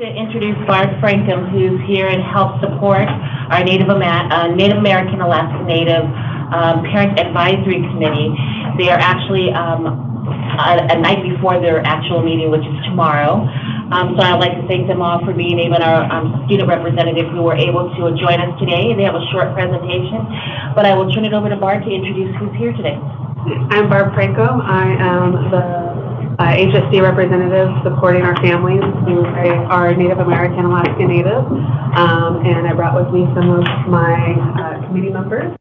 to introduce Barb Frankham, who's here and helps support our Native American Alaska Native Parent Advisory Committee. They are actually a night before their actual meeting, which is tomorrow. So I'd like to thank them all for being able, our student representative who were able to join us today. They have a short presentation, but I will turn it over to Barb to introduce who's here today. I'm Barb Franco. I am the HSD representative supporting our families who are Native American Alaska Native, and I brought with me some of my committee members.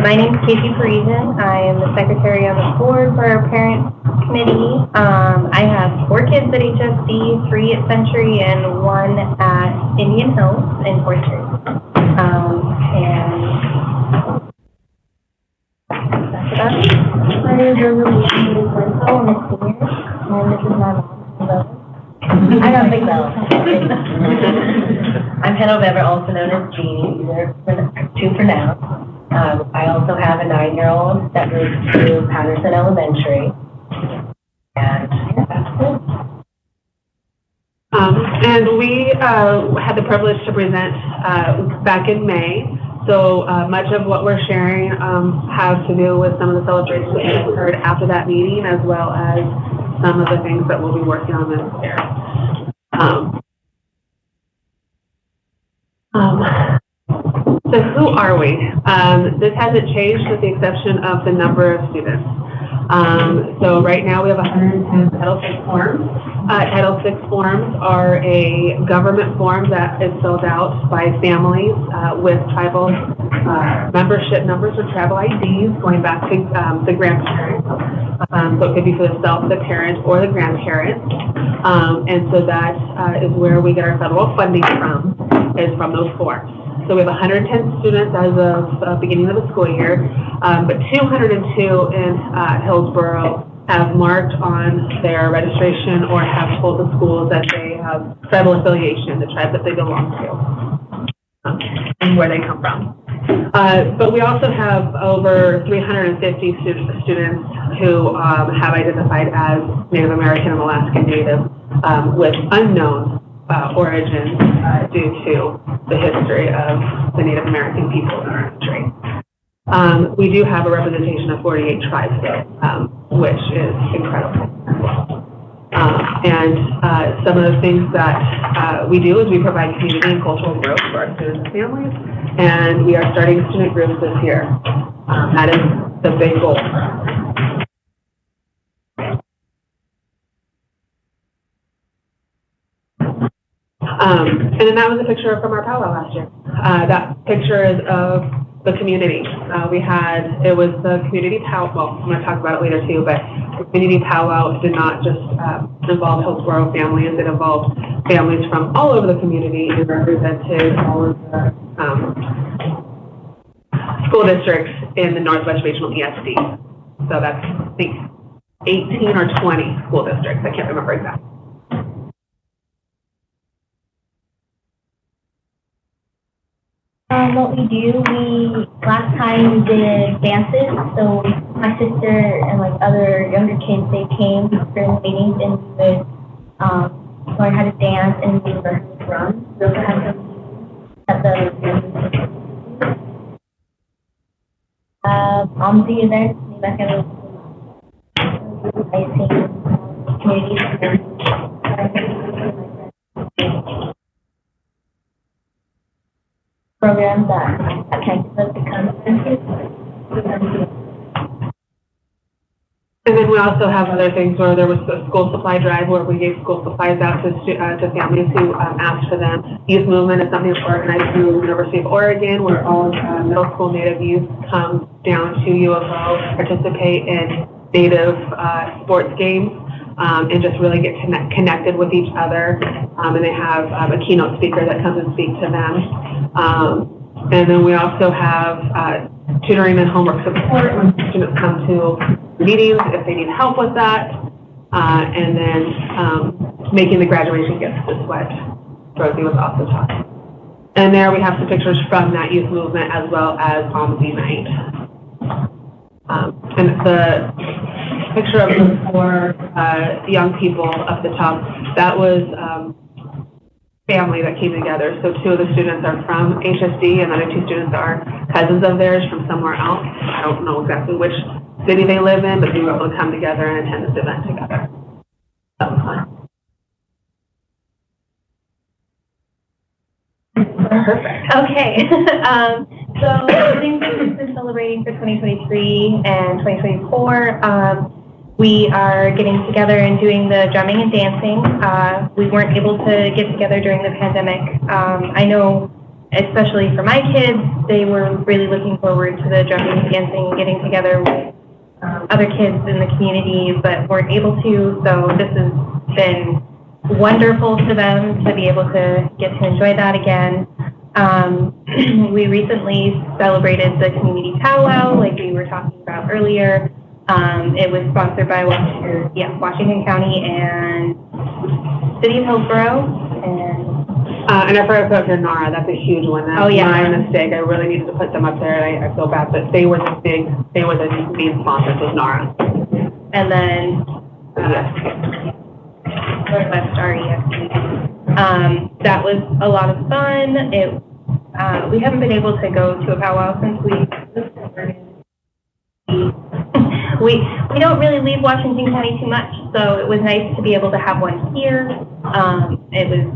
My name is Casey Parisian. I am the secretary on the board for our parent committee. I have 4 kids at HSD, 3 at Century, and 1 at Indian Hills in Portrait. My name is Rosalie Winslow. I'm a senior, and this is my mom. I got big bells. I'm Hannah Weber, also known as Jeannie. These are 2 for now. I also have a 9-year-old that moves to Patterson Elementary. And that's it. And we had the privilege to present back in May. So much of what we're sharing has to do with some of the celebrations that occurred after that meeting, as well as some of the things that we'll be working on this year. So who are we? This hasn't changed with the exception of the number of students. So right now we have 110 Title VI forms. Title VI forms are a government form that is filled out by families with tribal membership numbers or tribal IDs going back to the grandparents. So it could be for the self, the parent, or the grandparents. And so that is where we get our federal funding from, is from those forms. So we have 110 students as of the beginning of the school year, but 202 in Hillsboro have marked on their registration or have told the schools that they have tribal affiliation, the tribe that they belong to, and where they come from. But we also have over 350 students who have identified as Native American and Alaska Native with unknown origins due to the history of the Native American people in our country. We do have a representation of 48 tribes, though, which is incredible as well. And some of the things that we do is we provide community and cultural growth for our students and families, and we are starting student groups this year. That is the big goal for us. And then that was a picture from our powwow last year. That picture is of the community. It was the community powwow, well, I'm going to talk about it later too, but the community powwow did not just involve Hillsboro families, it involved families from all over the community and represented all of the school districts in the Northwest Regional ESD. So that's, I think, 18 or 20 school districts, I can't remember exactly. What we do, last time we did dances, so my sister and like other younger kids, they came during the meetings and we would learn how to dance and we learned how to drum. We also had some at the OMSI events, I sing community programs that connect us to conferences. And then we also have other things where there was a school supply drive where we gave school supplies out to families who asked for them. Youth movement is something that's organized through the University of Oregon, where all middle school Native youth come down to U of O, participate in Native sports games, and just really get connected with each other. And they have a keynote speaker that comes and speaks to them. And then we also have tutoring and homework support when students come to meetings if they need help with that. And then making the graduation gifts is what Rosie was also talking. And there we have some pictures from that youth movement as well as OMSI night. And picture of the four young people up the top, that was family that came together. So 2 of the students are from HSD, and the other 2 students are cousins of theirs from somewhere else. I don't know exactly which city they live in, but they were able to come together and attend this event together. That was fun. Perfect. Okay. So things that we've been celebrating for 2023 and 2024, we are getting together and doing the drumming and dancing. We weren't able to get together during the pandemic. I know, especially for my kids, they were really looking forward to the drumming and dancing and getting together with other kids in the community, but weren't able to. So this has been wonderful for them to be able to get to enjoy that again. We recently celebrated the community powwow, like we were talking about earlier. It was sponsored by Washington County and City of Hillsboro. And I forgot about Nara. That's a huge one. That's my mistake. I really needed to put them up there. I feel bad, but they were the main sponsors was Nara. And then Northwest REFC. That was a lot of fun. We haven't been able to go to a powwow since we don't really leave Washington County too much, so it was nice to be able to have one here. It was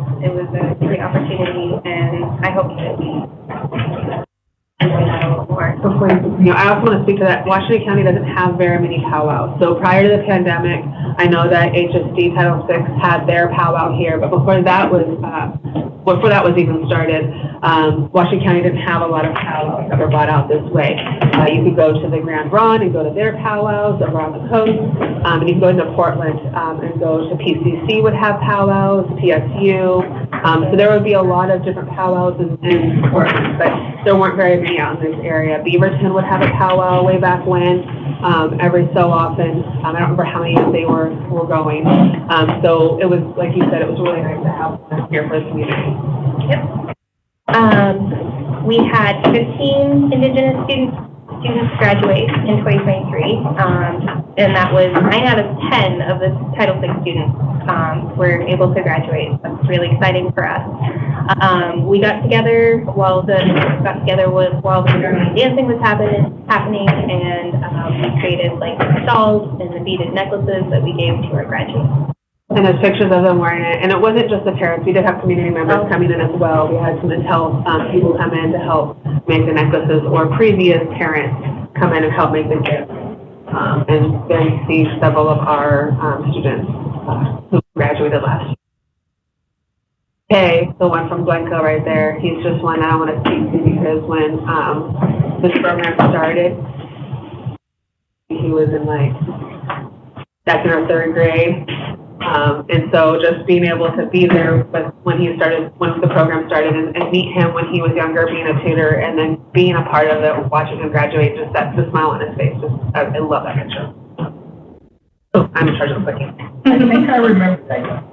a great opportunity, and I hope that we enjoy that a little more. I also want to speak to that. Washington County doesn't have very many powwows. So prior to the pandemic, I know that HSD Title VI had their powwow here, but before that was even started, Washington County didn't have a lot of powwows that were brought out this way. You could go to the Grand Ron and go to their powwows around the coast, and you can go into Portland and go to PCC would have powwows, PSU. So there would be a lot of different powwows in Portland, but there weren't very many out in this area. Beaverton would have a powwow way back when, every so often. I don't remember how many they were going. So it was, like you said, it was really nice to have one here for the community. Yep. We had 15 Indigenous students graduate in 2023, and that was 9 out of 10 of the Title VI students were able to graduate. That's really exciting for us. We got together while the drumming and dancing was happening, and we created like dolls and the beaded necklaces that we gave to our graduates. And there's pictures of them wearing it. And it wasn't just the parents. We did have community members coming in as well. We had some Intel people come in to help make the necklaces, or previous parents come in and help make the gifts. And then see several of our students who graduated last year. Okay, the one from Glencoe right there, he's just one that I want to speak to because when this program started, he was in like 2nd or 3rd grade. And so just being able to be there when the program started and meet him when he was younger, being a tutor, and then being a part of it, watching him graduate, just that's the smile on his face. I love that picture. Oh, I'm in charge of the cooking. I think I remember that.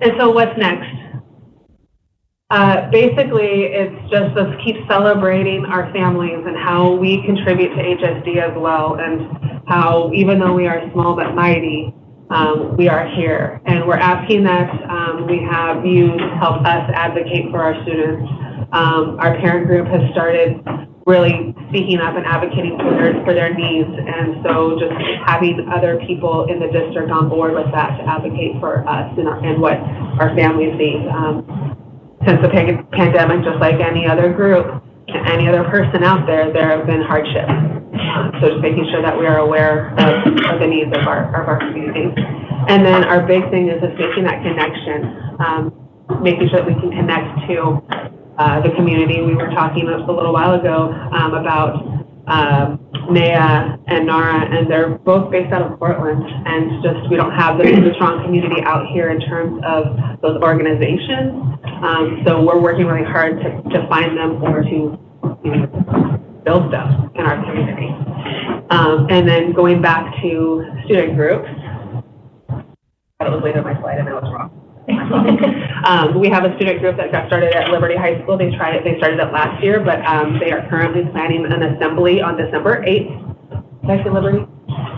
And so what's next? Basically, it's just us keep celebrating our families and how we contribute to HSD as well, and how even though we are small but mighty, we are here. And we're asking that we have you help us advocate for our students. Our parent group has started really speaking up and advocating for their needs, and so just having other people in the district on board with that to advocate for us and what our families need. Since the pandemic, just like any other group, any other person out there, there have been hardships. So just making sure that we are aware of the needs of our community. And then our big thing is just making that connection, making sure that we can connect to the community. We were talking a little while ago about Naya and Nara, and they're both based out of Portland, and just we don't have the strong community out here in terms of those organizations. So we're working really hard to find them or to build stuff in our community. And then going back to student groups, I thought it was later in my slide and I was wrong. We have a student group that got started at Liberty High School. They started it last year, but they are currently planning an assembly on December 8th did I say Liberty?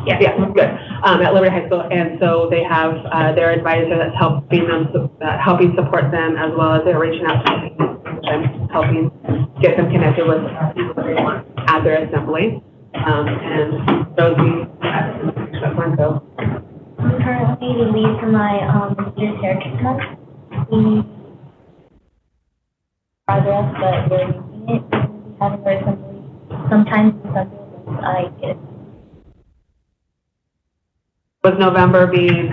Yeah. Yeah, good. At Liberty High School, and so they have their advisor that's helping them, helping support them, as well as they're reaching out to me, which I'm helping get them connected with people that they want at their assembly. And Rosie at Glencoe. I'm currently the lead for my Leaders Heritage Month. We progress, but we're using it. We having our assembly. Sometimes in some moments I get it. With November being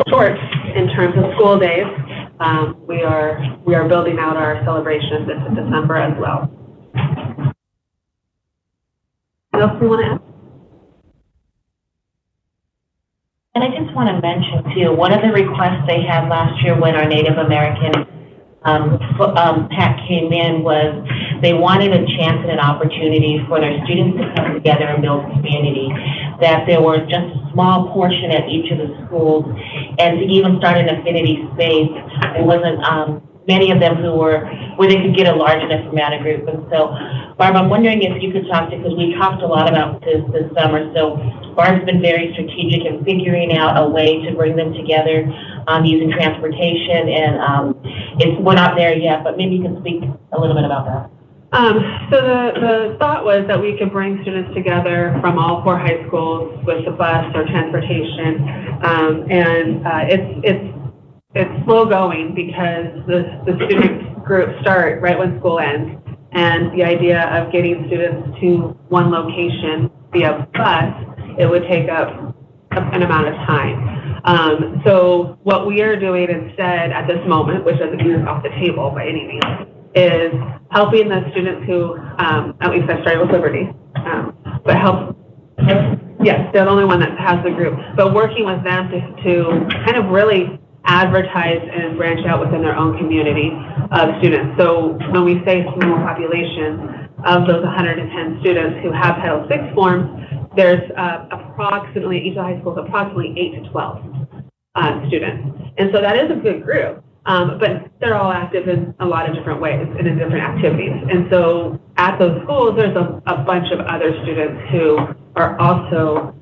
short in terms of school days, we are building out our celebrations into December as well. What else do you want to add? And I just want to mention too, one of the requests they had last year when our Native American pack came in was they wanted a chance and an opportunity for their students to come together and build community, that there were just a small portion at each of the schools, and to even start an affinity space. There wasn't many of them where they could get a large enough amount of group. And so, Barb, I'm wondering if you could talk to, because we talked a lot about this summer, so Barb's been very strategic in figuring out a way to bring them together using transportation, and we're not there yet, but maybe you can speak a little bit about that. So the thought was that we could bring students together from all 4 high schools with the bus or transportation, it's slow going because the student groups start right when school ends, and the idea of getting students to one location via bus, it would take up an amount of time. So what we are doing instead at this moment, which doesn't mean it's off the table by any means, is helping the students who, at least I started with Liberty, but yes, they're the only one that has the group, but working with them to kind of really advertise and branch out within their own community of students. So when we say small population, of those 110 students who have Title VI forms, there's approximately, each of the high schools, approximately 8 to 12 students. And so that is a good group, but they're all active in a lot of different ways and in different activities. And so at those schools, there's a bunch of other students who are also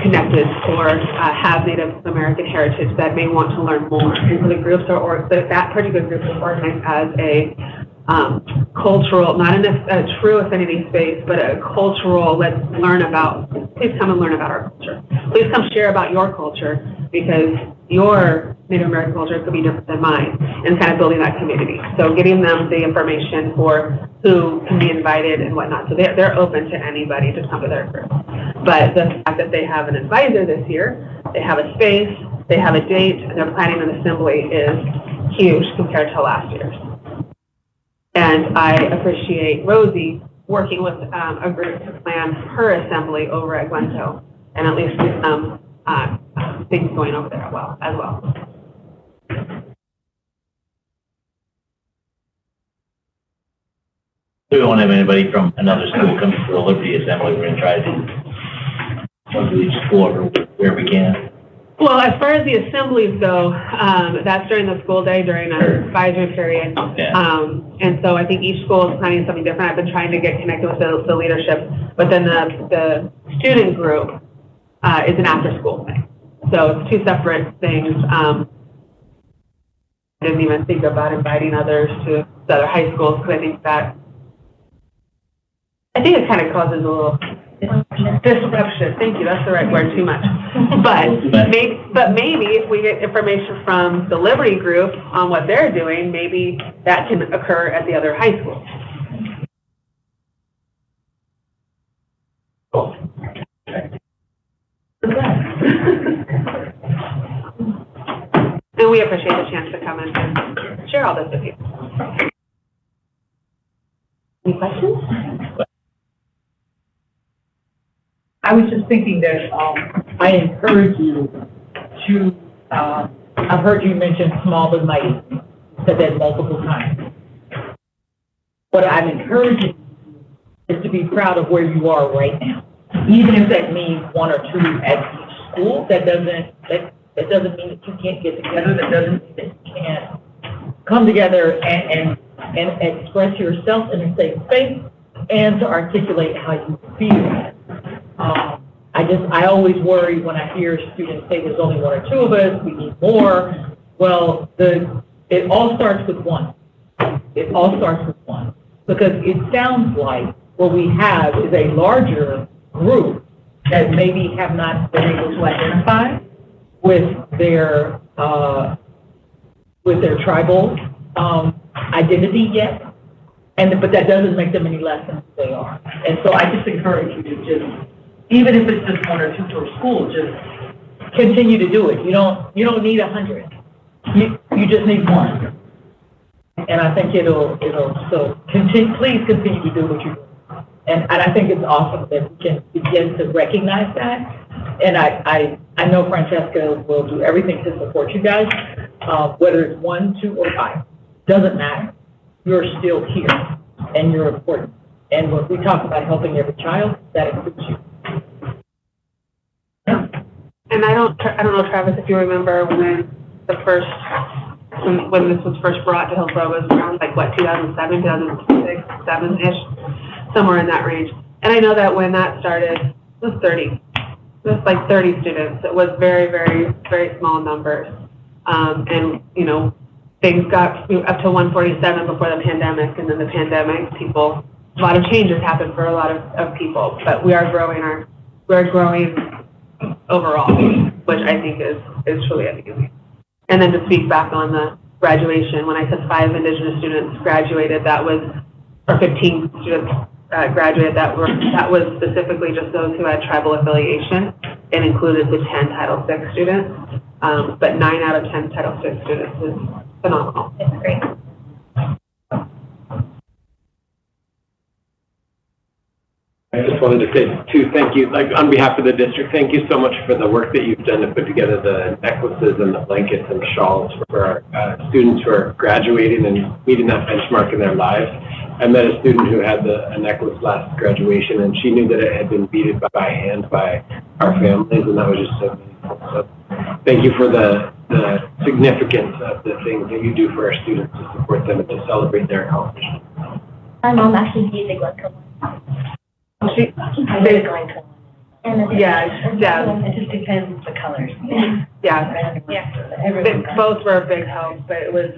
connected or have Native American heritage that may want to learn more. And so the groups are, that particular group is organized as a cultural, not in a true affinity space, but a cultural, let's learn about, please come and learn about our culture. Please come share about your culture, because your Native American culture could be different than mine, and kind of building that community. So getting them the information for who can be invited and whatnot. So they're open to anybody to come to their group. But the fact that they have an advisor this year, they have a space, they have a date, and they're planning an assembly is huge compared to last year's. And I appreciate Rosie working with a group to plan her assembly over at Glencoe, and at least get some things going over there as well. We won't have anybody from another school come to the Liberty Assembly. We're going to try to go to each school where we can. Well, as far as the assemblies go, that's during the school day, during an advisory period. Okay. And so I think each school is planning something different. I've been trying to get connected with the leadership, but then the student group is an after-school thing. So it's 2 separate things. I didn't even think about inviting others to the other high schools, because I think it kind of causes a little disruption. Thank you. That's the right word. Too much. But maybe if we get information from the Liberty group on what they're doing, maybe that can occur at the other high schools. Cool. And we appreciate the chance to come and share all this with you. Any questions? I was just thinking that I encourage you to, I've heard you mention small but mighty, said that multiple times. What I'm encouraging you is to be proud of where you are right now. Even if that means 1 or 2 at each school, that doesn't mean that you can't get together, that doesn't mean that you can't come together and express yourself in a safe space and to articulate how you feel. I always worry when I hear students say there's only one or two of us, we need more. Well, it all starts with one. It all starts with one. Because it sounds like what we have is a larger group that maybe have not been able to identify with their tribal identity yet. But that doesn't make them any less than who they are. And so I just encourage you to just, even if it's just one or two per school, just continue to do it. You don't need 100. You just need one. And I think so please continue to do what you're doing. And I think it's awesome that we can begin to recognize that. And I know Francesca will do everything to support you guys, whether it's 1, 2, or 5. Doesn't matter. You're still here, and you're important. And when we talk about helping every child, that includes you. Yeah. And I don't know, Travis, if you remember when when this was first brought to Hillsboro, it was around 2007, 2006, 7-ish, somewhere in that range. And I know that when that started, it was 30. It was like 30 students. It was very, very, very small numbers. And, things got up to 147 before the pandemic, and then the pandemic, a lot of changes happened for a lot of people, but we're growing overall, which I think is truly amazing. And then to speak back on the graduation, when I said 5 Indigenous students graduated, or 15 students graduated, that was specifically just those who had tribal affiliation and included the 10 Title VI students. But 9 out of 10 Title VI students is phenomenal. It's great. I just wanted to say, too, thank you, on behalf of the district, thank you so much for the work that you've done to put together the necklaces and the blankets and the shawls for our students who are graduating and meeting that benchmark in their lives. I met a student who had a necklace last graduation, and she knew that it had been beaded by hand by our families, and that was just so meaningful. So thank you for the significance of the things that you do for our students to support them and to celebrate their accomplishments. My mom actually beaded like a Yeah. It just depends the colors. Yeah. Both were a big help, but it was,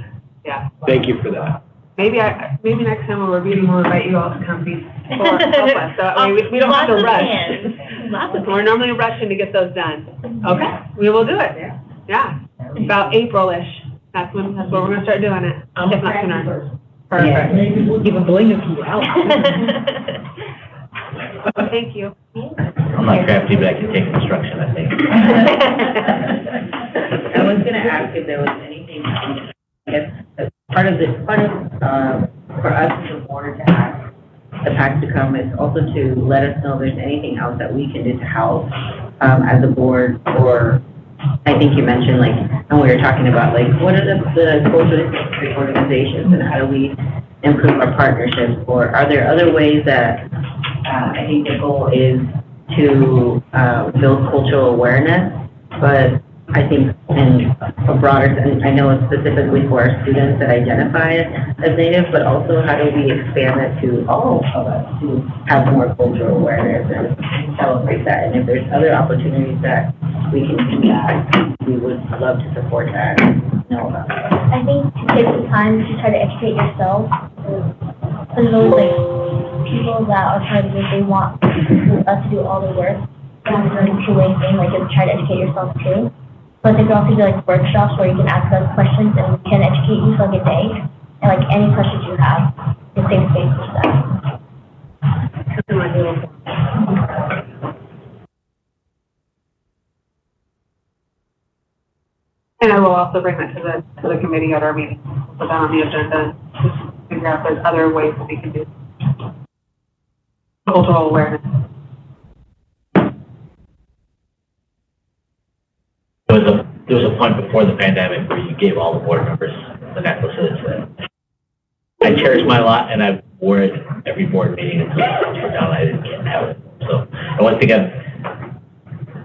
yeah. Thank you for that. Maybe next time when we're meeting, we'll invite you all to come help us. So we don't have to rush. We're normally rushing to get those done. Okay, we will do it. Yeah. About April-ish. That's when we're going to start doing it. If not sooner. Perfect. Maybe we'll even bling a few out. Thank you. I'm not crafty, but I can take instruction, I think. I was gonna ask if there was anything, I guess, part of for us as a board to ask the PAC to come is also to let us know if there's anything else that we can do to help, as a board, or I think you mentioned, and we were talking about, what are the culturally specific organizations and how do we improve our partnerships, or are there other ways that, I think the goal is to build cultural awareness, but I think in a broader sense, I know it's specifically for our students that identify as Native, but also how do we expand it to all of us to have more cultural awareness and celebrate that? And if there's other opportunities that we can do that, we would love to support that and know about that. I think to take the time to try to educate yourself. There's always people that are trying to, they want us to do all the work. It's a two-way thing, it's try to educate yourself too. But there can also be workshops where you can ask us questions and we can educate you for a day. And any questions you have, the safe space for that. And I will also bring that to the committee at our meeting, put that on the agenda, to figure out if there's other ways that we can do cultural awareness. There was a point before the pandemic where you gave all the board members the necklaces. I cherish my lot, and I wore it every board meeting until I didn't have it. So, and once again,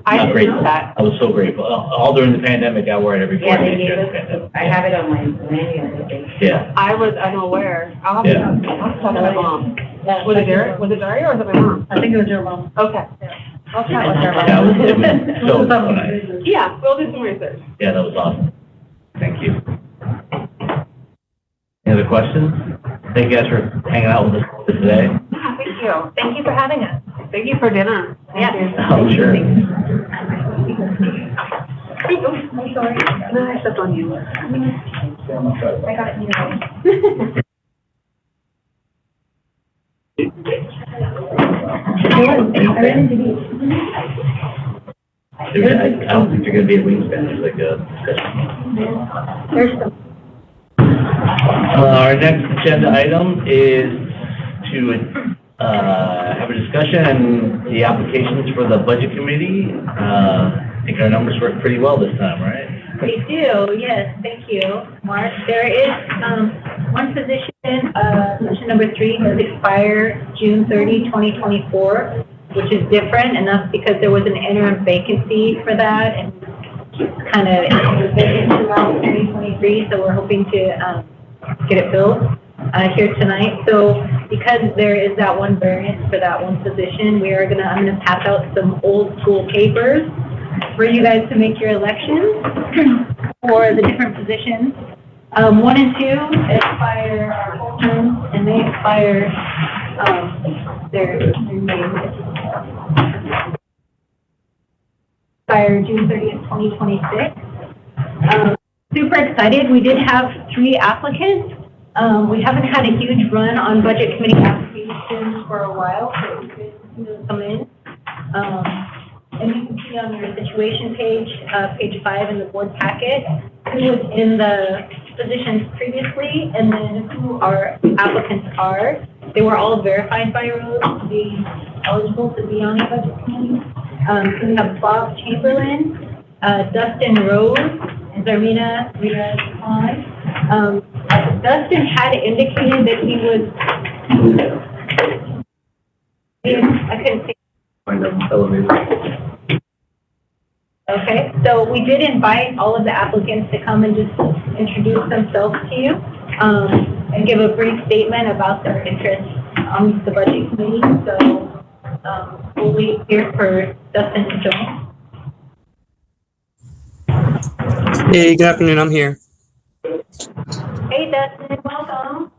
I didn't know that. I was so grateful. All during the pandemic, I wore it every board meeting during the pandemic. I have it on my manual, I think. Yeah. I was unaware. I'll have to talk to my mom. Was it Daria or was it my mom? I think it was your mom. Okay. I'll chat with her. Yeah, it was so nice. Yeah, we'll do some research. Yeah, that was awesome. Thank you. Any other questions? Thank you guys for hanging out with us today. Yeah, thank you. Thank you for having us. Thank you for dinner. Yeah. Oh, sure. I'm sorry. No, I stepped on you. I got you. I ran into these. I don't think they're gonna be a wingspan, it's like a discussion. There's some. Our next agenda item is to, have a discussion on the applications for the budget committee. I think our numbers worked pretty well this time, right? They do, yes, thank you, Mark. There is, one position, position number 3 does expire June 30, 2024, which is different enough because there was an interim vacancy for that and kind of vacant throughout 2023, so we're hoping to, get it filled, here tonight. So because there is that one variance for that one position, I'm gonna pass out some old school papers for you guys to make your elections for the different positions. 1 and 2 expire our full terms, and they expire, their name expire June 30th, 2026. Super excited. We did have 3 applicants. We haven't had a huge run on budget committee applications for a while, so it's good to see those come in. And you can see on your situation page, page 5 in the board packet, who was in the positions previously, and then who our applicants are. They were all verified by Rose to be eligible to be on the budget committee. So we have Bob Chamberlain, Dustin Rose, and Zarmina Riaz Khan. Dustin had indicated that he was, I couldn't see. Okay, so we did invite all of the applicants to come and just introduce themselves to you, and give a brief statement about their interest on the budget committee. So, we'll wait here for Dustin to join. Hey, good afternoon. I'm here. Hey Dustin, welcome.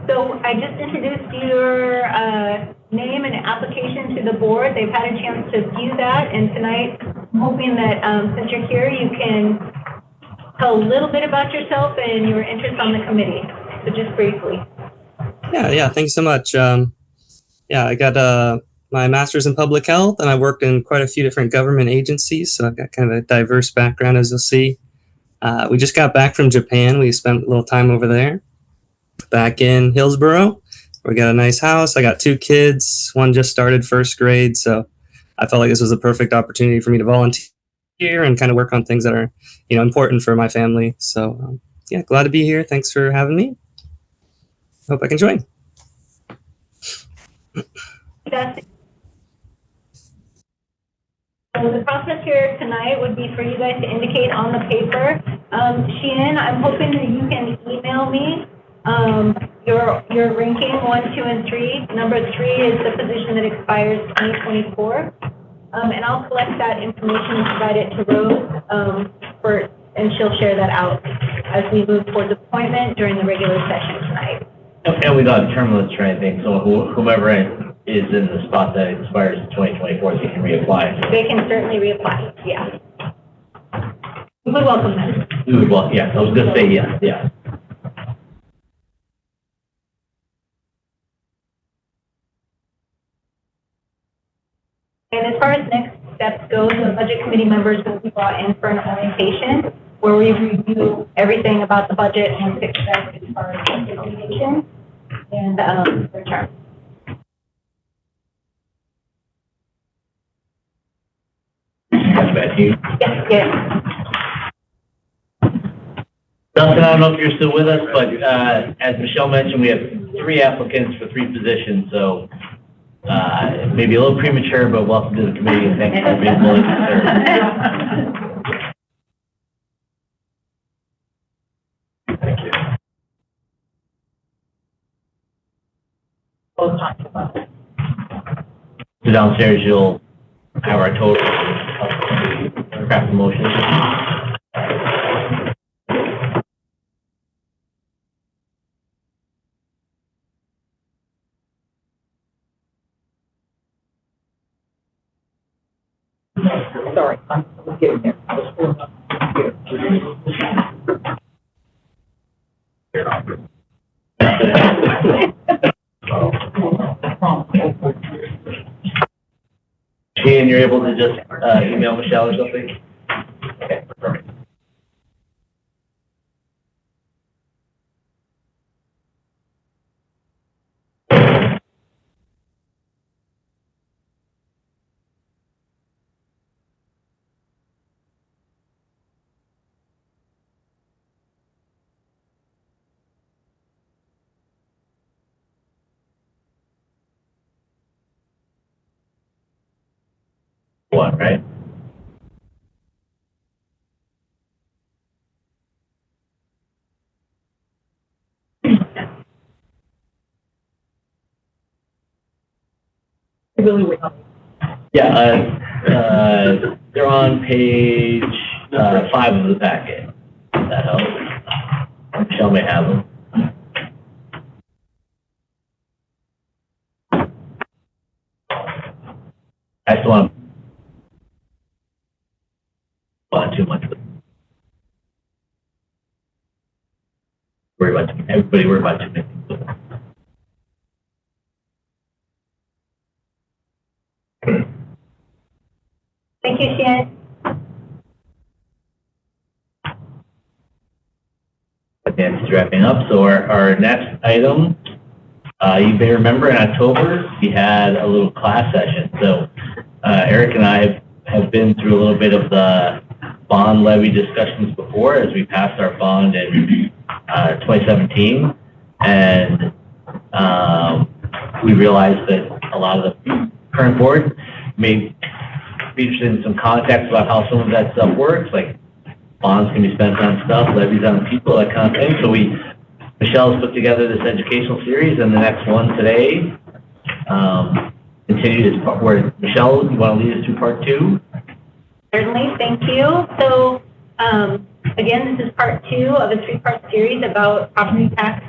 So I just introduced your name and application to the board. They've had a chance to view that, and tonight I'm hoping that since you're here, you can tell a little bit about yourself and your interest on the committee. So just briefly. Yeah. Thanks so much. I got my master's in public health, and I worked in quite a few different government agencies, so I've got kind of a diverse background, as you'll see. We just got back from Japan. We spent a little time over there. Back in Hillsboro, we got a nice house. I got 2 kids. One just started first grade, so I felt like this was a perfect opportunity for me to volunteer and kind of work on things that are, important for my family. So, glad to be here. Thanks for having me. Hope I can join. Dustin. So the process here tonight would be for you guys to indicate on the paper. Sheehan, I'm hoping that you can email me your ranking 1, 2, and 3. Number 3 is the position that expires 2024. And I'll collect that information and provide it to Rose and she'll share that out as we move towards appointment during the regular session tonight. And we don't have term limits or anything, so whomever is in the spot that expires in 2024, they can reapply. They can certainly reapply, yeah. We would welcome them. We would welcome, yes, I was gonna say yes, yeah. And as far as next steps go, the budget committee members will be brought in for an orientation where we review everything about the budget and fix that as far as implementation and their term. That's back to you. Yes. Dustin, I don't know if you're still with us, but as Michelle mentioned, we have 3 applicants for 3 positions, so maybe a little premature, but welcome to the committee, and thanks for being willing to serve. Thank you. Did downstairs, you'll have our total, craft the motion. Sorry, I'm getting there. Shane, you're able to just email Michelle or something? Okay, perfect. One, right? Yeah, they're on page 5 of the packet. That helps. Michelle may have them. I just want too much. Everybody worry about too many things. Thank you, Shannon. Nancy's wrapping up. So our next item, you may remember in October, we had a little class session. So Eric and I have been through a little bit of the bond levy discussions before as we passed our bond in 2017. And we realized that a lot of the current board may be interested in some context about how some of that stuff works, like bonds can be spent on stuff, levies on people, that kind of thing. So Michelle's put together this educational series, and the next one today continued as part where Michelle, you want to lead us to part 2? Certainly, thank you. So, again, this is part 2 of a 3-part series about property tax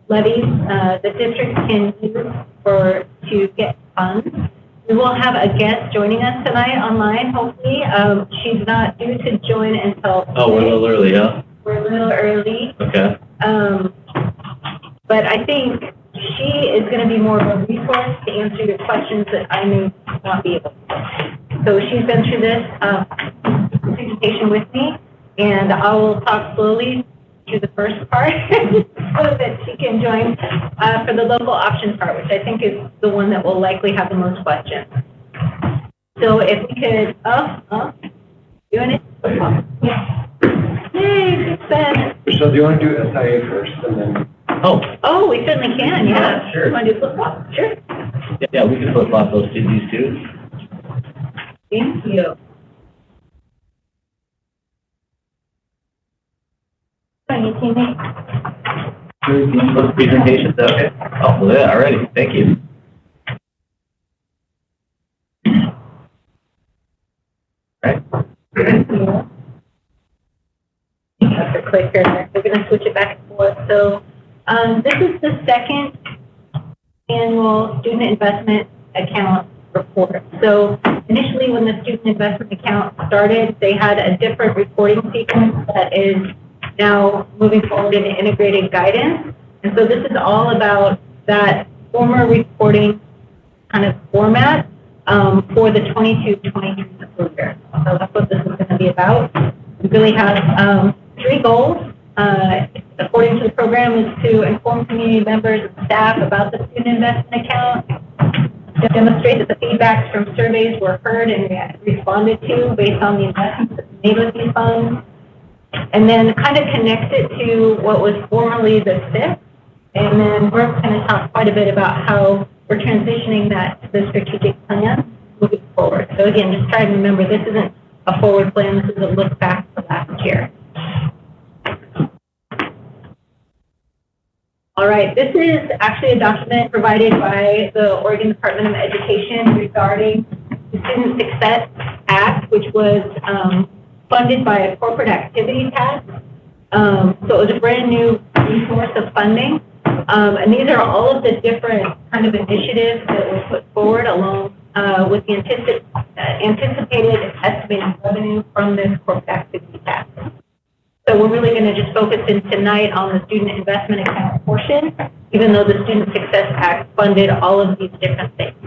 levies the district can use to get funds. We will have a guest joining us tonight online, hopefully. She's not due to join until... Oh, we're a little early, huh? We're a little early. Okay. But I think she is going to be more of a resource to answer your questions that I may not be able to. So she's been through this presentation with me, and I will talk slowly through the first part so that she can join for the local options part, which I think is the one that will likely have the most questions. So if we could, doing it? Yeah. Yay, Ben. Michelle, do you want to do SIA first and then? Oh, we certainly can, yeah. Sure. You want to do flip-flop? Sure. Yeah, we can flip flop these two. Thank you. Presentations, okay. Oh, well, yeah, already. Thank you. Right. Thank you. That's a clicker. We're going to switch it back and forth. So this is the second annual student investment account report. So initially when the student investment account started, they had a different reporting sequence that is now moving forward in integrated guidance. And so this is all about that former reporting kind of format for the 22-23 school year. So that's what this is going to be about. We really have 3 goals. According to the program, is to inform community members and staff about the student investment account, to demonstrate that the feedbacks from surveys were heard and responded to based on the investments that made with these funds, and then kind of connect it to what was formerly the SIP. And then we're going to talk quite a bit about how we're transitioning that to the strategic plan moving forward. So again, just try to remember this isn't a forward plan, this is a look back to last year. All All right, this is actually a document provided by the Oregon Department of Education regarding the Student Success Act, which was funded by a corporate activity tax. So it was a brand new resource of funding. And these are all of the different kind of initiatives that were put forward along with the anticipated estimated revenue from this corporate activity tax. So we're really going to just focus in tonight on the student investment account portion, even though the Student Success Act funded all of these different things.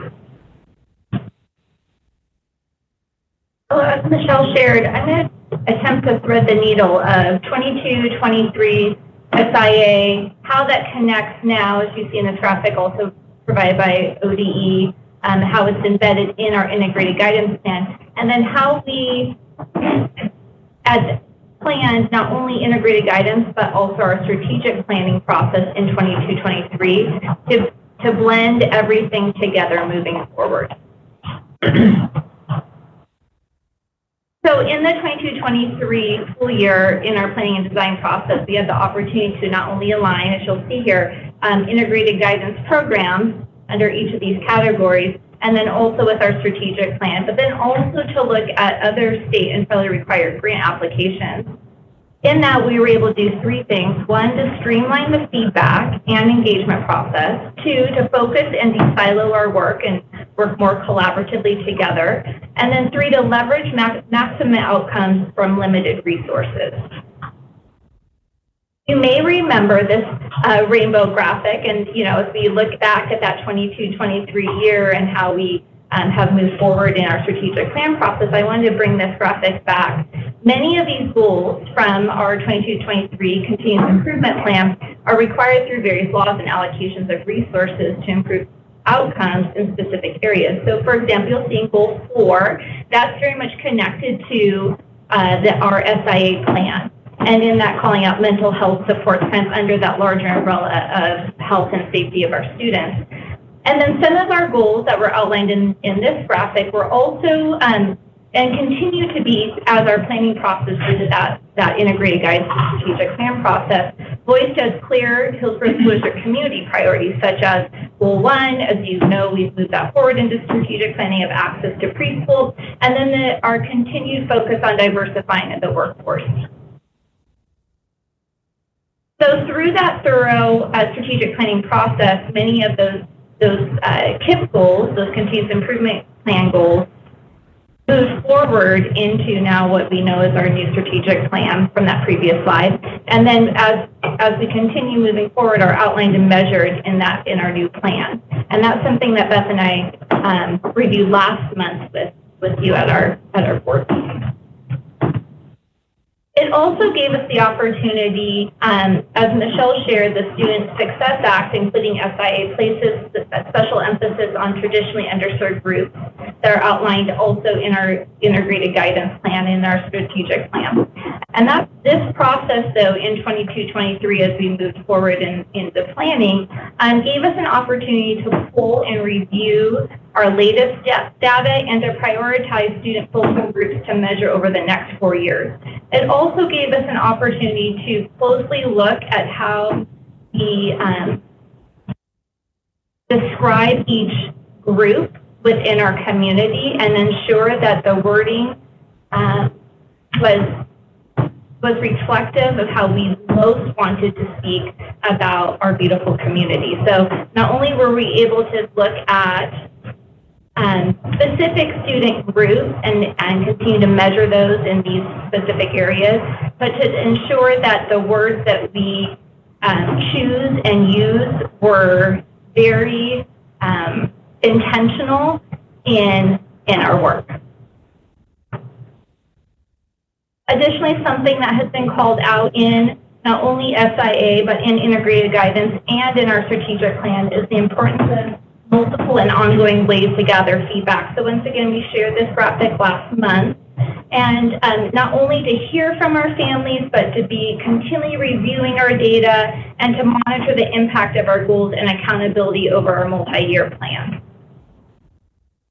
So as Michelle shared, I'm going to attempt to thread the needle of 22, 23, SIA, how that connects now, as you see in this graphic, also provided by ODE, how it's embedded in our integrated guidance plan, and then how we, as planned, not only integrated guidance, but also our strategic planning process in 22-23 to blend everything together moving forward. So in the 22-23 school year, in our planning and design process, we had the opportunity to not only align, as you'll see here, integrated guidance programs under each of these categories, and then also with our strategic plan, but then also to look at other state and federally required grant applications. In that, we were able to do three things. One, to streamline the feedback and engagement process. Two, to focus and de-silo our work and work more collaboratively together. And then three, to leverage maximum outcomes from limited resources. You may remember this rainbow graphic, and as we look back at that 22-23 year and how we have moved forward in our strategic plan process, I wanted to bring this graphic back. Many of these goals from our 22-23 continuous improvement plan are required through various laws and allocations of resources to improve outcomes in specific areas. So for example, you'll see in goal 4, that's very much connected to our SIA plan. And in that, calling out mental health supports kind of under that larger umbrella of health and safety of our students. And then some of our goals that were outlined in this graphic were also, and continue to be, as our planning process did that integrated guidance and strategic plan process, voiced as clear Hillsboro School District community priorities, such as Goal 1, as you know, we've moved that forward into strategic planning of access to preschool, and then our continued focus on diversifying the workforce. So through that thorough strategic planning process, many of those KIP goals, those continuous improvement plan goals, move forward into now what we know as our new strategic plan from that previous slide. And then as we continue moving forward, are outlined and measured in our new plan. And that's something that Beth and I reviewed last month with you at our board meeting. It also gave us the opportunity, as Michelle shared, the Student Success Act, including SIA, places a special emphasis on traditionally underserved groups that are outlined also in our integrated guidance plan, in our strategic plan. And this process, though, in 22-23, as we moved forward into planning, gave us an opportunity to pull and review our latest data and to prioritize student fulcrum groups to measure over the next 4 years. It also gave us an opportunity to closely look at how we describe each group within our community and ensure that the wording was reflective of how we most wanted to speak about our beautiful community. So not only were we able to look at specific student groups and continue to measure those in these specific areas, but to ensure that the words that we choose and use were very intentional in our work. Additionally, something that has been called out in not only SIA, but in integrated guidance and in our strategic plan is the importance of multiple and ongoing ways to gather feedback. So once again, we shared this graphic last month. And not only to hear from our families, but to be continually reviewing our data and to monitor the impact of our goals and accountability over our multi-year plan.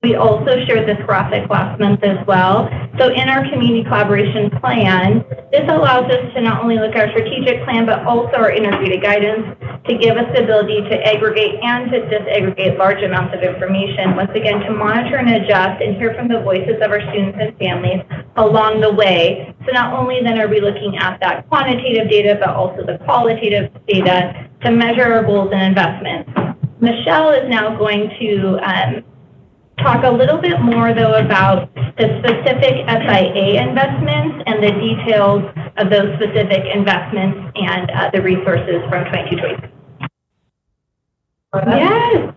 We also shared this graphic last month as well. So in our community collaboration plan, this allows us to not only look at our strategic plan, but also our integrated guidance to give us the ability to aggregate and to disaggregate large amounts of information, once again, to monitor and adjust and hear from the voices of our students and families along the way. So not only then are we looking at that quantitative data, but also the qualitative data to measure our goals and investments. Michelle is now going to talk a little bit more, though, about the specific SIA investments and the details of those specific investments and the resources from 22-23. Yes.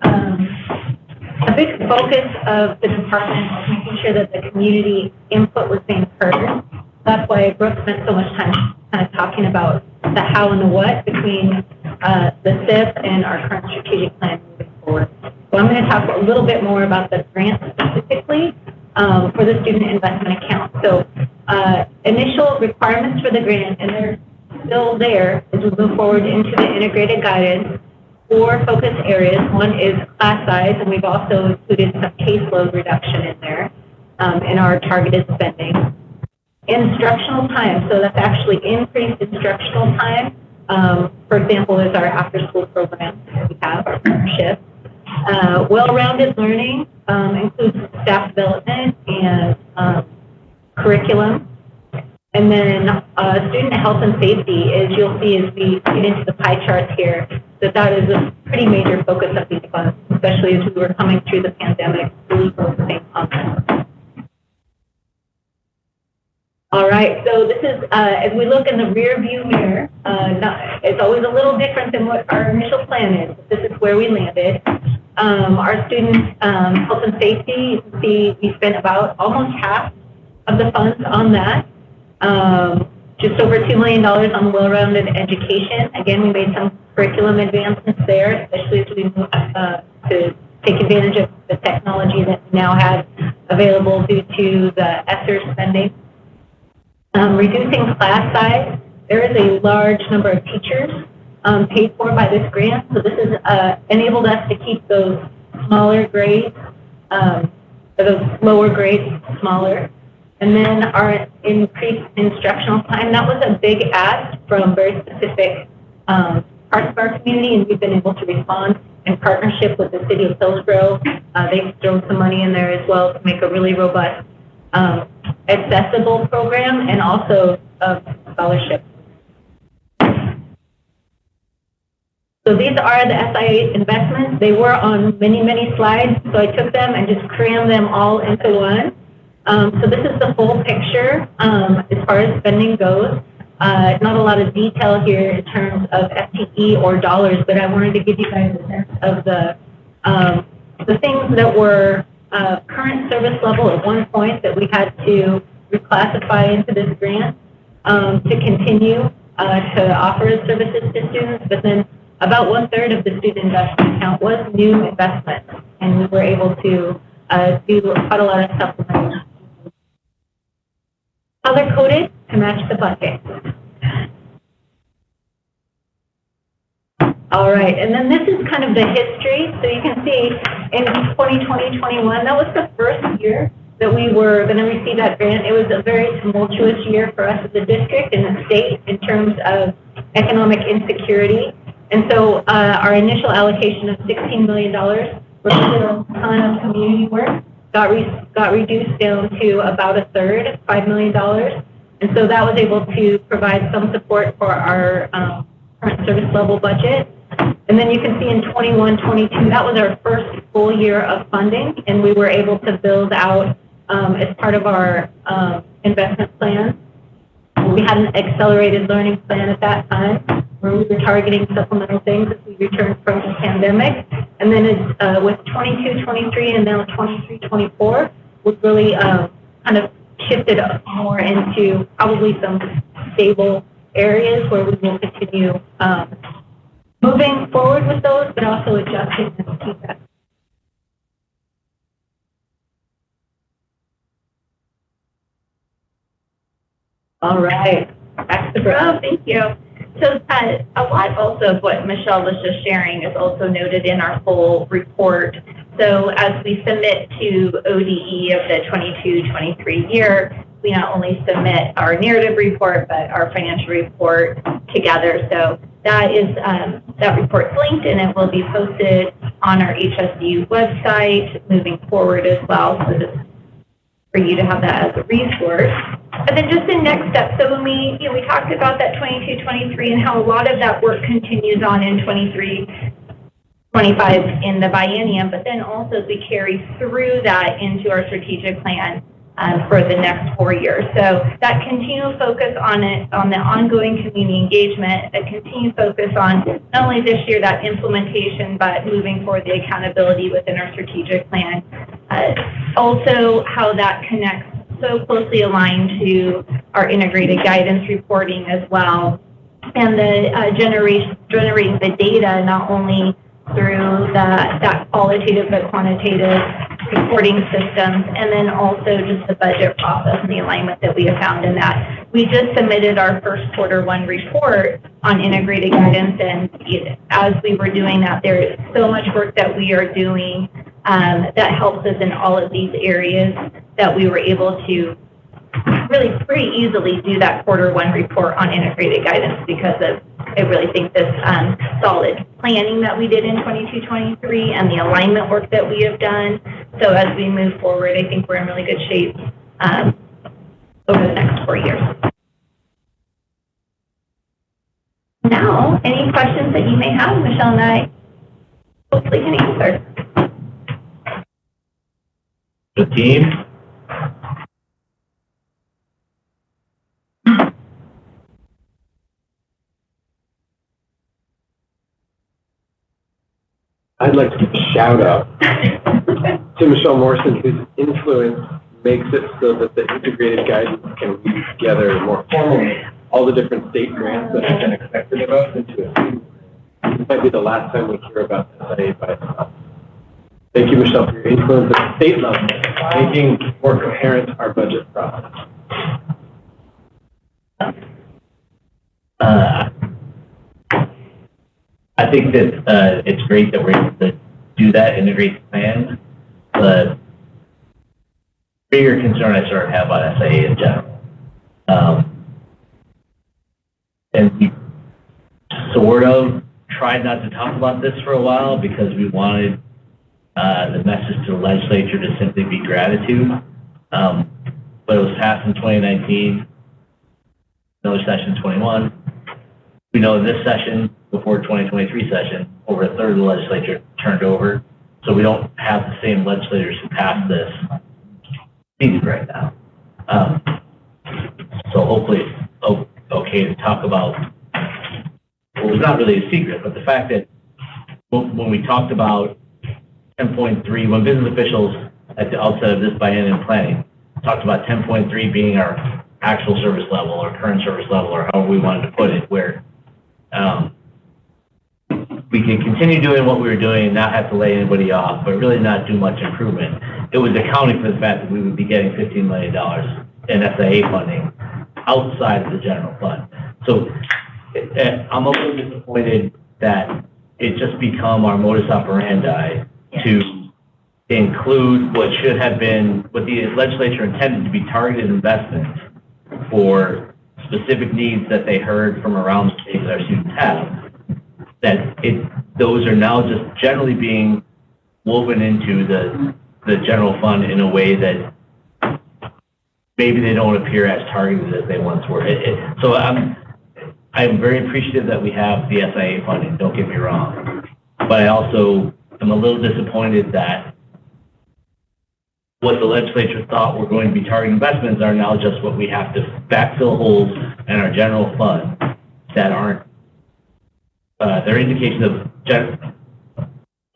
A big focus of the department was making sure that the community input was being heard. That's why Brooke spent so much time kind of talking about the how and the what between the SIP and our current strategic plan moving forward. So I'm going to talk a little bit more about the grant specifically for the student investment account. So initial requirements for the grant, and they're still there as we move forward into the integrated guidance. 4 focus areas. One is class size, and we've also included some caseload reduction in there in our targeted spending. Instructional time, so that's actually increased instructional time. For example, is our after-school program that we have, shifts. Well-rounded learning includes staff development and curriculum. And then student health and safety, as you'll see as we get into the pie charts here, that is a pretty major focus of these funds, especially as we were coming through the pandemic, really focusing on that. All right, so this is, as we look in the rear view mirror, it's always a little different than what our initial plan is. This is where we landed. Our students' health and safety, you can see we spent about almost half of the funds on that. Just over $2 million on well-rounded education. Again, we made some curriculum advancements there, especially as we move to take advantage of the technology that we now have available due to the ESSER spending. Reducing class size. There is a large number of teachers paid for by this grant, so this has enabled us to keep those smaller grades, those lower grades smaller. And then our increased instructional time, that was a big ask from very specific parts of our community, and we've been able to respond in partnership with the city of Hillsboro. They've thrown some money in there as well to make a really robust, accessible program and also scholarship. So these are the SIA investments. They were on many, many slides, so I took them and just crammed them all into one. So this is the full picture as far as spending goes. Not a lot of detail here in terms of FTE or dollars, but I wanted to give you guys a sense of the things that were current service level at one point that we had to reclassify into this grant to continue to offer services to students. But then about 1/3 of the student investment account was new investment, and we were able to do quite a lot of supplementation. Color-coded to match the bucket. All right, and then this is kind of the history. So you can see in 2020-21, that was the first year that we were going to receive that grant. It was a very tumultuous year for us as a district and the state in terms of economic insecurity. And so our initial allocation of $16 million for a ton of community work got reduced down to about 1/3, $5 million. And so that was able to provide some support for our current service level budget. And then you can see in 21-22, that was our first full year of funding, and we were able to build out as part of our investment plan. We had an accelerated learning plan at that time where we were targeting supplemental things as we returned from the pandemic. And then it's, with 22-23 and now 23-24, we've really kind of shifted more into probably some stable areas where we will continue moving forward with those, but also adjusting and keep that. All right, back to Brooke. Oh, thank you. So a lot also of what Michelle was just sharing is also noted in our full report. So as we submit to ODE of the 22-23 year, we not only submit our narrative report, but our financial report together. So that report's linked and it will be posted on our HSU website moving forward as well, so just for you to have that as a resource. And then just the next step. So when we talked about that 22-23 and how a lot of that work continues on in 23-25 in the biennium, but then also as we carry through that into our strategic plan for the next 4 years. So that continual focus on the ongoing community engagement, a continued focus on not only this year that implementation, but moving forward the accountability within our strategic plan. Also how that connects so closely aligned to our integrated guidance reporting as well, and the generating the data not only through that qualitative but quantitative reporting systems, and then also just the budget process and the alignment that we have found in that. We just submitted our first Q1 report on integrated guidance, and as we were doing that, there is so much work that we are doing that helps us in all of these areas that we were able to really pretty easily do that Q1 report on integrated guidance because of, I really think, this solid planning that we did in 22-23 and the alignment work that we have done. So as we move forward, I think we're in really good shape over the next 4 years. Now, any questions that you may have, Michelle and I hopefully can answer. The team. I'd like to give a shout out to Michelle Morrison, whose influence makes it so that the integrated guidance can weave together more formally all the different state grants that have been expected of us into a single. This might be the last time we hear about SIA by itself. Thank you, Michelle, for your influence at the state level, making more coherent our budget process. I think that it's great that we're able to do that, integrate the plan. The bigger concern I sort of have about SIA in general. And we sort of tried not to talk about this for a while because we wanted the message to the legislature to simply be gratitude. But it was passed in 2019, another session 21. We know in this session, before 2023 session, over a third of the legislature turned over. So we don't have the same legislators who passed this season right now. So hopefully it's okay to talk about, well, it's not really a secret, but the fact that when we talked about 10.3, when business officials at the outset of this biennium planning talked about 10.3 being our actual service level or current service level or however we wanted to put it, where we can continue doing what we were doing and not have to lay anybody off, but really not do much improvement. It was accounting for the fact that we would be getting $15 million in SIA funding outside of the general fund. So I'm a little disappointed that it just become our modus operandi to include what should have been, what the legislature intended to be targeted investments for specific needs that they heard from around the state that our students have. Those are now just generally being woven into the general fund in a way that maybe they don't appear as targeted as they once were. So I'm very appreciative that we have the SIA funding, don't get me wrong. But I also am a little disappointed that what the legislature thought were going to be targeted investments are now just what we have to backfill holes in our general fund that aren't, they're indications of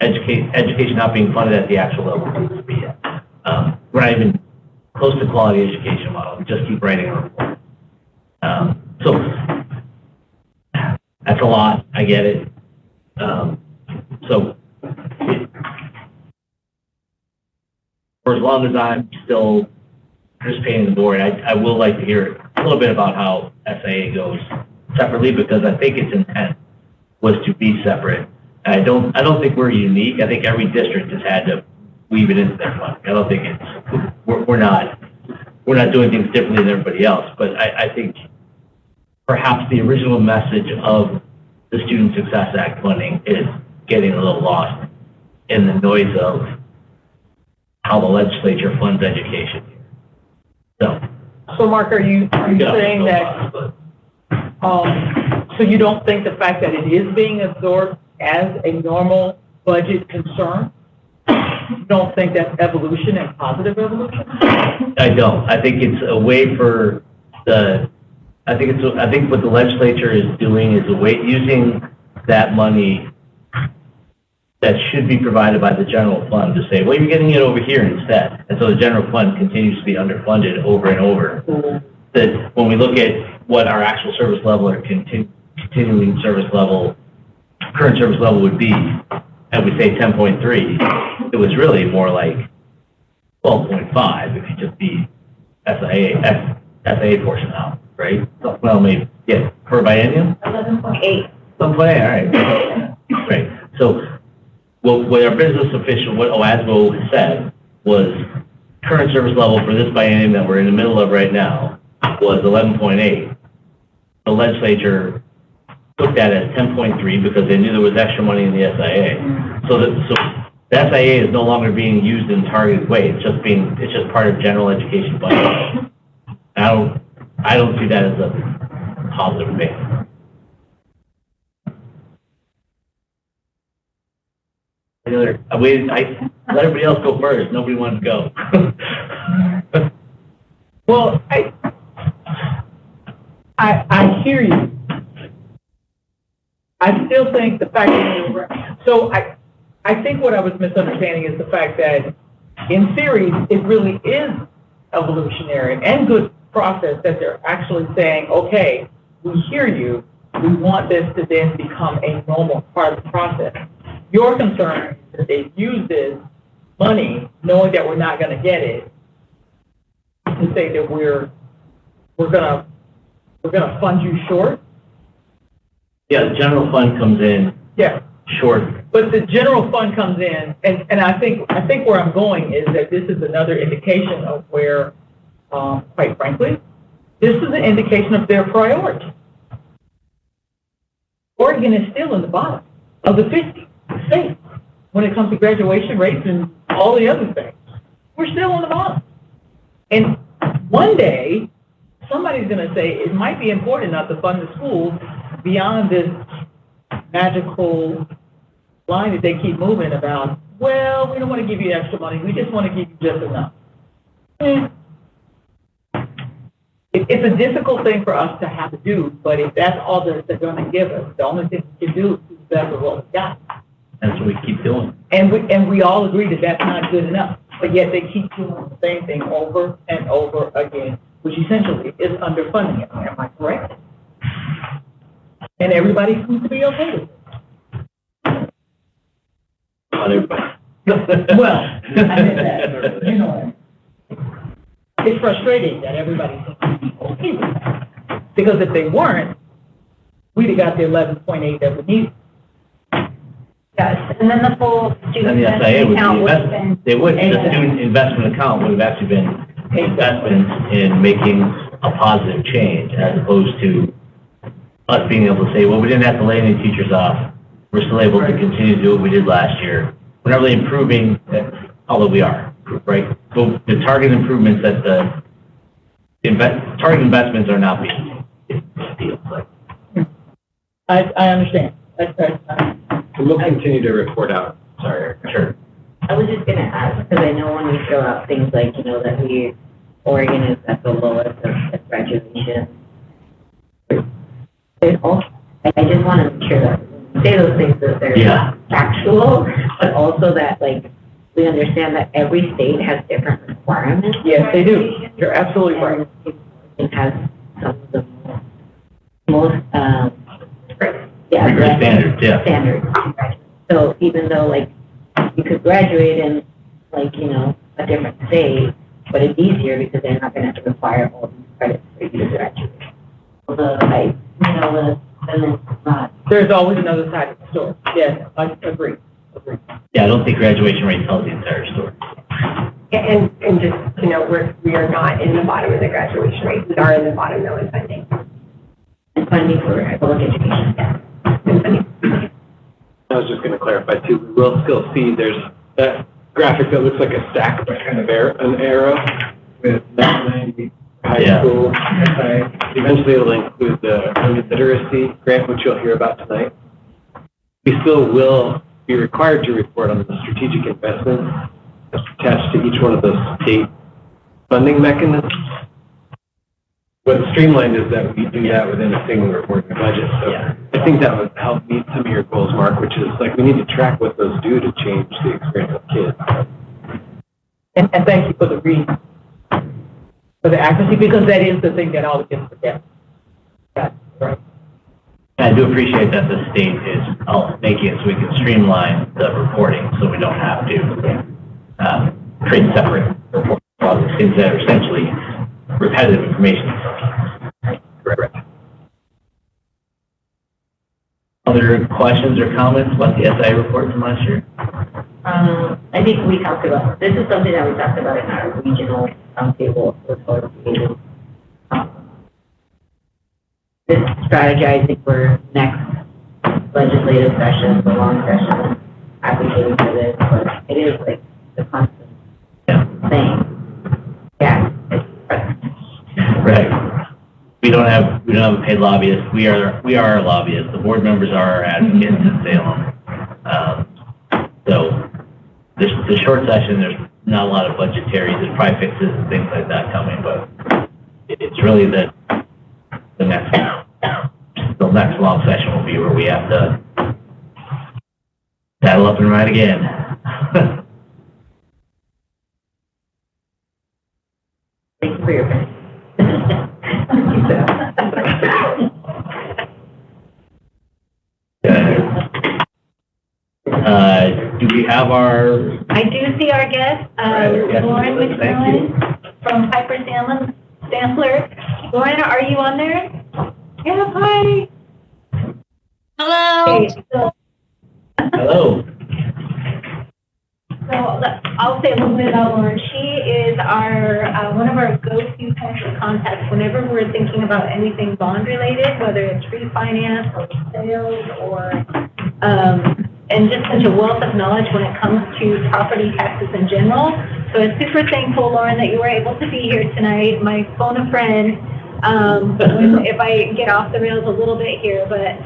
education not being funded at the actual level it needs to be at. We're not even close to quality education model. We just keep writing a report. So that's a lot. I get it. For as long as I'm still participating in the board, I will like to hear a little bit about how SIA goes separately, because I think its intent was to be separate. And I don't think we're unique. I think every district has had to weave it into their fund. I don't think we're not doing things differently than everybody else. But I think perhaps the original message of the Student Success Act funding is getting a little lost in the noise of how the legislature funds education. So Mark, are you saying that, so you don't think the fact that it is being absorbed as a normal budget concern, you don't think that's evolution and positive evolution? I don't. I think it's a way for I think what the legislature is doing is using that money that should be provided by the general fund to say, well, you're getting it over here instead. And so the general fund continues to be underfunded over and over. That when we look at what our actual service level or continuing service level, current service level would be, and we say 10.3, it was really more like 12.5 if you took the SIA portion out, right? Well, maybe, yeah, per biennium? 11.8. 11.8, all right. Right. So what our business official, what OASBO said was current service level for this biennium that we're in the middle of right now was 11.8. The legislature took that as 10.3 because they knew there was extra money in the SIA. So the SIA is no longer being used in a targeted way. It's just part of general education budget. I don't see that as a positive thing. I let everybody else go first. Nobody wanted to go. Well, I hear you. I still think the fact that so I think what I was misunderstanding is the fact that in theory it really is evolutionary and good process that they're actually saying, okay, we hear you. We want this to then become a normal part of the process. Your concern is that they use this money knowing that we're not going to get it to say that we're gonna fund you short. Yeah, the general fund comes in. Yeah. Short. But the general fund comes in, and I think where I'm going is that this is another indication of where, quite frankly, this is an indication of their priority. Oregon is still in the bottom of the 50 states when it comes to graduation rates and all the other things. We're still on the bottom. And one day, somebody's going to say it might be important enough to fund the schools beyond this magical line that they keep moving about, well, we don't want to give you extra money, we just want to give you just enough. It's a difficult thing for us to have to do, but if that's all that they're going to give us, the only thing we can do is do better than what we got. That's what we keep doing. And we all agree that that's not good enough, but yet they keep doing the same thing over and over again, which essentially is underfunding it. Am I correct? And everybody seems to be okay with it. Not everybody. Well, I mean that, you know, it's frustrating that everybody seems to be okay with that. Because if they weren't, we'd have got the 11.8 that we need. Yes, and then the full student And the SIA would account be would have been. the student investment account would have actually been investments in making a positive change as opposed to us being able to say, well, we didn't have to lay any teachers off. We're still able to continue to do what we did last year. We're not really improving, although we are, right? So the target improvements that target investments are not being made. I understand. That's And we'll continue to report out. Sorry. Sure. I was just gonna ask, because I know when we throw out things like, that Oregon is at the lowest of graduation. There's also, I just want to make sure that we say those things that they're factual, but also that we understand that every state has different requirements. Yes, they do. You're absolutely right. It has some of the most Standards, yeah. Standards. So even though you could graduate in a different state, but it's easier because they're not going to have to require all these credits for you to graduate. Although then it's not. There's always another side of the story. Yes, I agree. Yeah, I don't think graduation rate tells the entire story. And just, we are not in the bottom of the graduation rate. We are in the bottom though in funding. And funding for public education, yeah. I was just going to clarify too, we will still see there's that graphic that looks like a stack, but kind of an arrow with 90 high school. Eventually it'll include the early literacy grant, which you'll hear about tonight. We still will be required to report on the strategic investments attached to each one of those state funding mechanisms. What's streamlined is that we do that within a single reporting budget. So I think that would help meet some of your goals, Mark, which is like we need to track what those do to change the experience of kids. And thank you for the accuracy, because that is the thing that always gets forgotten. That's right. I do appreciate that the state is making it so we can streamline the reporting so we don't have to create separate report projects, things that are essentially repetitive information. Correct. Other questions or comments about the SI report from last year? I think we talked about, this is something that we talked about in our regional table report meeting. This strategizing for next legislative session, the long session, advocating for this, but it is like the constant thing. Yeah. Right. We don't have a paid lobbyist. We are our lobbyists. The board members are our advocates in Salem. So the short session, there's not a lot of budgetary, there's probably fixes and things like that coming, but it's really the next long session will be where we have to saddle up and ride again. Thank you for your opinion. Do we have our... I do see our guest, Lauren McMillan from Piper Sandler. Lauren, are you on there? Yeah, hi. Hello. Okay, Hello. So I'll say a little bit about Lauren. She is our one of our go-to points of contact whenever we're thinking about anything bond related, whether it's refinance or sales or and just such a wealth of knowledge when it comes to property taxes in general. So I'm super thankful, Lauren, that you were able to be here tonight. My phone a friend if I get off the rails a little bit here, but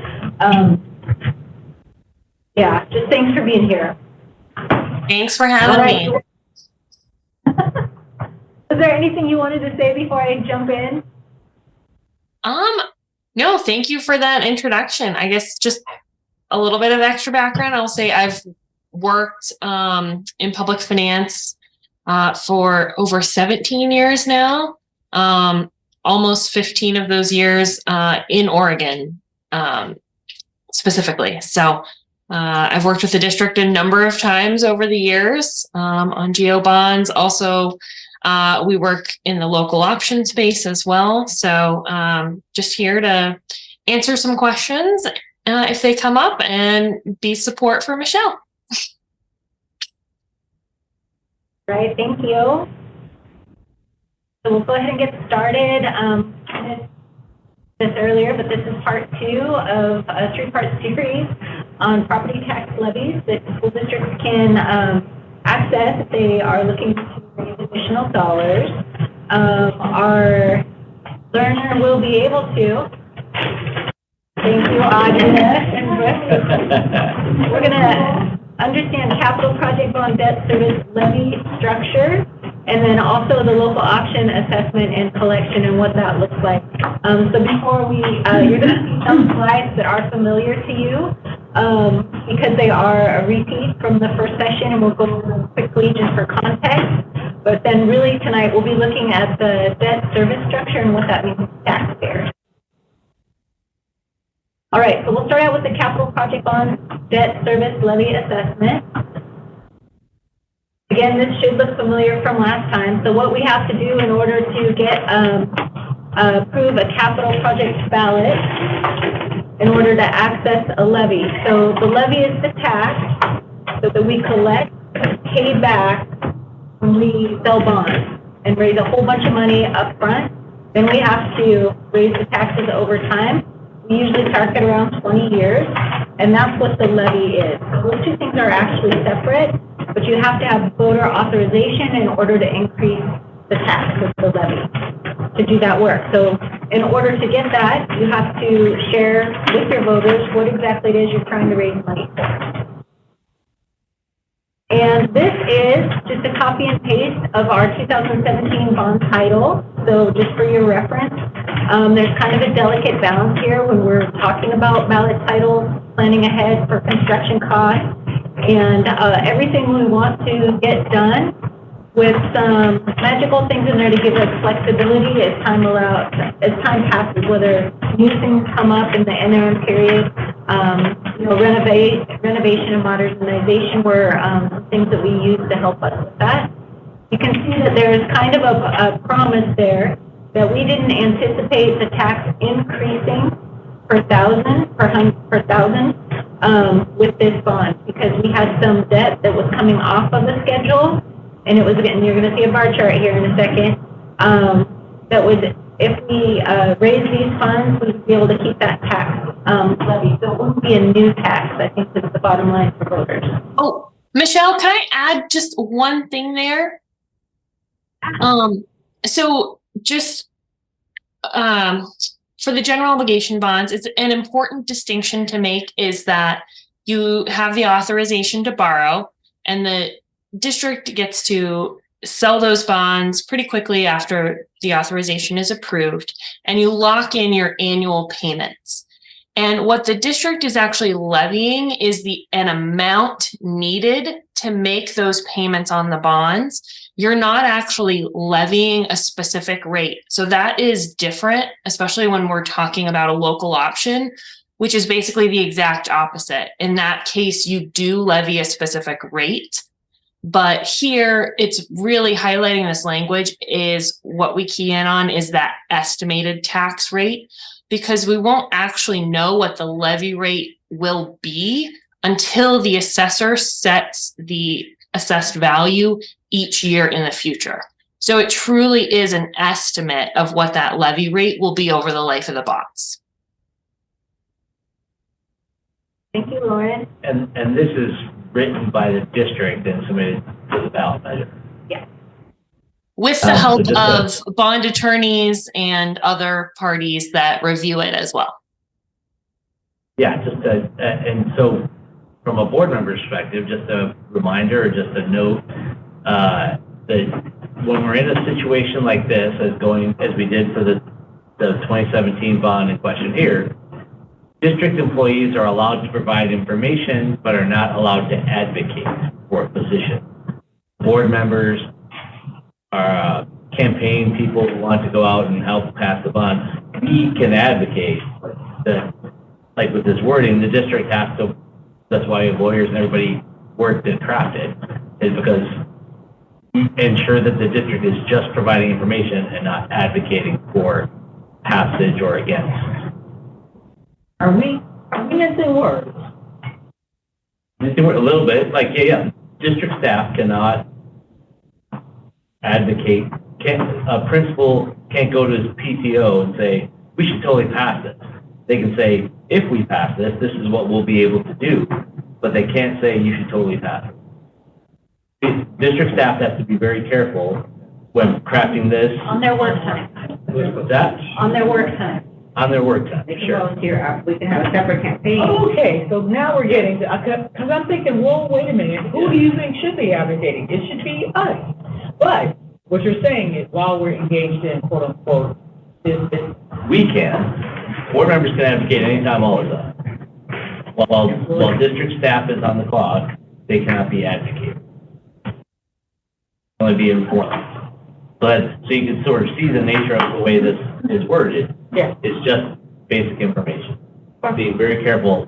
yeah, just thanks for being here. Thanks for having me. Is there anything you wanted to say before I jump in? No, thank you for that introduction. I guess just a little bit of extra background. I'll say I've worked in public finance for over 17 years now, almost 15 of those years in Oregon specifically. So I've worked with the district a number of times over the years on GO bonds. Also, we work in the local option space as well. So just here to answer some questions if they come up and be support for Michelle. Right, thank you. So we'll go ahead and get started. I did this earlier, but this is part 2 of a 3-part series on property tax levies that school districts can access if they are looking to raise additional dollars. Our learner will be able to. Thank you, Audrey and Brooke. We're going to understand capital project bond debt service levy structure, and then also the local option assessment and collection and what that looks like. So before you're going to see some slides that are familiar to you because they are a repeat from the first session, and we'll go over them quickly just for context. But then really tonight we'll be looking at the debt service structure and what that means to taxpayers. All right, so we'll start out with the capital project bond debt service levy assessment. Again, this should look familiar from last time. So what we have to do in order to get approve a capital project ballot in order to access a levy. So the levy is the tax that we collect, pay back when we sell bonds and raise a whole bunch of money up front. Then we have to raise the taxes over time. We usually target around 20 years. and that's what the levy is. So those two things are actually separate, but you have to have voter authorization in order to increase the tax of the levy to do that work. So in order to get that, you have to share with your voters what exactly it is you're trying to raise money for. And this is just a copy and paste of our 2017 bond title. So just for your reference, there's kind of a delicate balance here when we're talking about ballot titles, planning ahead for construction costs, and everything we want to get done with some magical things in there to give us flexibility as time passes, whether new things come up in the interim period. Renovation and modernization were things that we use to help us with that. You can see that there's kind of a promise there that we didn't anticipate the tax increasing per thousand with this bond, because we had some debt that was coming off of the schedule, and it was, and you're going to see a bar chart here in a second, that would, if we raise these funds, we would be able to keep that tax levy. So it wouldn't be a new tax, I think, is the bottom line for voters. Oh, Michelle, can I add just one thing there? So just for the general obligation bonds, it's an important distinction to make is that you have the authorization to borrow, and the district gets to sell those bonds pretty quickly after the authorization is approved, and you lock in your annual payments. And what the district is actually levying is an amount needed to make those payments on the bonds. You're not actually levying a specific rate. So that is different, especially when we're talking about a local option, which is basically the exact opposite. In that case, you do levy a specific rate. But here, it's really highlighting this language is what we key in on is that estimated tax rate, because we won't actually know what the levy rate will be until the assessor sets the assessed value each year in the future. So it truly is an estimate of what that levy rate will be over the life of the bonds. Thank you, Lauren. And this is written by the district and submitted to the ballot measure. Yeah. With the help of bond attorneys and other parties that review it as well. Yeah, and so from a board member perspective, just a reminder or just a note that when we're in a situation like this, as we did for the 2017 bond in question here, district employees are allowed to provide information, but are not allowed to advocate for a position. Board members are campaign people who want to go out and help pass the bond. We can advocate that, like with this wording, the district has to, that's why lawyers and everybody worked and crafted, is because we ensure that the district is just providing information and not advocating for passage or against. Are we missing words? Missing word a little bit, like, yeah. District staff cannot advocate, a principal can't go to his PTO and say, we should totally pass this. They can say, if we pass this, this is what we'll be able to do, but they can't say you should totally pass it. District staff has to be very careful when crafting this. On their work time. What's that? On their work time. On their work time, They can sure. volunteer, we can have a separate campaign. Okay, so now we're getting to, because I'm thinking, whoa, wait a minute, who do you think should be advocating? It should be us. But what you're saying is while we're engaged in quote unquote, this. We can. Board members can advocate anytime, all the time. While district staff is on the clock, they cannot be advocating. Only be informed. So you can sort of see the nature of the way this is worded. Yeah. It's just basic information. Being very careful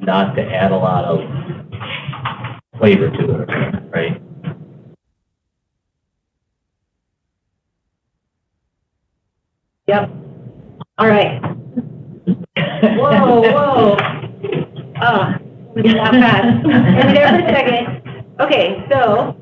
not to add a lot of flavor to it, right? Yep. All right. Whoa. We did that fast. Hang there for a second. Okay, so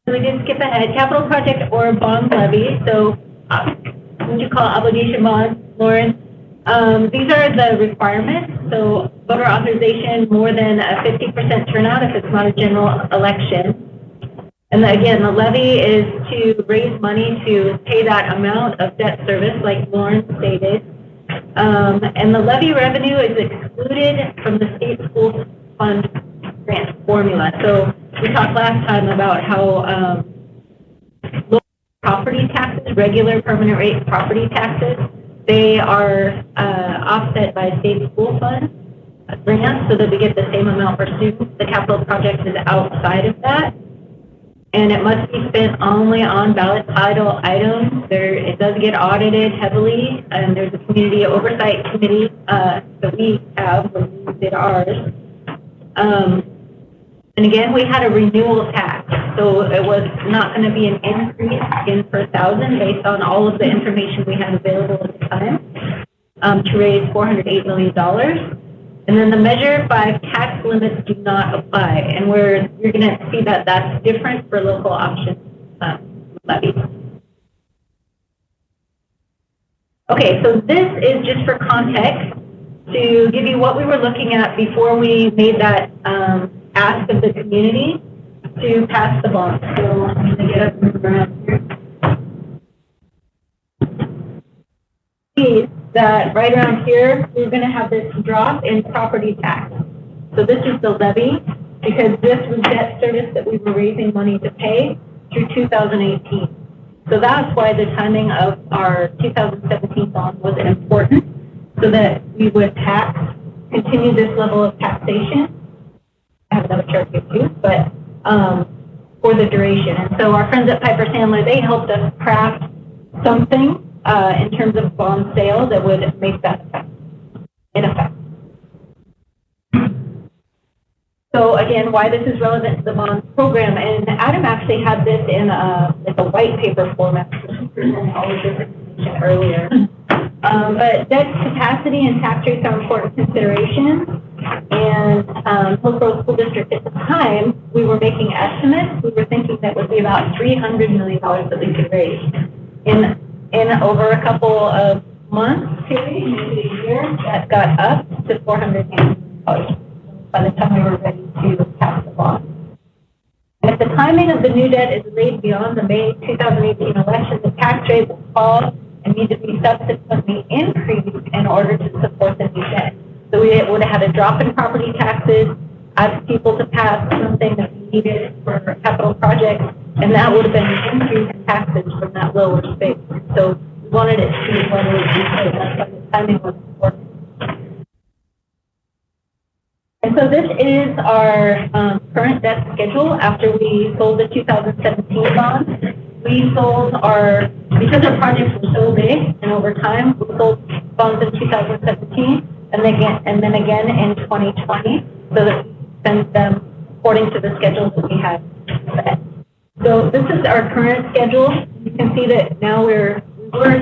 we did skip ahead. Capital project or bond levy. So what do you call obligation bonds, Lauren? These are the requirements. So voter authorization, more than a 50% turnout if it's not a general election. And again, the levy is to raise money to pay that amount of debt service, like Lauren stated. And the levy revenue is excluded from the state school fund grant formula. So we talked last time about how local property taxes, regular permanent rate property taxes, they are offset by state school fund grants so that we get the same amount for students. The capital project is outside of that. And it must be spent only on ballot title items. It does get audited heavily, and there's a community oversight committee that we have when we did ours. And again, we had a renewal tax, so it was not going to be an increase in per thousand based on all of the information we had available at the time to raise $408 million. And then the Measure 5 tax limits do not apply, and you're going to see that that's different for local option levies. Okay, so this is just for context to give you what we were looking at before we made that ask of the community to pass the bond. So I'm going to get up and around here. See that right around here, we're going to have this drop in property tax. So this is the levy, because this was debt service that we were raising money to pay through 2018. So that's why the timing of our 2017 bond was important, so that we would continue this level of taxation. I have another chart here too, but for the duration. And so our friends at Piper Sandler, they helped us craft something in terms of bond sale that would make that in effect. So again, why this is relevant to the bond program, and Adam actually had this in like a white paper format, all of this information earlier. But debt capacity and tax rates are important considerations. And Hillsboro School District at the time, we were making estimates. We were thinking that would be about $300 million that we could raise in over a couple of months, period, maybe a year. That got up to $400 million by the time we were ready to pass the bond. And if the timing of the new debt is laid beyond the May 2018 election, the tax rate will fall and need to be subsequently increased in order to support the new debt. So we would have had a drop in property taxes, asked people to pass something that we needed for capital projects, and that would have been an increase in taxes from that lower space. So we wanted it to be one of those, that's why the timing was important. And so this is our current debt schedule after we sold the 2017 bonds. We sold because our projects were so big and over time, we sold bonds in 2017 and then again in 2020 so that we spent them according to the schedule that we had set. So this is our current schedule. You can see that now we're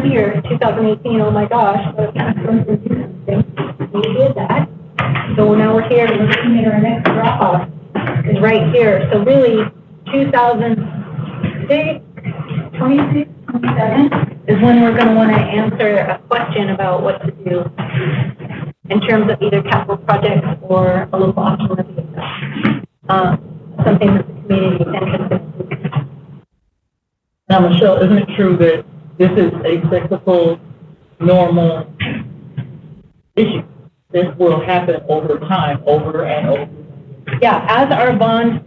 here, 2018, oh my gosh, we're kind of supposed to do something. We did that. So now we're here, we're looking at our next drop-off is right here. So really, 2026, 26, 27 is when we're going to want to answer a question about what to do in terms of either capital projects or a local option levy. Something that the community is interested in. Now, Michelle, isn't it true that this is a cyclical, normal issue? This will happen over time, over and over. Yeah, as our bond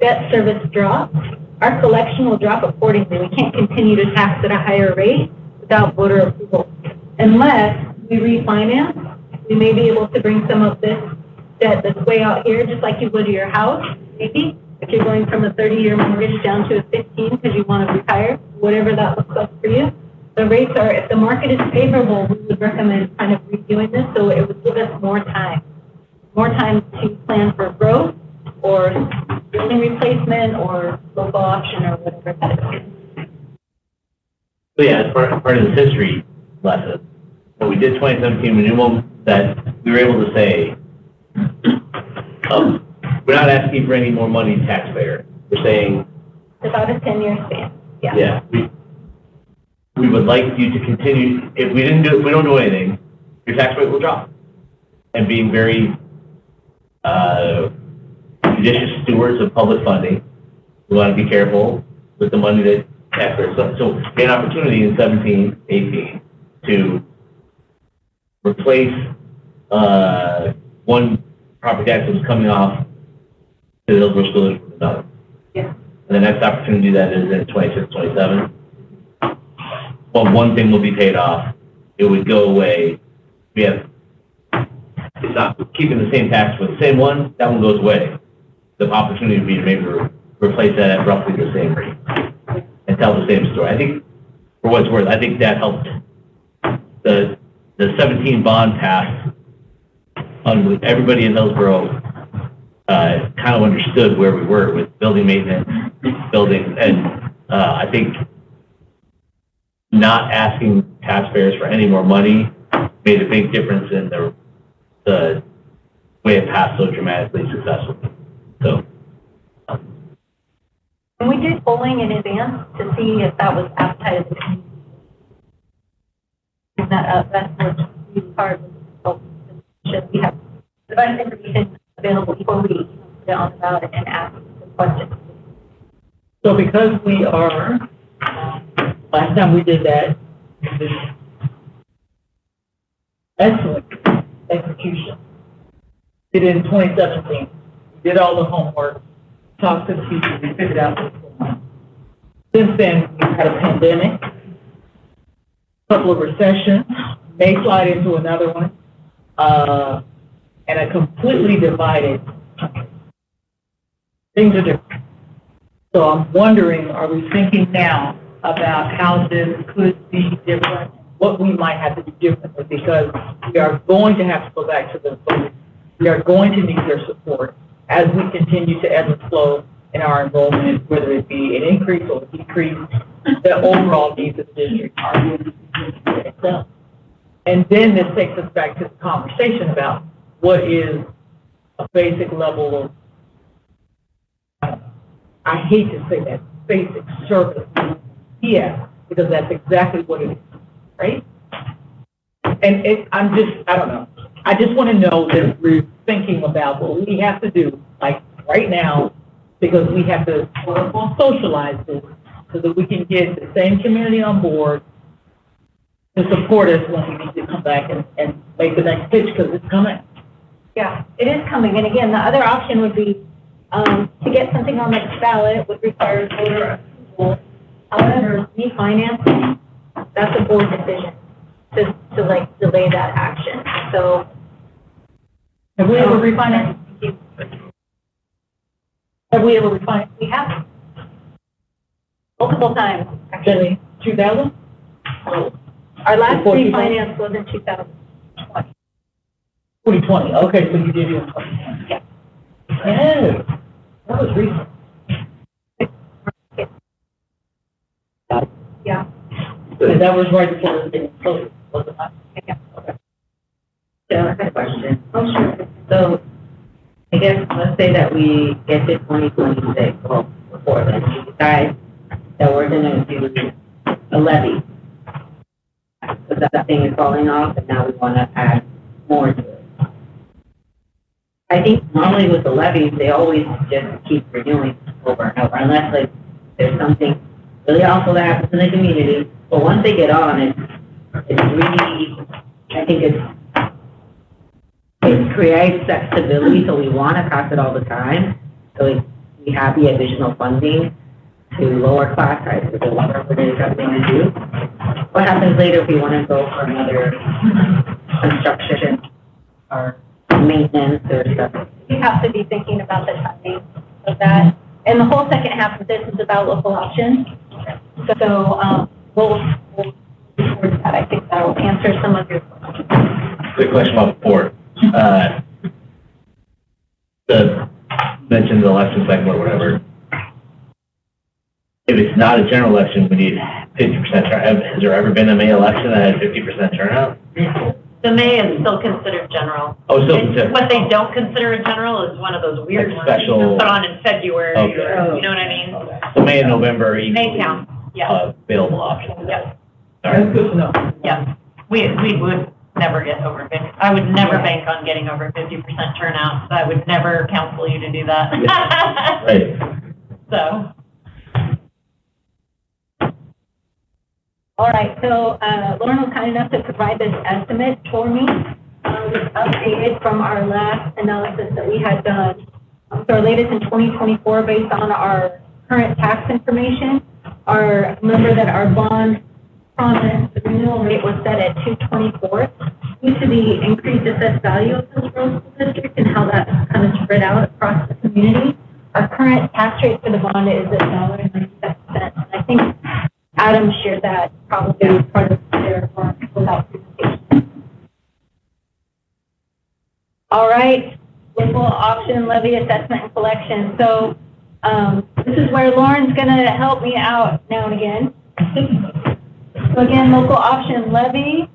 debt service drops, our collection will drop accordingly. We can't continue to tax at a higher rate without voter approval. Unless we refinance, we may be able to bring some of this debt that's way out here, just like you would to your house, maybe. If you're going from a 30-year mortgage down to a 15 because you want to retire, whatever that looks like for you. The rates are, if the market is favorable, we would recommend kind of redoing this so it would give us more time to plan for growth or building replacement or local option or whatever that is. So yeah, as part of this history lesson, when we did 2017 renewal, that we were able to say, we're not asking for any more money taxpayer. We're saying it's about a 10-year span. Yeah. Yeah. We would like you to continue. If we don't do anything, your tax rate will drop. And being very judicious stewards of public funding, we want to be careful with the money that taxpayers. So we had an opportunity in 17, 18 to replace one property tax that was coming off to the Hillsboro School District with another. Yeah. And the next opportunity that is in 26, 27. Well, one thing will be paid off. It would go away. We have, it's not keeping the same tax for the same one, that one goes away. The opportunity would be to maybe replace that at roughly the same rate and tell the same story. I think, for what it's worth, I think that helped. The 17 bond passed on everybody in Hillsboro kind of understood where we were with building maintenance, building, and I think not asking taxpayers for any more money made a big difference in the way it passed so dramatically successfully. So. And we did polling in advance to see if that was appetite of the community. That's what we part of we have the best information available before we put it on the ballot and ask the questions. So because we are, last time we did that, it was excellent execution. Did it in 2017. We did all the homework, talked to the teachers, we figured out what's going on. Since then, we've had a pandemic, a couple of recessions, may slide into another one, and a completely divided country. Things are different. So I'm wondering, are we thinking now about how this could be different, what we might have to do differently, because we are going to have to go back to the voters. We are going to need their support as we continue to ebb and flow in our enrollment, whether it be an increase or a decrease. The overall needs of the district are going to be itself. And then this takes us back to the conversation about what is a basic level of, I hate to say that, basic service. Yeah, because that's exactly what it is, right? And I don't know. I just want to know that we're thinking about what we have to do, like right now, because we have to socialize this so that we can get the same community on board to support us when we need to come back and make the next pitch, because it's coming. Yeah, it is coming. And again, the other option would be to get something on the ballot would require voter approval. However, refinancing, that's a board decision to like delay that action. So. Have we ever refinanced? Have we ever refinanced? We have. Multiple times. Actually, 2000? Our last refinance was in 2020. 2020, okay, so you did it in 2020. Yeah. Yeah, that was recent. Yeah. And that was right before the thing closed, was it not? Yeah. Okay. So I have a question. Oh, sure. So I guess let's say that we get to 2026, well, before then, we decide that we're gonna do a levy. So that thing is falling off and now we wanna add more to it. I think normally with the levies, they always just keep renewing over and over, unless like there's something really awful that happens in the community. But once they get on, it's really, I think it creates that stability, so we want to pass it all the time. So we have the additional funding to lower class sizes or whatever it is that we want to do. What happens later if we want to go for another construction or maintenance or stuff? You have to be thinking about the timing of that. And the whole second half of this is about local options. So we'll towards that. I think that will answer some of your questions. Quick question about board. Mentioned the election cycle or whatever. If it's not a general election, we need 50% turnout. Has there ever been a May election that had 50% turnout? The May is still considered general. Oh, still considered. What they don't consider a general is one of those weird Like ones. special- You can put on in February, Okay. or, you know what I mean? So May and November are equally May count, yeah, available options. yeah, All right. That's good to know. yeah. We would never get over 50. I would never bank on getting over 50% turnout. So I would never counsel you to do that. Right. So. All right, so Lauren was kind enough to provide this estimate for me. It's updated from our last analysis that we had done. So our latest in 2024 based on our current tax information. Remember that our bond promise, the renewal rate was set at 224 due to the increased assessed value of Hillsboro School District and how that's kind of spread out across the community. Our current tax rate for the bond is at $1.97. And I think Adam shared that probably as part of their work without presentation. All right, local option levy assessment and collection. So this is where Lauren's going to help me out now and again. So again, local option levy.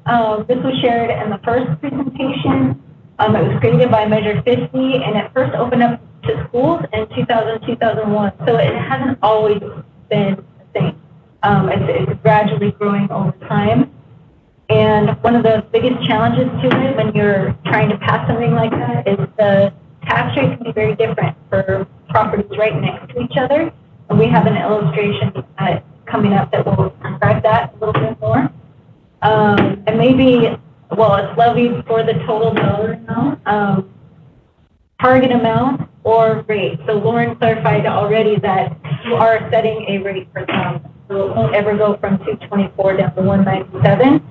This was shared in the first presentation. It was created by Measure 50, and it first opened up to schools in 2000, 2001. So it hasn't always been the same. It's gradually growing over time. And one of the biggest challenges to it when you're trying to pass something like that is the tax rate can be very different for properties right next to each other. And we have an illustration coming up that will describe that a little bit more. And maybe, well, it's levied for the total dollar amount, target amount, or rate. So Lauren clarified already that you are setting a rate for some. So it won't ever go from 224 down to 197.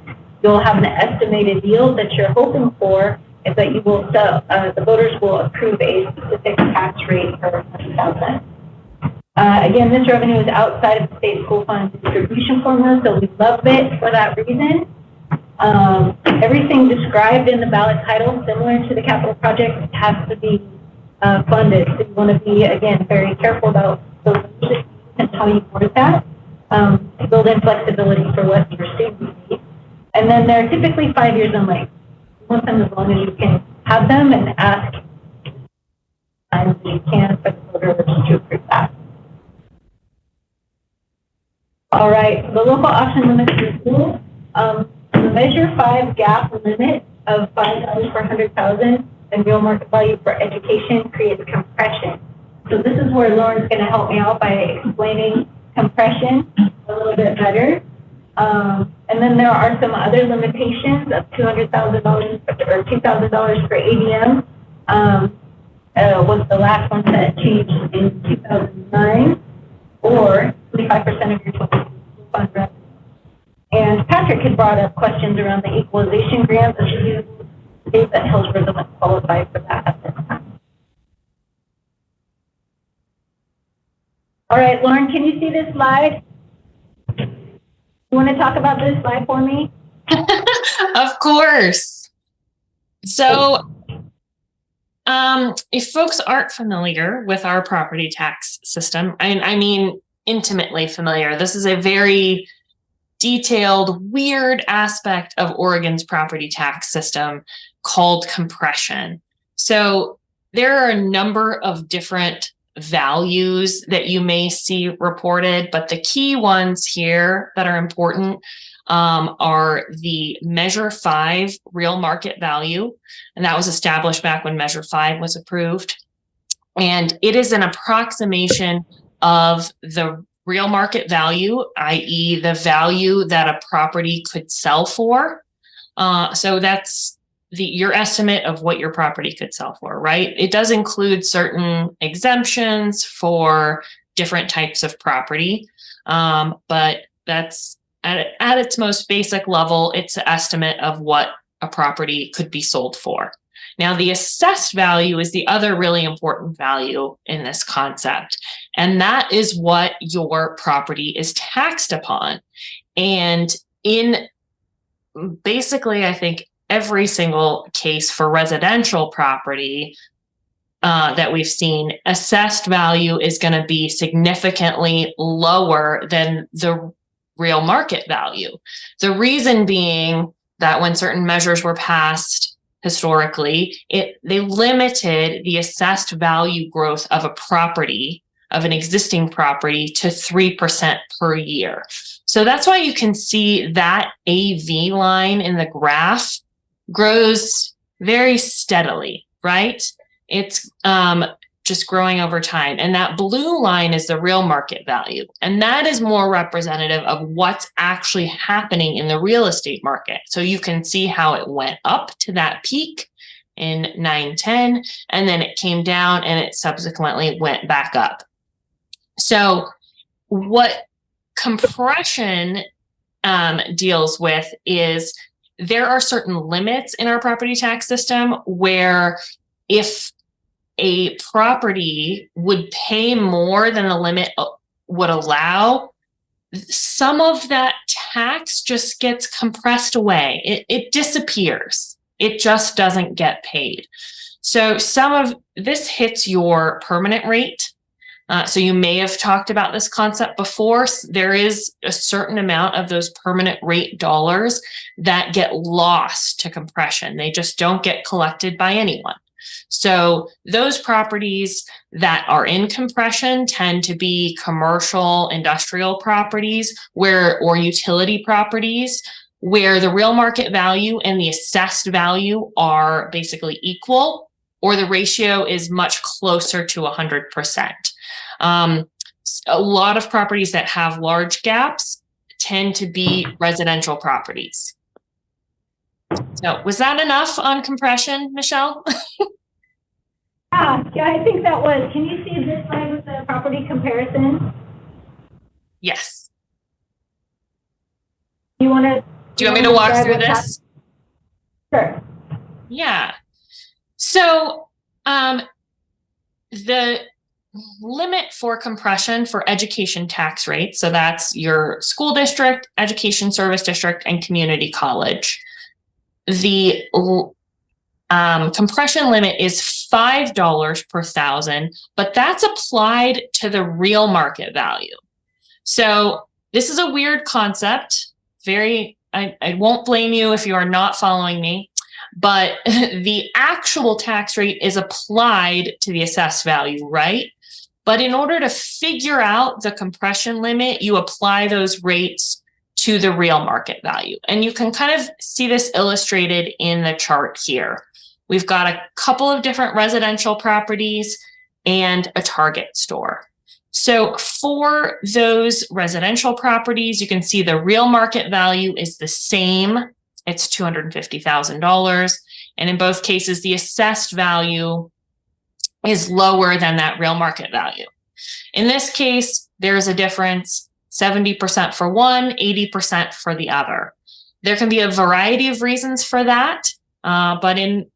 You'll have an estimated yield that you're hoping for, is that you will sell, the voters will approve a specific tax rate for 100,000. Again, this revenue is outside of the state school fund distribution formula, so we love it for that reason. Everything described in the ballot title, similar to the capital project, has to be funded. So you want to be, again, very careful about those and how you word that to build in flexibility for what your students need. And then they're typically 5 years in length. You want them as long as you can have them and ask as you can for the voters to approve that. All right, the local option limit for schools. The Measure 5 gap limit of $5 per 100,000 and real market value for education creates compression. So this is where Lauren's going to help me out by explaining compression a little bit better. And then there are some other limitations of $200,000 or $2,000 for ADM. Was the last one that changed in 2009, or 25% of your total fund revenue. And Patrick had brought up questions around the equalization grants that you states that Hillsboro doesn't qualify for that at this time. All right, Lauren, can you see this slide? You want to talk about this slide for me? Of course. So, if folks aren't familiar with our property tax system, I mean intimately familiar, this is a very detailed, weird aspect of Oregon's property tax system called compression. So there are a number of different values that you may see reported, but the key ones here that are important are the Measure 5 real market value, and that was established back when Measure 5 was approved. And it is an approximation of the real market value, i.e. the value that a property could sell for. So that's your estimate of what your property could sell for, right? It does include certain exemptions for different types of property, but that's at its most basic level, it's an estimate of what a property could be sold for. Now, the assessed value is the other really important value in this concept, and that is what your property is taxed upon. And in basically, I think, every single case for residential property that we've seen, assessed value is going to be significantly lower than the real market value. The reason being that when certain measures were passed historically, they limited the assessed value growth of a property, of an existing property, to 3% per year. So that's why you can see that AV line in the graph grows very steadily, right? It's just growing over time. And that blue line is the real market value. And that is more representative of what's actually happening in the real estate market. So you can see how it went up to that peak in 9-10, and then it came down and it subsequently went back up. So what compression deals with is there are certain limits in our property tax system where if a property would pay more than the limit would allow, some of that tax just gets compressed away. It disappears. It just doesn't get paid. So some of this hits your permanent rate. So you may have talked about this concept before. There is a certain amount of those permanent rate dollars that get lost to compression. They just don't get collected by anyone. So those properties that are in compression tend to be commercial, industrial properties or utility properties where the real market value and the assessed value are basically equal, or the ratio is much closer to 100%. A lot of properties that have large gaps tend to be residential properties. So was that enough on compression, Michelle? Yeah, I think that was. Can you see this slide with the property comparison? Yes. Do you want me to walk through this? Sure. Yeah. So the limit for compression for education tax rates, so that's your school district, education service district, and community college. The compression limit is $5 per thousand, but that's applied to the real market value. So this is a weird concept. I won't blame you if you are not following me, but the actual tax rate is applied to the assessed value, right? But in order to figure out the compression limit, you apply those rates to the real market value. And you can kind of see this illustrated in the chart here. We've got a couple of different residential properties and a Target store. So for those residential properties, you can see the real market value is the same. It's $250,000. And in both cases, the assessed value is lower than that real market value. In this case, there's a difference, 70% for one, 80% for the other. There can be a variety of reasons for that, but in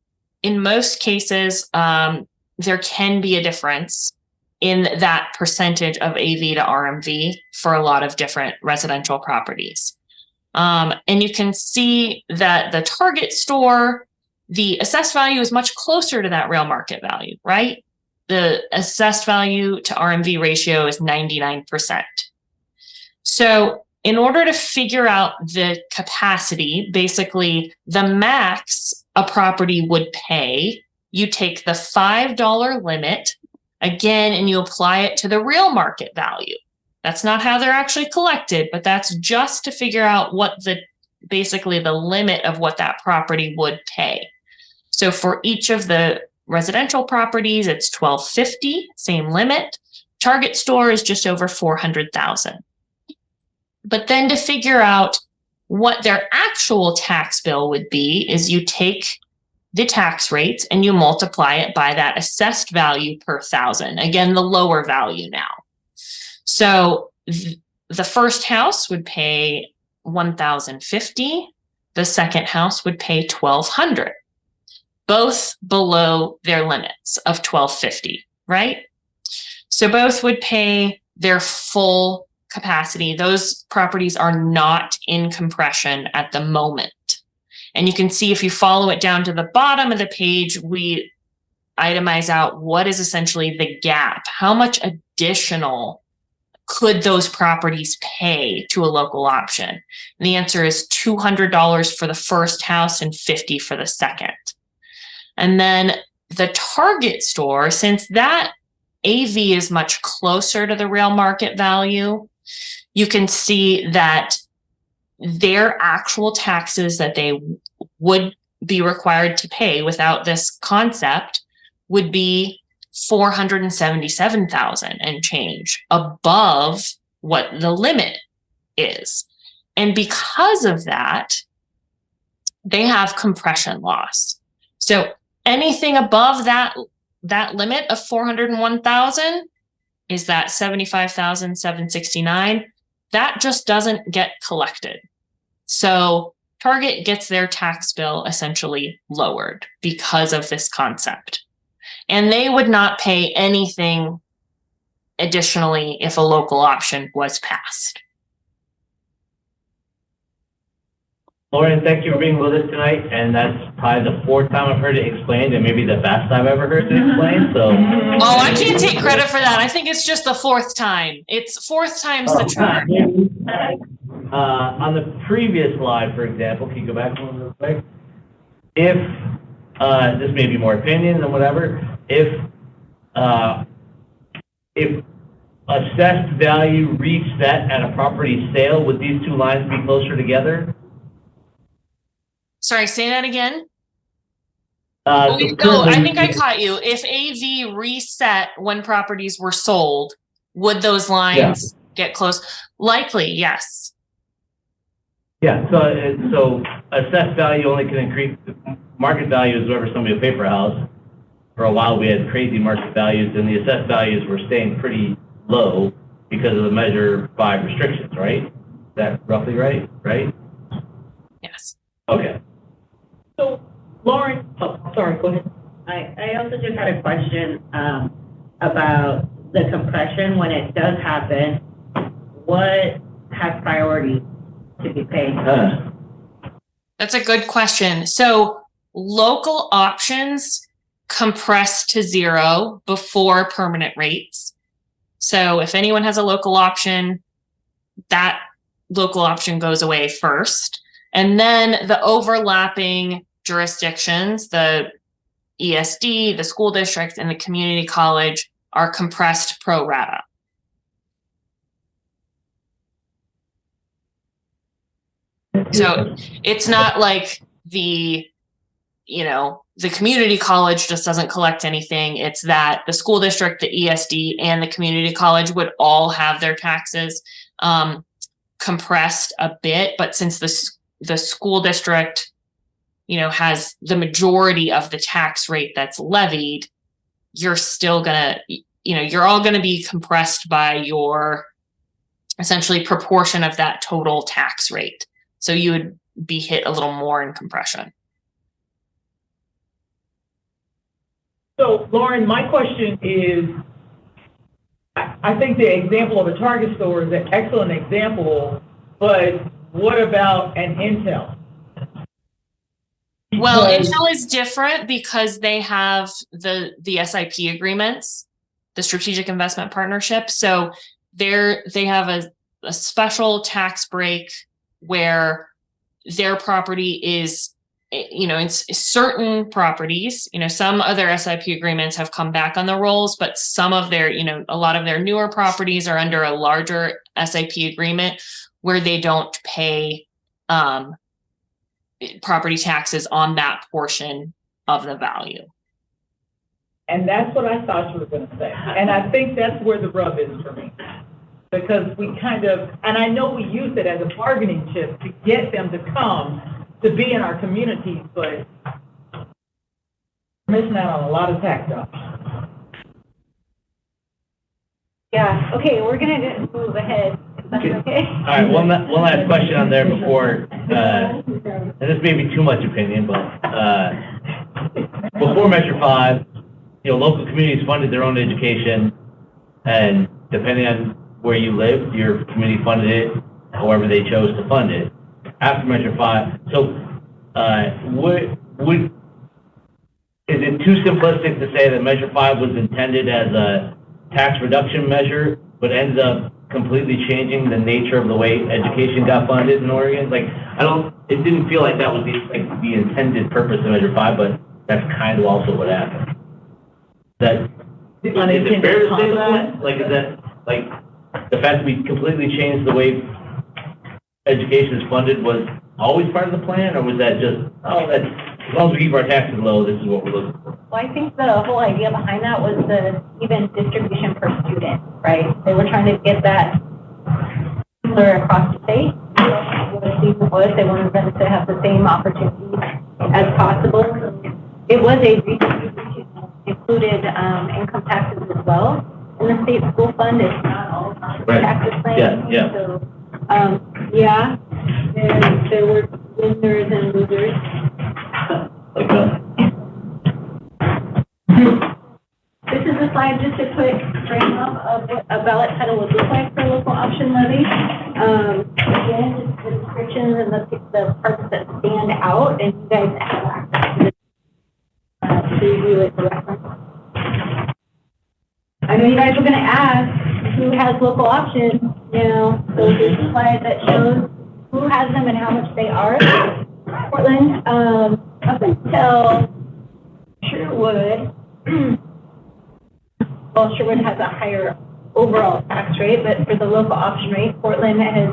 most cases, there can be a difference in that percentage of AV to RMV for a lot of different residential properties. And you can see that the Target store, the assessed value is much closer to that real market value, right? The assessed value to RMV ratio is 99%. So in order to figure out the capacity, basically the max a property would pay, you take the $5 limit again, and you apply it to the real market value. That's not how they're actually collected, but that's just to figure out what basically the limit of what that property would pay. So for each of the residential properties, it's $1,250, same limit. Target store is just over $400,000. But then to figure out what their actual tax bill would be is you take the tax rates and you multiply it by that assessed value per thousand. Again, the lower value now. So the first house would pay $1,050. The second house would pay $1,200, both below their limits of $1,250, right? So both would pay their full capacity. Those properties are not in compression at the moment. And you can see if you follow it down to the bottom of the page, we itemize out what is essentially the gap. How much additional could those properties pay to a local option? And the answer is $200 for the first house and $50 for the second. And then the Target store, since that AV is much closer to the real market value, you can see that their actual taxes that they would be required to pay without this concept would be 477,000 and change above what the limit is. And because of that, they have compression loss. So anything above that limit of 401,000 is that 75,769. That just doesn't get collected. So Target gets their tax bill essentially lowered because of this concept. And they would not pay anything additionally if a local option was passed. Lauren, thank you for being with us tonight, and that's probably the fourth time I've heard it explained, and maybe the best I've ever heard it explained, so. Oh, I can't take credit for that. I think it's just the fourth time. It's fourth time's the charm. On the previous slide, for example, can you go back one real quick? If, this may be more opinion than whatever, if assessed value reset at a property sale, would these two lines be closer together? Sorry, say that again. So I think I caught you. If AV reset when properties were sold, would those lines get close? Likely, yes. Yeah, so assessed value only can increase, market value is whatever somebody will pay for a house. For a while, we had crazy market values, and the assessed values were staying pretty low because of the Measure 5 restrictions, right? Is that roughly right? Yes. Okay. So, Lauren, sorry, go ahead. I also just had a question about the compression. When it does happen, what has priority to be paid? That's a good question. So local options compress to zero before permanent rates. So if anyone has a local option, that local option goes away first. And then the overlapping jurisdictions, the ESD, the school district, and the community college are compressed pro rata. So it's not like the community college just doesn't collect anything. It's that the school district, the ESD, and the community college would all have their taxes compressed a bit. But since the school district, has the majority of the tax rate that's levied, you're still gonna, you're all gonna be compressed by your essentially proportion of that total tax rate. So you would be hit a little more in compression. So, Lauren, my question is, I think the example of a Target store is an excellent example, but what about an Intel? Well, Intel is different because they have the SIP agreements, the strategic investment partnership. So they have a special tax break where their property is, in certain properties, some other SIP agreements have come back on the rolls, but some of their, a lot of their newer properties are under a larger SIP agreement where they don't pay property taxes on that portion of the value. And that's what I thought you were going to say. And I think that's where the rub is for me. Because we and I know we use it as a bargaining chip to get them to come to be in our communities, but we're missing out on a lot of tax dollars. Yeah, okay, we're gonna move ahead. That's okay. All right, one last question on there before, and this may be too much opinion, but before Measure 5, local communities funded their own education, and depending on where you lived, your community funded it however they chose to fund it. After Measure 5, so is it too simplistic to say that Measure 5 was intended as a tax reduction measure, but ends up completely changing the nature of the way education got funded in Oregon? It didn't feel like that was the intended purpose of Measure 5, but that's kind of also what happened. Is it fair to say that? Is that the fact that we completely changed the way education is funded was always part of the plan, or was that just, As long as we keep our taxes low, this is what we're looking for. Well, I think the whole idea behind that was the even distribution per student, right? They were trying to get that similar across the state. What a student was, they wanted them to have the same opportunities as possible. It was a redistribution, included income taxes as well. In the state school fund, it's not all taxes claims. Yeah. So, yeah, there were winners and losers. This is a slide, just a quick frame up of what a ballot title would look like for local option levy. Again, just the descriptions and the parts that stand out, and you guys have access to this to review it for reference. I know you guys were going to ask who has local options, you know, so there's a slide that shows who has them and how much they are. Portland, up until Sherwood, well, Sherwood has a higher overall tax rate, but for the local option rate, Portland has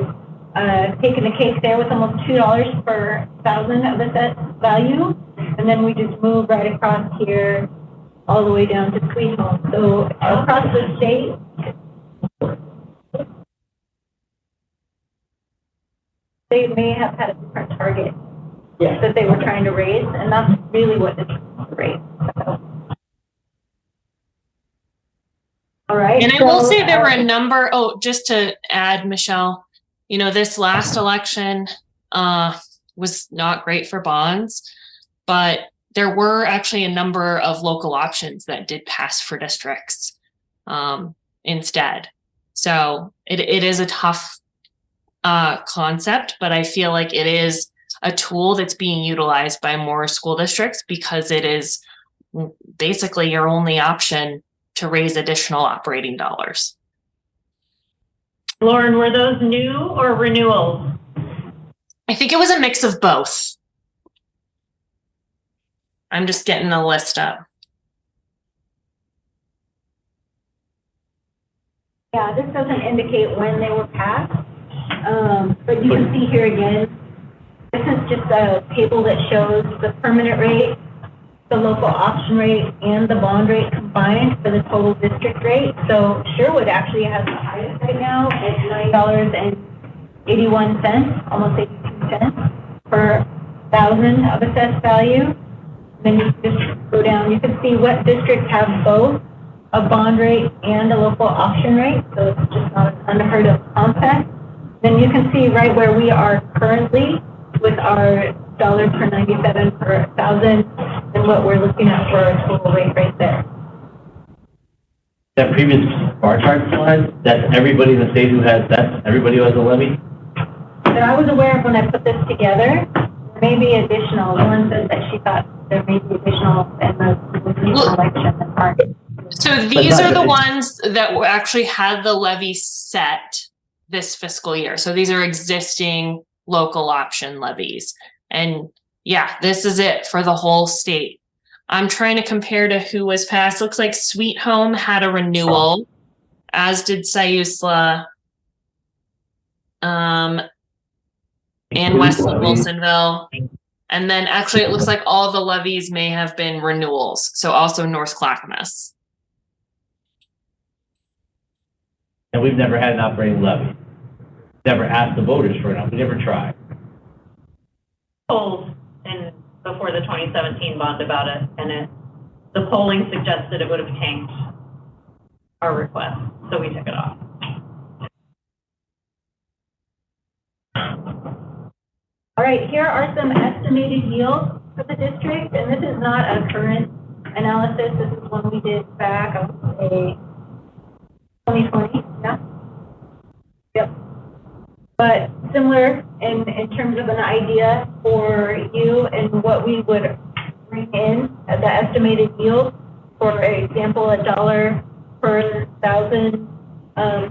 taken the cake there with almost $2 per thousand of assessed value. And then we just move right across here all the way down to Sweet Home. So across the state, they may have had a different target that they were trying to raise, and that's really what this is raise. So. All right. And I will say there were a number, just to add, Michelle, you know, this last election was not great for bonds, but there were actually a number of local options that did pass for districts instead. So it is a tough concept, but I feel like it is a tool that's being utilized by more school districts because it is basically your only option to raise additional operating dollars. Lauren, were those new or renewals? I think it was a mix of both. I'm just getting the list up. Yeah, this doesn't indicate when they were passed, but you can see here again, this is just a table that shows the permanent rate, the local option rate, and the bond rate combined for the total district rate. So Sherwood actually has the highest right now at $9.81, almost 82 cents per thousand of assessed value. Then you just go down, you can see what districts have both a bond rate and a local option rate, so it's just not an unheard of concept. Then you can see right where we are currently with our $1 per 97 per thousand and what we're looking at for our total rate right there. That previous bar chart slide, that's everybody in the state who has, that's everybody who has a levy? That I was aware of when I put this together, maybe additional. Lauren said that she thought there may be additional in the election part. So these are the ones that actually had the levy set this fiscal year. So these are existing local option levies. And yeah, this is it for the whole state. I'm trying to compare to who was passed. Looks like Sweet Home had a renewal, as did Siusla, and Westland Wilsonville. And then actually it looks like all the levies may have been renewals. So also North Clackamas. And we've never had an operating levy. Never asked the voters for it. We never tried. Polls in before the 2017 bond about it, and the polling suggested it would have tanked our request, so we took it off. All right, here are some estimated yields for the district, and this is not a current analysis. This is one we did back, I would say, 2020, yeah? Yep. But similar in terms of an idea for you and what we would bring in as the estimated yield. For example, $1 per thousand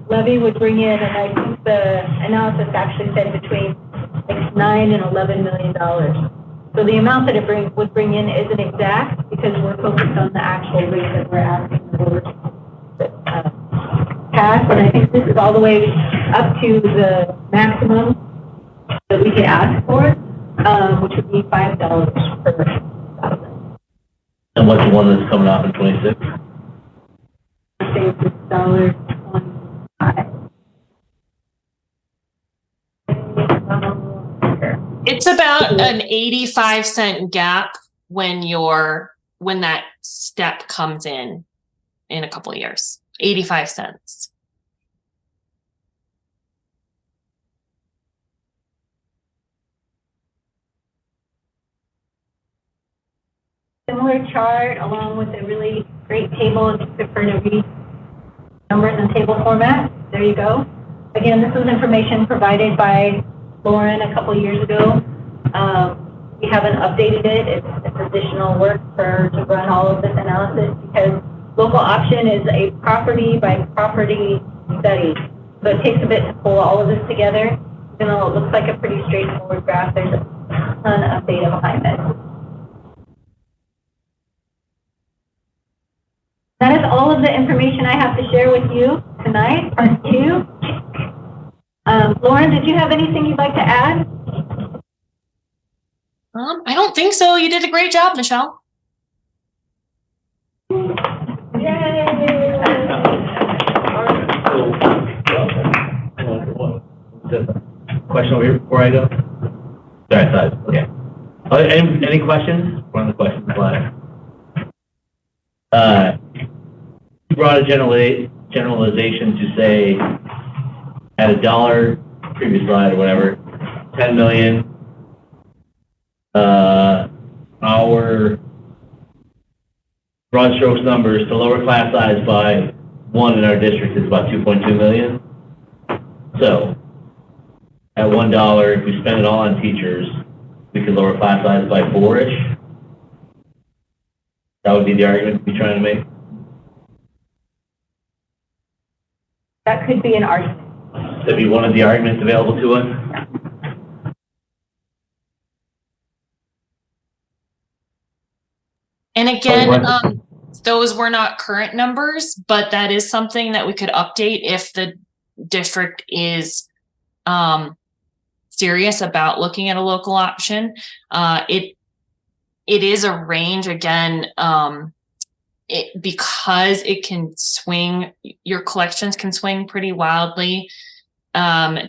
levy would bring in, and I think the analysis actually said between like $9 and $11 million. So the amount that it would bring in isn't exact because we're focused on the actual rate that we're asking the board to pass. And I think this is all the way up to the maximum that we could ask for, which would be $5 per And what's the one that's coming off in 26? I think it's $1.25. It's about an 85-cent gap when that step comes in a couple of years. 85 cents. Similar chart along with a really great table if you prefer to read numbers in table format. There you go. Again, this was information provided by Lauren a couple years ago. We haven't updated it. It's additional work to run all of this analysis because local option is a property by property study. So it takes a bit to pull all of this together. Even though it looks like a pretty straightforward graph, there's a ton of data behind it. That is all of the information I have to share with you tonight, part 2. Lauren, did you have anything you'd like to add? I don't think so. You did a great job, Michelle. Yay! Question over here before I go? Sorry, I thought, okay. Any questions? One of the questions slide. You brought a generalization to say at $1, previous slide or whatever, 10 million, our broad strokes numbers to lower class size by 1 in our district is about 2.2 million. So at $1, if we spend it all on teachers, we could lower class size by 4-ish. That would be the argument we're trying to make. That could be an argument. That'd be one of the arguments available to us. And again, those were not current numbers, but that is something that we could update if the district is serious about looking at a local option. It is a range again, because it can swing, your collections can swing pretty wildly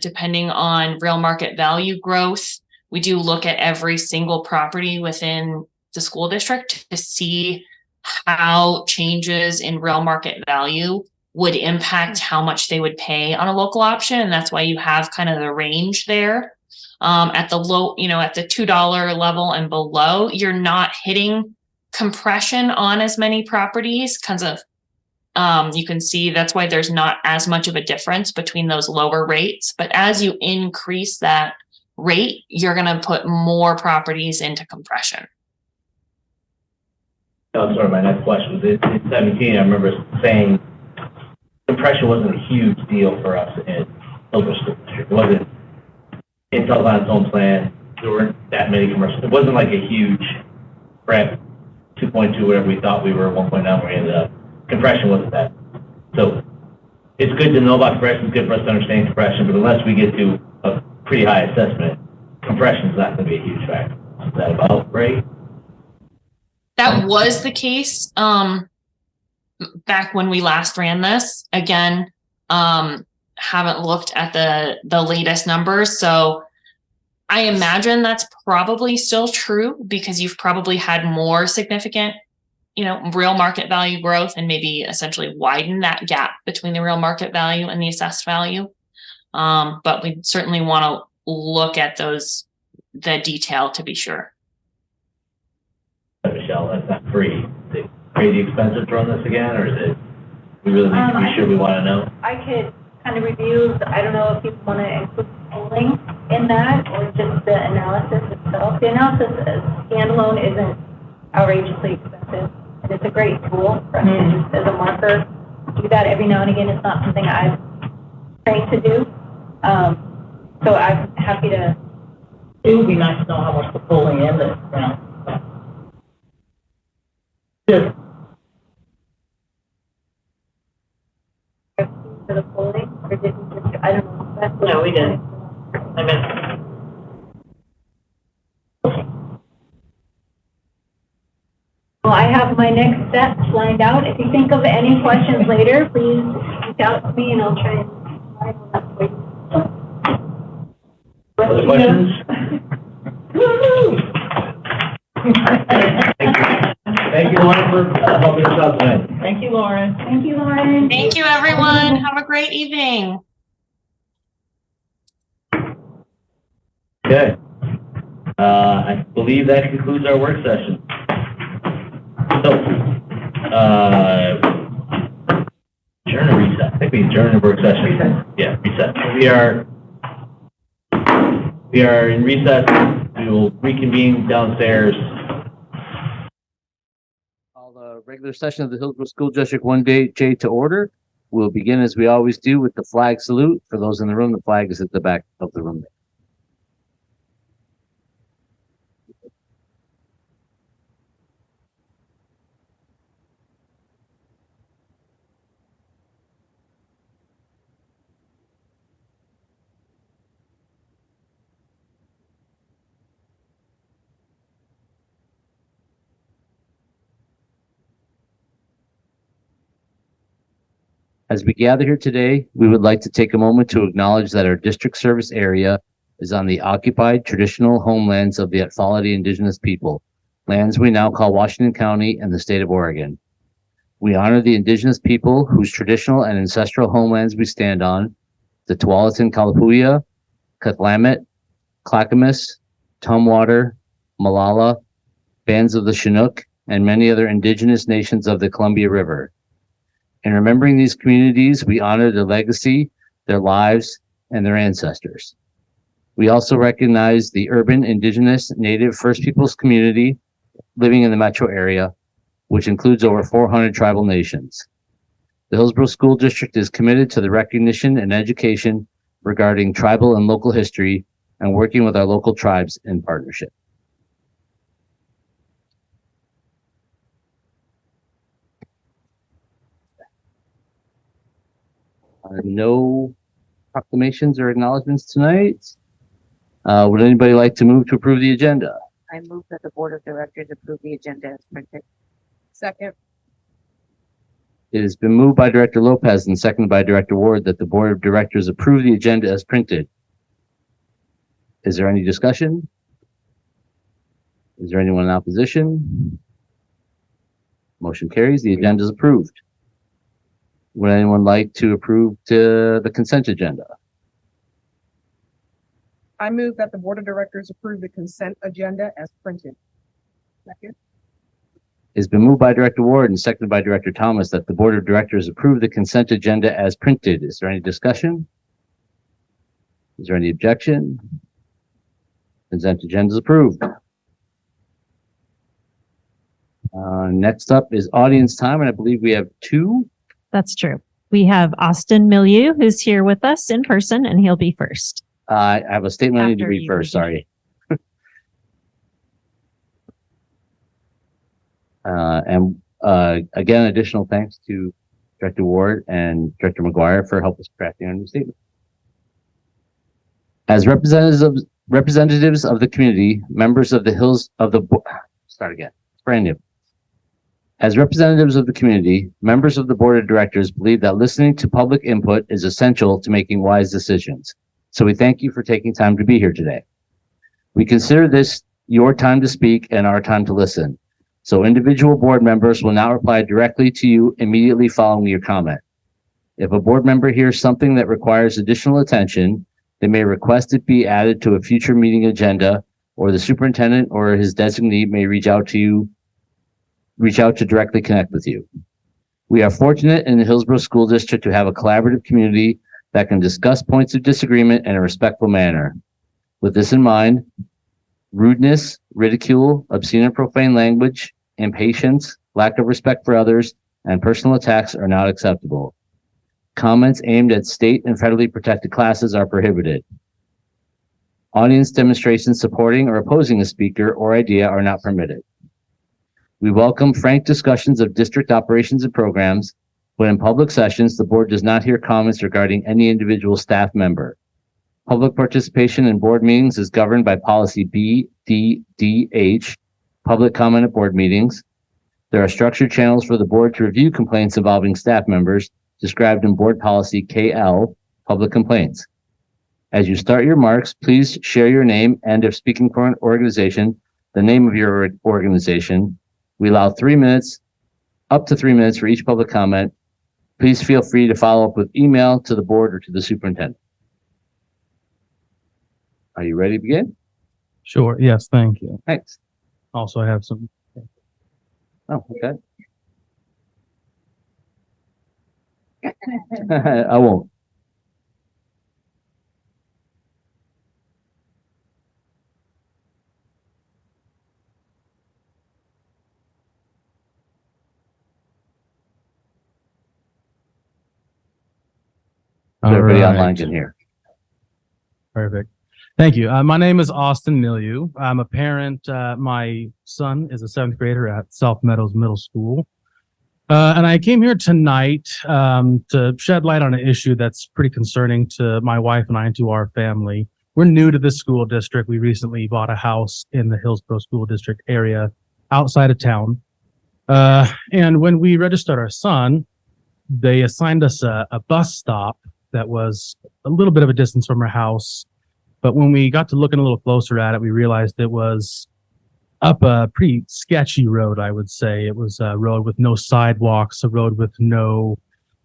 depending on real market value growth. We do look at every single property within the school district to see how changes in real market value would impact how much they would pay on a local option. And that's why you have kind of the range there. At the low, at the $2 level and below, you're not hitting compression on as many properties. You can see that's why there's not as much of a difference between those lower rates. But as you increase that rate, you're going to put more properties into compression. Oh, sorry, my next question was in 17, I remember saying compression wasn't a huge deal for us in Hillsboro School District. It wasn't, it's all on its own plan. There weren't that many commercials. It wasn't like a huge prep 2.2, whatever we thought we were, 1.9 where we ended up. Compression wasn't that. So it's good to know about compression. It's good for us to understand compression, but unless we get to a pretty high assessment, compression is not going to be a huge factor. Is that about right? That was the case back when we last ran this. Again, haven't looked at the latest numbers. So I imagine that's probably still true because you've probably had more significant, real market value growth and maybe essentially widen that gap between the real market value and the assessed value. But we certainly want to look at the detail to be sure. Michelle, that's not free. Is it crazy expensive to run this again, or is it, we really need to be sure we want to know? I could kind of review, I don't know if you want to include polling in that or just the analysis itself. The analysis standalone isn't outrageously expensive, and it's a great tool for us to use as a marker. Do that every now and again. It's not something I've trained to do. So I'm happy to. It would be nice to know how much the polling in this now. Just for the polling, or did we just, I don't know. No, we didn't. I missed. Well, Well, I have my next steps lined out. If you think of any questions later, please reach out to me and I'll try and. Other questions? Thank you, Lauren, for helping us out tonight. Thank you, Lauren. Thank you, Lauren. Thank you, everyone. Have a great evening. Okay. I believe that concludes our work session. So, adjourn or reset? I think we adjourned the work session. Reset. Yeah, reset. We are in recess. We will reconvene downstairs. Call the regular session of the Hillsboro School District 1J to order. We'll begin as we always do with the flag salute. For those in the room, the flag is at the back of the room. As we gather here today, we would like to take a moment to acknowledge that our district service area is on the occupied traditional homelands of the Atfaladi indigenous people, lands we now call Washington County and the state of Oregon. We honor the indigenous people whose traditional and ancestral homelands we stand on, the Tualatin Kalapuya, Kathlamet, Clackamas, Tumwater, Malala, bands of the Chinook, and many other indigenous nations of the Columbia River. In remembering these communities, we honor their legacy, their lives, and their ancestors. We also recognize the urban, indigenous, native First Peoples community living in the metro area, which includes over 400 tribal nations. The Hillsboro School District is committed to the recognition and education regarding tribal and local history and working with our local tribes in partnership. No proclamations or acknowledgements tonight. Would anybody like to move to approve the agenda? I move that the Board of Directors approve the agenda as printed. Second. It has been moved by Director Lopez and seconded by Director Ward that the Board of Directors approve the agenda as printed. Is there any discussion? Is there anyone in opposition? Motion carries. The agenda is approved. Would anyone like to approve the consent agenda? I move that the Board of Directors approve the consent agenda as printed. Second. It's been moved by Director Ward and seconded by Director Thomas that the Board of Directors approve the consent agenda as printed. Is there any discussion? Is there any objection? Consent agenda is approved. Next up is audience time, and I believe we have two. That's true. We have Austin Milieu, who's here with us in person, and he'll be first. I have a statement I need to After read you first, read sorry. Again, additional thanks to Director Ward and Director McGuire for helping us crafting our new statement. As representatives of the community, members of the brand new. As representatives of the community, members of the Board of Directors believe that listening to public input is essential to making wise decisions. So we thank you for taking time to be here today. We consider this your time to speak and our time to listen. So individual board members will now reply directly to you immediately following your comment. If a board member hears something that requires additional attention, they may request it be added to a future meeting agenda, or the superintendent or his designee may reach out to directly connect with you. We are fortunate in the Hillsboro School District to have a collaborative community that can discuss points of disagreement in a respectful manner. With this in mind, rudeness, ridicule, obscene and profane language, impatience, lack of respect for others, and personal attacks are not acceptable. Comments aimed at state and federally protected classes are prohibited. Audience demonstrations supporting or opposing a speaker or idea are not permitted. We welcome frank discussions of district operations and programs, but in public sessions, the board does not hear comments regarding any individual staff member. Public participation in board meetings is governed by policy BDDH, public comment at board meetings. There are structured channels for the board to review complaints involving staff members described in Board Policy KL, Public Complaints. As you start your marks, please share your name and, if speaking for an organization, the name of your organization. We allow 3 minutes, up to 3 minutes for each public comment. Please feel free to follow up with email to the board or to the superintendent. Are you ready to begin? Sure. Yes. Thank you. Thanks. Also, I have some. Oh, okay. I won't. So everybody online can hear. Perfect. Thank you. My name is Austin Milieu. I'm a parent. My son is a 7th grader at South Meadows Middle School. And I came here tonight to shed light on an issue that's pretty concerning to my wife and I and to our family. We're new to this school district. We recently bought a house in the Hillsboro School District area outside of town. And when we registered our son, they assigned us a bus stop that was a little bit of a distance from our house. But when we got to looking a little closer at it, we realized it was up a pretty sketchy road, I would say. It was a road with no sidewalks, a road with no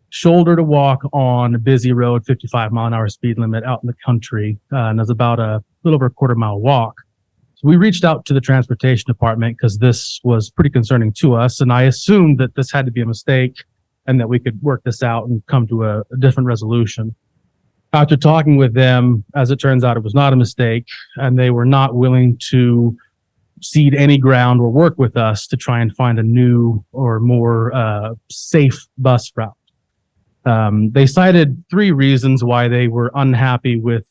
shoulder to walk on, a busy road, 55-mile-an-hour speed limit out in the country. And it was about a little over a quarter-mile walk. So we reached out to the transportation department because this was pretty concerning to us. And I assumed that this had to be a mistake and that we could work this out and come to a different resolution. After talking with them, as it turns out, it was not a mistake, and they were not willing to cede any ground or work with us to try and find a new or more safe bus route. They cited 3 reasons why they were unhappy with,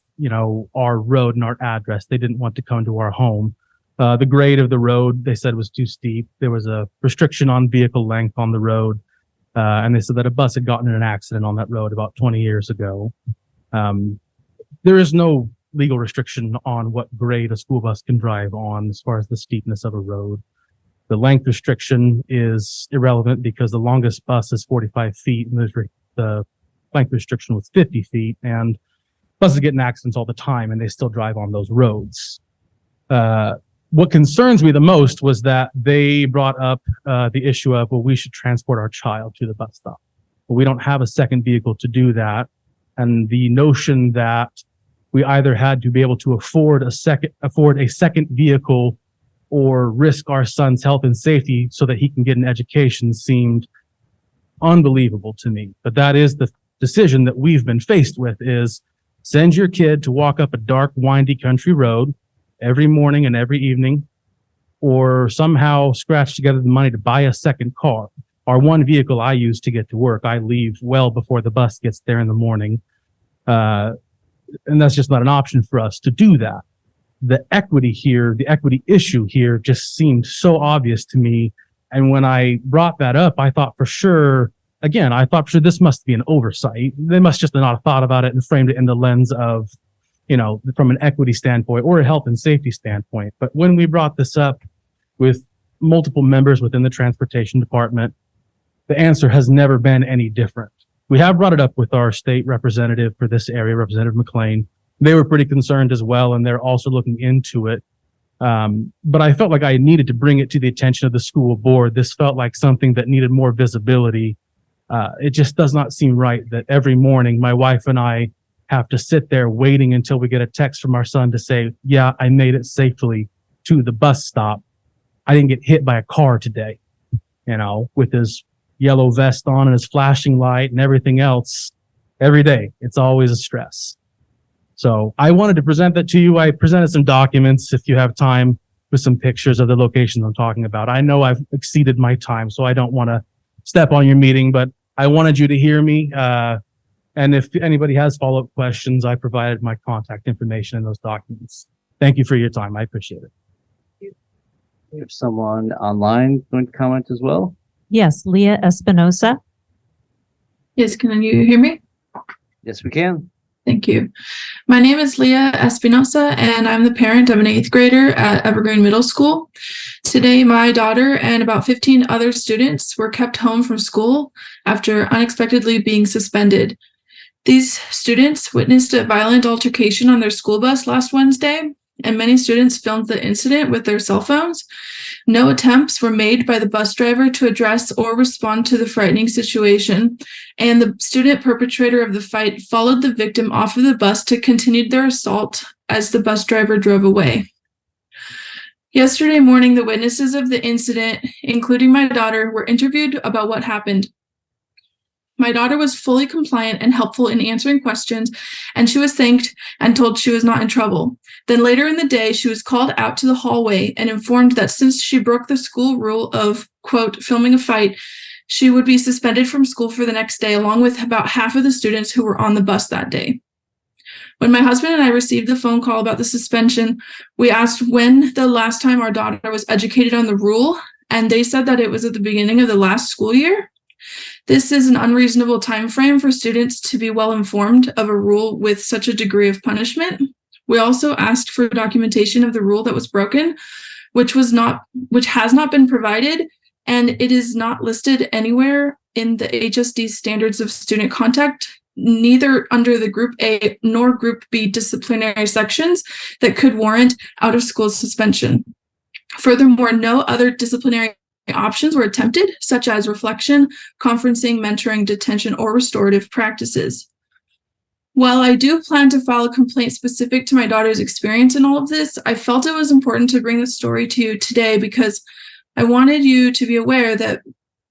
our road and our address. They didn't want to come to our home. The grade of the road, they said, was too steep. There was a restriction on vehicle length on the road. And they said that a bus had gotten in an accident on that road about 20 years ago. There is no legal restriction on what grade a school bus can drive on as far as the steepness of a road. The length restriction is irrelevant because the longest bus is 45 feet and the length restriction was 50 feet, and buses get in accidents all the time and they still drive on those roads. What concerns me the most was that they brought up the issue of, well, we should transport our child to the bus stop. But we don't have a second vehicle to do that. And the notion that we either had to be able to afford a second vehicle or risk our son's health and safety so that he can get an education seemed unbelievable to me. But that is the decision that we've been faced with, is send your kid to walk up a dark, windy country road every morning and every evening, or somehow scratch together the money to buy a second car. Our one vehicle I use to get to work, I leave well before the bus gets there in the morning. And that's just not an option for us to do that. The equity issue here just seemed so obvious to me. And when I brought that up, I thought for sure this must be an oversight. They must just have not thought about it and framed it in the lens of, from an equity standpoint or a health and safety standpoint. But when we brought this up with multiple members within the transportation department, the answer has never been any different. We have brought it up with our state representative for this area, Representative McLean. They were pretty concerned as well, and they're also looking into it. But I felt like I needed to bring it to the attention of the school board. This felt like something that needed more visibility. It just does not seem right that every morning my wife and I have to sit there waiting until we get a text from our son to say, yeah, I made it safely to the bus stop. I didn't get hit by a car today, with his yellow vest on and his flashing light and everything else. Every day, it's always a stress. So I wanted to present that to you. I presented some documents, if you have time, with some pictures of the locations I'm talking about. I know I've exceeded my time, so I don't want to step on your meeting, but I wanted you to hear me. And if anybody has follow-up questions, I provided my contact information in those documents. Thank you for your time. I appreciate it. We have someone online going to comment as well. Yes, Leah Espinosa. Yes, can you hear me? Yes, we can. Thank you. My name is Leah Espinosa, and I'm the parent of an 8th grader at Evergreen Middle School. Today, my daughter and about 15 other students were kept home from school after unexpectedly being suspended. These students witnessed a violent altercation on their school bus last Wednesday, and many students filmed the incident with their cell phones. No attempts were made by the bus driver to address or respond to the frightening situation, and the student perpetrator of the fight followed the victim off of the bus to continue their assault as the bus driver drove away. Yesterday morning, the witnesses of the incident, including my daughter, were interviewed about what happened. My daughter was fully compliant and helpful in answering questions, and she was thanked and told she was not in trouble. Then later in the day, she was called out to the hallway and informed that since she broke the school rule of, quote, filming a fight, she would be suspended from school for the next day, along with about half of the students who were on the bus that day. When my husband and I received the phone call about the suspension, we asked when the last time our daughter was educated on the rule, and they said that it was at the beginning of the last school year. This is an unreasonable time frame for students to be well informed of a rule with such a degree of punishment. We also asked for documentation of the rule that was broken, which has not been provided, and it is not listed anywhere in the HSD standards of student conduct, neither under the Group A nor Group B disciplinary sections that could warrant out of school suspension. Furthermore, no other disciplinary options were attempted, such as reflection, conferencing, mentoring, detention, or restorative practices. While I do plan to file a complaint specific to my daughter's experience in all of this, I felt it was important to bring this story to you today because I wanted you to be aware that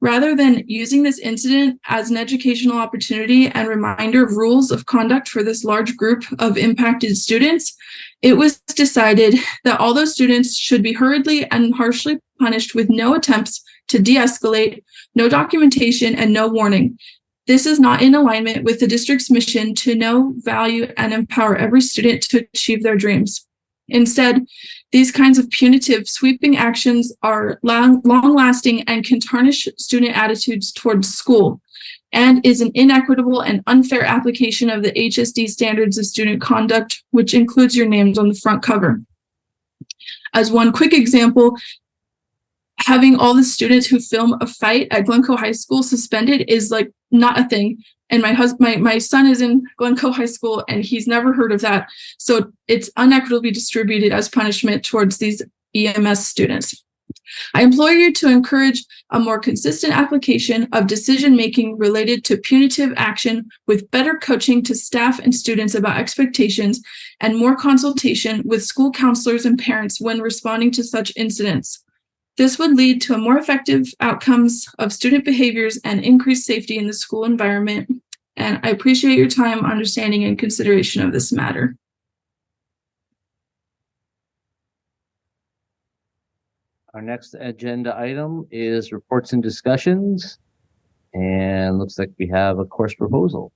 rather than using this incident as an educational opportunity and reminder of rules of conduct for this large group of impacted students, it was decided that all those students should be hurriedly and harshly punished with no attempts to de-escalate, no documentation, and no warning. This is not in alignment with the district's mission to know, value, and empower every student to achieve their dreams. Instead, these kinds of punitive, sweeping actions are long-lasting and can tarnish student attitudes towards school, and is an inequitable and unfair application of the HSD standards of student conduct, which includes your names on the front cover. As one quick example, having all the students who film a fight at Glencoe High School suspended is like not a thing. And my son is in Glencoe High School and he's never heard of that. So it's unequitably distributed as punishment towards these EMS students. I implore you to encourage a more consistent application of decision-making related to punitive action with better coaching to staff and students about expectations and more consultation with school counselors and parents when responding to such incidents. This would lead to a more effective outcomes of student behaviors and increased safety in the school environment. And I appreciate your time, understanding, and consideration of this matter. Our next agenda item is reports and discussions. And looks like we have a course proposal.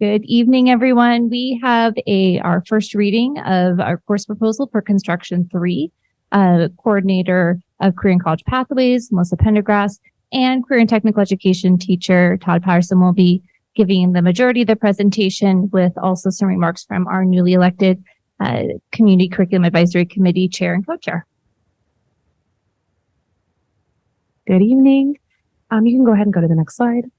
Good evening, everyone. We have our first reading of our course proposal for Construction 3. Coordinator of Career and College Pathways, Melissa Pendergrass, and Career and Technical Education teacher, Todd Patterson, will be giving the majority of the presentation with also some remarks from our newly elected Community Curriculum Advisory Committee Chair and Co-Chair. Good evening. You can go ahead and go to the next slide.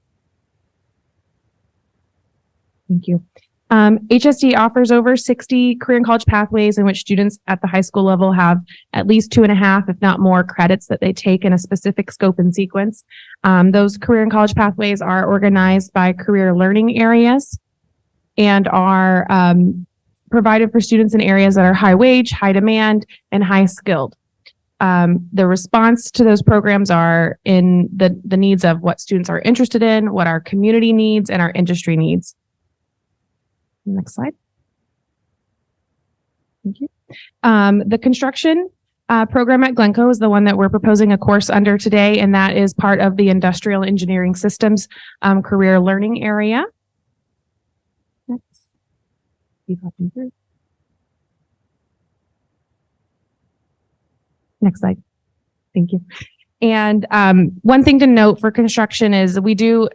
Thank you. HSD offers over 60 career and college pathways in which students at the high school level have at least 2.5, if not more, credits that they take in a specific scope and sequence. Those career and college pathways are organized by career learning areas and are provided for students in areas that are high wage, high demand, and high skilled. The response to those programs are in the needs of what students are interested in, what our community needs, and our industry needs. Next slide. Thank you. The construction program at Glencoe is the one that we're proposing a course under today, and that is part of the Industrial Engineering Systems career learning area. Next. Keep hopping through. Next slide. Thank you. And one thing to note for construction is we do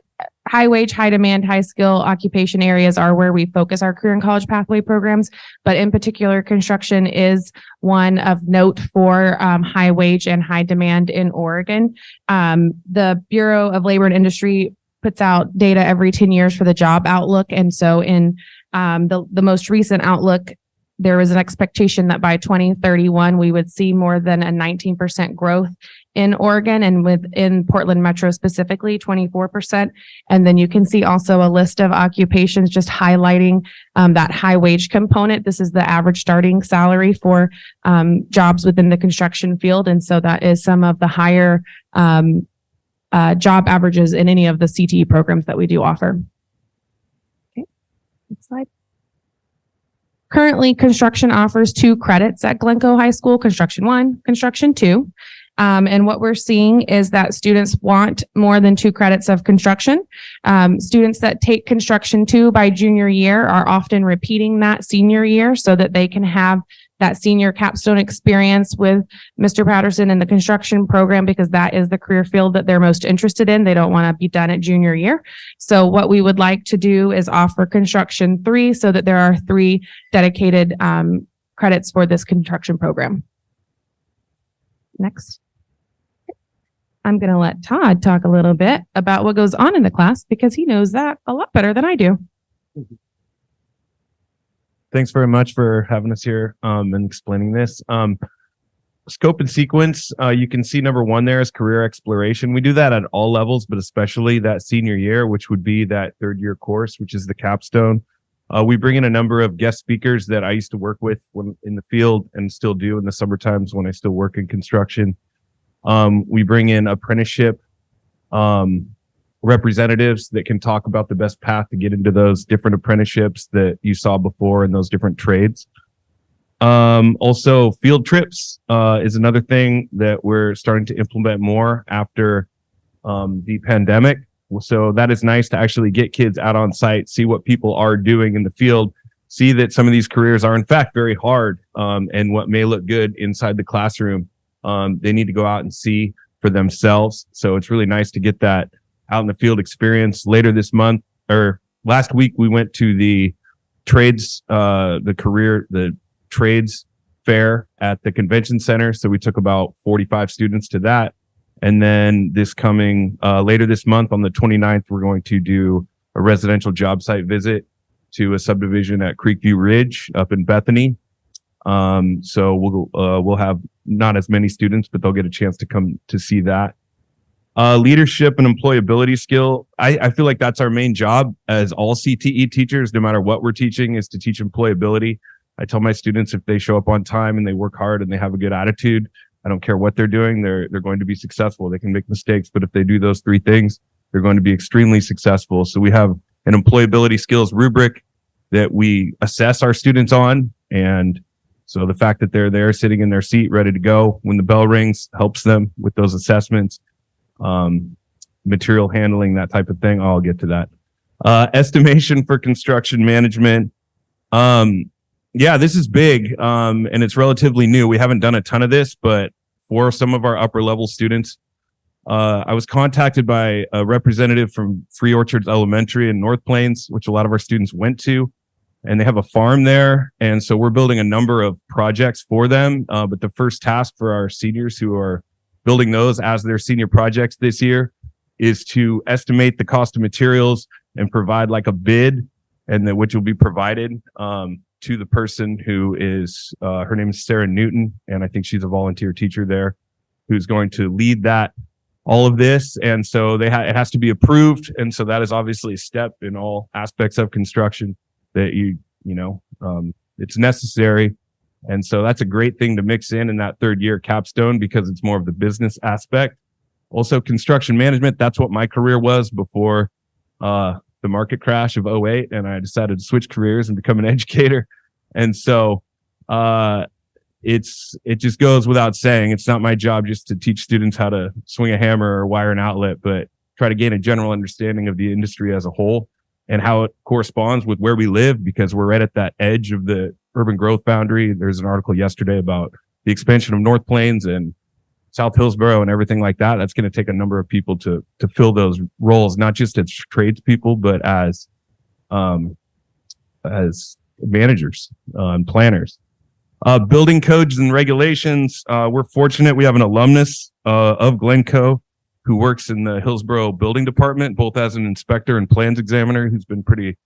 high wage, high demand, high skill occupation areas are where we focus our career and college pathway programs. But in particular, construction is one of note for high wage and high demand in Oregon. The Bureau of Labor and Industry puts out data every 10 years for the job outlook. And so in the most recent outlook, there was an expectation that by 2031, we would see more than a 19% growth in Oregon, and within Portland Metro specifically, 24%. And then you can see also a list of occupations just highlighting that high wage component. This is the average starting salary for jobs within the construction field. And so that is some of the higher job averages in any of the CTE programs that we do offer. Okay, next slide. Currently, construction offers 2 credits at Glencoe High School, Construction 1, Construction 2. And what we're seeing is that students want more than 2 credits of construction. Students that take Construction 2 by junior year are often repeating that senior year so that they can have that senior capstone experience with Mr. Patterson in the construction program, because that is the career field that they're most interested in. They don't want to be done at junior year. So what we would like to do is offer Construction 3 so that there are 3 dedicated credits for this construction program. Next. I'm going to let Todd talk a little bit about what goes on in the class because he knows that a lot better than I do. Thanks very much for having us here and explaining this. Scope and sequence, you can see number 1 there is career exploration. We do that at all levels, but especially that senior year, which would be that 3rd year course, which is the capstone. We bring in a number of guest speakers that I used to work with when in the field and still do in the summer times when I still work in construction. We bring in apprenticeship representatives that can talk about the best path to get into those different apprenticeships that you saw before in those different trades. Also, field trips is another thing that we're starting to implement more after the pandemic. So that is nice to actually get kids out on site, see what people are doing in the field, see that some of these careers are in fact very hard, and what may look good inside the classroom, they need to go out and see for themselves. So it's really nice to get that out in the field experience. Later this month, or last week, we went to the trades, the trades fair at the convention center. So we took about 45 students to that. And then this coming, later this month on the 29th, we're going to do a residential job site visit to a subdivision at Creekview Ridge up in Bethany. So we'll have not as many students, but they'll get a chance to come to see that. Leadership and employability skill. I feel like that's our main job as all CTE teachers, no matter what we're teaching, is to teach employability. I tell my students if they show up on time and they work hard and they have a good attitude, I don't care what they're doing, they're going to be successful. They can make mistakes, but if they do those 3 things, they're going to be extremely successful. So we have an employability skills rubric that we assess our students on. And so the fact that they're there sitting in their seat, ready to go when the bell rings, helps them with those assessments. Material handling, that type of thing. I'll get to that. Estimation for construction management. Yeah, this is big, and it's relatively new. We haven't done a ton of this, but for some of our upper level students, I was contacted by a representative from Free Orchards Elementary in North Plains, which a lot of our students went to, and they have a farm there. And so we're building a number of projects for them. But the first task for our seniors who are building those as their senior projects this year is to estimate the cost of materials and provide like a bid, and which will be provided to the person who is, her name is Sarah Newton, and I think she's a volunteer teacher there, who's going to lead that, all of this. And so it has to be approved. And so that is obviously a step in all aspects of construction that it's necessary. And so that's a great thing to mix in that 3rd year capstone because it's more of the business aspect. Also, construction management, that's what my career was before the market crash of 2008, and I decided to switch careers and become an educator. And so it just goes without saying. It's not my job just to teach students how to swing a hammer or wire an outlet, but try to gain a general understanding of the industry as a whole and how it corresponds with where we live, because we're right at that edge of the urban growth boundary. There's an article yesterday about the expansion of North Plains and South Hillsboro and everything like that. That's going to take a number of people to fill those roles, not just as tradespeople, but as managers and planners. Building codes and regulations. We're fortunate we have an alumnus of Glencoe who works in the Hillsboro building department, both as an inspector and plans examiner, who's been pretty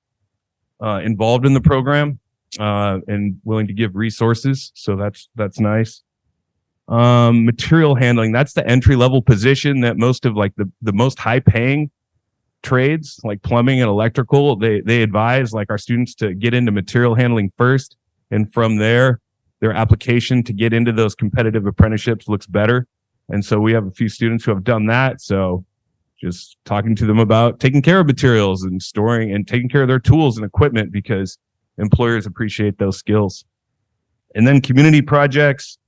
involved in the program and willing to give resources. So that's nice. Material handling. That's the entry level position that most of like the most high paying trades like plumbing and electrical, they advise like our students to get into material handling first. And from there, their application to get into those competitive apprenticeships looks better. And so we have a few students who have done that. So just talking to them about taking care of materials and storing and taking care of their tools and equipment, because employers appreciate those skills. And then community projects.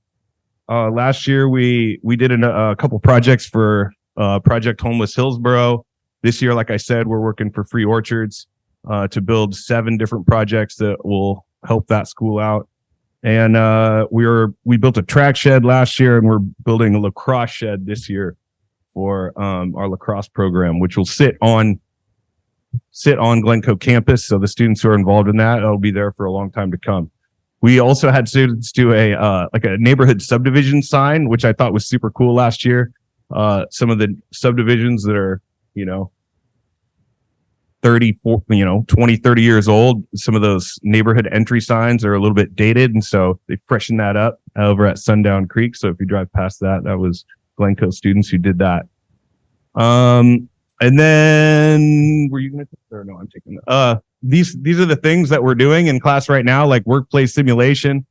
Last year, we did a couple projects for Project Homeless Hillsboro. This year, like I said, we're working for Free Orchards to build 7 different projects that will help that school out. And we built a track shed last year, and we're building a lacrosse shed this year for our lacrosse program, which will sit on Glencoe campus. So the students who are involved in that will be there for a long time to come. We also had students do a neighborhood subdivision sign, which I thought was super cool last year. Some of the subdivisions that are, 20, 30 years old, some of those neighborhood entry signs are a little bit dated. And so they freshened that up over at Sundown Creek. So if you drive past that was Glencoe students who did that. And then were you going to, or no, I'm taking these are the things that we're doing in class right now, like workplace simulation.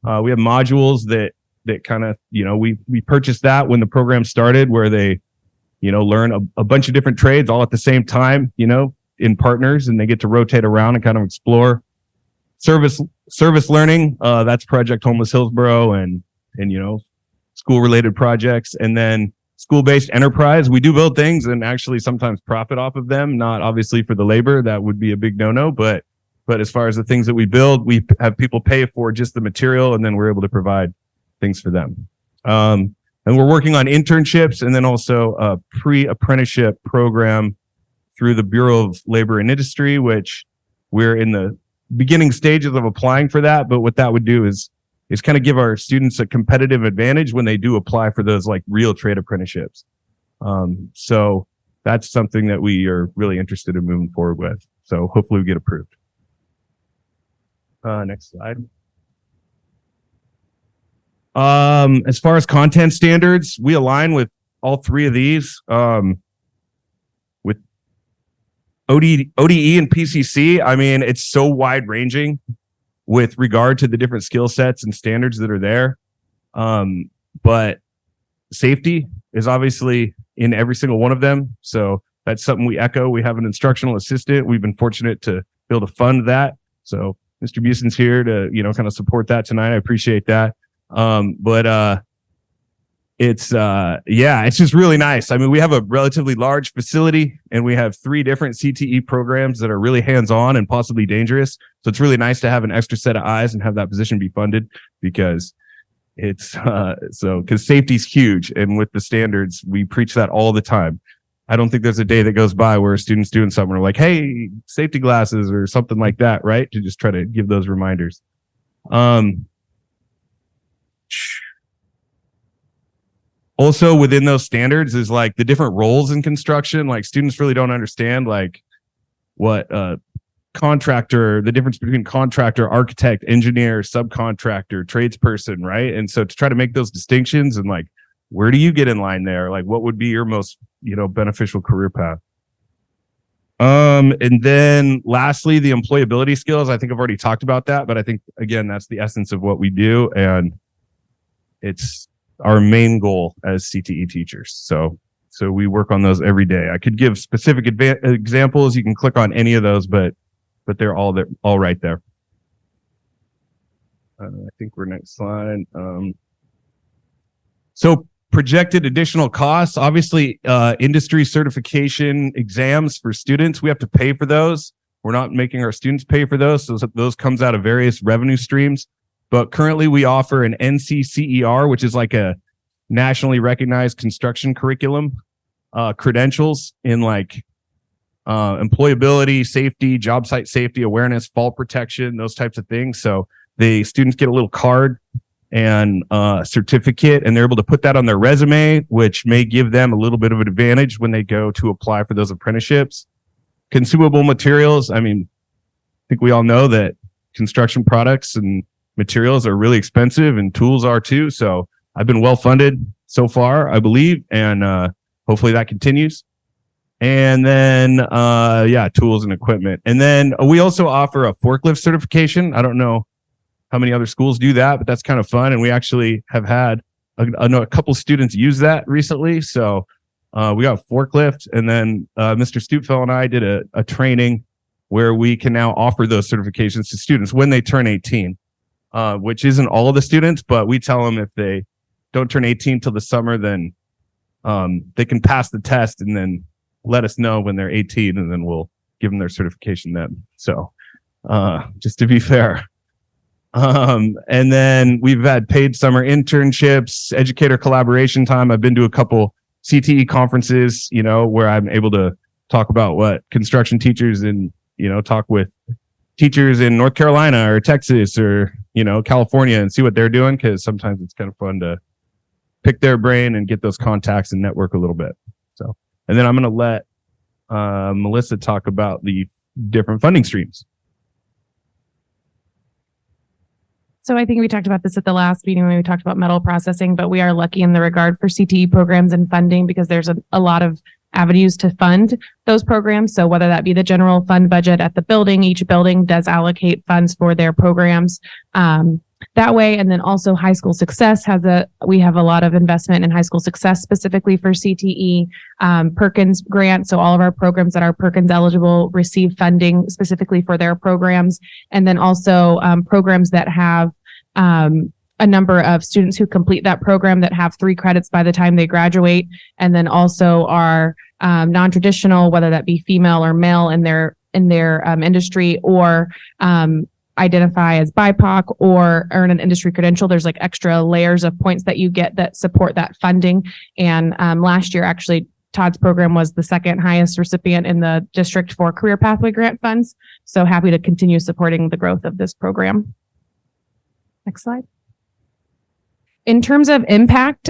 We have modules that kind of, we purchased that when the program started, where they, learn a bunch of different trades all at the same time, in partners, and they get to rotate around and kind of explore service learning. That's Project Homeless Hillsboro and school related projects. And then school-based enterprise. We do build things and actually sometimes profit off of them, not obviously for the labor. That would be a big no-no, but as far as the things that we build, we have people pay for just the material, and then we're able to provide things for them. And we're working on internships and then also a pre-apprenticeship program through the Bureau of Labor and Industry, which we're in the beginning stages of applying for that. But what that would do is kind of give our students a competitive advantage when they do apply for those like real trade apprenticeships. So that's something that we are really interested in moving forward with. So hopefully we get approved. Next slide. As far as content standards, we align with all 3 of these. With ODE and PCC, I mean, it's so wide ranging with regard to the different skill sets and standards that are there. But safety is obviously in every single one of them. So that's something we echo. We have an instructional assistant. We've been fortunate to be able to fund that. So Mr. Buson's here to, kind of support that tonight. I appreciate that. It's just really nice. I mean, we have a relatively large facility and we have 3 different CTE programs that are really hands-on and possibly dangerous. So it's really nice to have an extra set of eyes and have that position be funded, because because safety's huge. And with the standards, we preach that all the time. I don't think there's a day that goes by where a student's doing something or like, hey, safety glasses or something like that, right? To just try to give those reminders. Also within those standards is like the different roles in construction. Like students really don't understand like what contractor, the difference between contractor, architect, engineer, subcontractor, tradesperson, right? And so to try to make those distinctions and like, where do you get in line there? Like what would be your most, beneficial career path? And then lastly, the employability skills. I think I've already talked about that, but I think again, that's the essence of what we do. And it's our main goal as CTE teachers. So we work on those every day. I could give specific examples. You can click on any of those, but they're all right there. I think we're next slide. So projected additional costs, obviously, industry certification exams for students, we have to pay for those. We're not making our students pay for those. So those comes out of various revenue streams. But currently we offer an NCCER, which is like a nationally recognized construction curriculum, credentials in like employability, safety, job site safety, awareness, fall protection, those types of things. So the students get a little card and certificate, and they're able to put that on their resume, which may give them a little bit of an advantage when they go to apply for those apprenticeships. Consumable materials. I mean, I think we all know that construction products and materials are really expensive, and tools are too. So I've been well funded so far, I believe, and hopefully that continues. And then, tools and equipment. And then we also offer a forklift certification. I don't know how many other schools do that, but that's kind of fun. And we actually have had a couple students use that recently. So we got a forklift. And then Mr. Stupfeld and I did a training where we can now offer those certifications to students when they turn 18, which isn't all of the students, but we tell them if they don't turn 18 till the summer, then they can pass the test and then let us know when they're 18, and then we'll give them their certification then. So just to be fair. And then we've had paid summer internships, educator collaboration time. I've been to a couple CTE conferences, where I'm able to talk about what construction teachers and, talk with teachers in North Carolina or Texas or, California and see what they're doing. Cause sometimes it's kind of fun to pick their brain and get those contacts and network a little bit. So, and then I'm going to let Melissa talk about the different funding streams. So I think we talked about this at the last meeting when we talked about metal processing, but we are lucky in the regard for CTE programs and funding because there's a lot of avenues to fund those programs. So whether that be the general fund budget at the building, each building does allocate funds for their programs that way. And then also High School Success we have a lot of investment in High School Success specifically for CTE, Perkins grant. So all of our programs that are Perkins eligible receive funding specifically for their programs. And then also programs that have a number of students who complete that program that have 3 credits by the time they graduate. And then also are non-traditional, whether that be female or male in their industry, or identify as BIPOC or earn an industry credential. There's like extra layers of points that you get that support that funding. And last year, actually, Todd's program was the second highest recipient in the district for career pathway grant funds. So happy to continue supporting the growth of this program. Next slide. In terms of impact,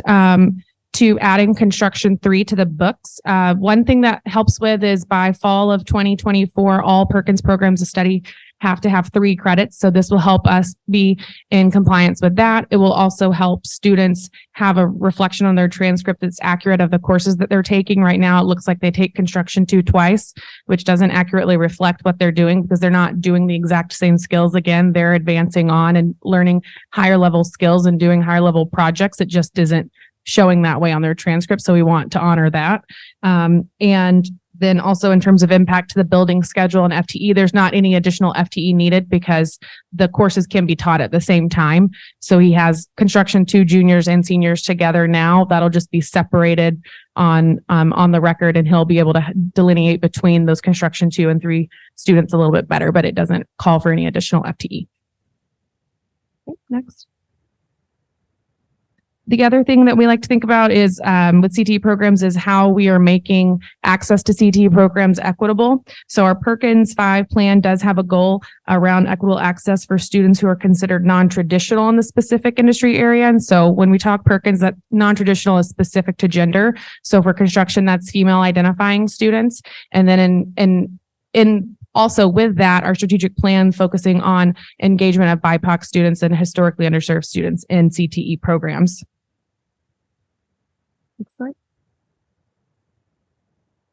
to adding Construction 3 to the books, one thing that helps with is by fall of 2024, all Perkins programs of study have to have 3 credits. So this will help us be in compliance with that. It will also help students have a reflection on their transcript that's accurate of the courses that they're taking. Right now, it looks like they take Construction 2 twice, which doesn't accurately reflect what they're doing because they're not doing the exact same skills again. They're advancing on and learning higher level skills and doing higher level projects. It just isn't showing that way on their transcript. So we want to honor that. And then also in terms of impact to the building schedule and FTE, there's not any additional FTE needed because the courses can be taught at the same time. So he has Construction 2 juniors and seniors together now. That'll just be separated on the record, and he'll be able to delineate between those Construction 2 and 3 students a little bit better, but it doesn't call for any additional FTE. Okay, next. The other thing that we like to think about is with CTE programs is how we are making access to CTE programs equitable. So our Perkins 5 plan does have a goal around equitable access for students who are considered non-traditional in the specific industry area. And so when we talk Perkins, that non-traditional is specific to gender. So for construction, that's female identifying students. And then in also with that, our strategic plan focusing on engagement of BIPOC students and historically underserved students in CTE programs. Next slide.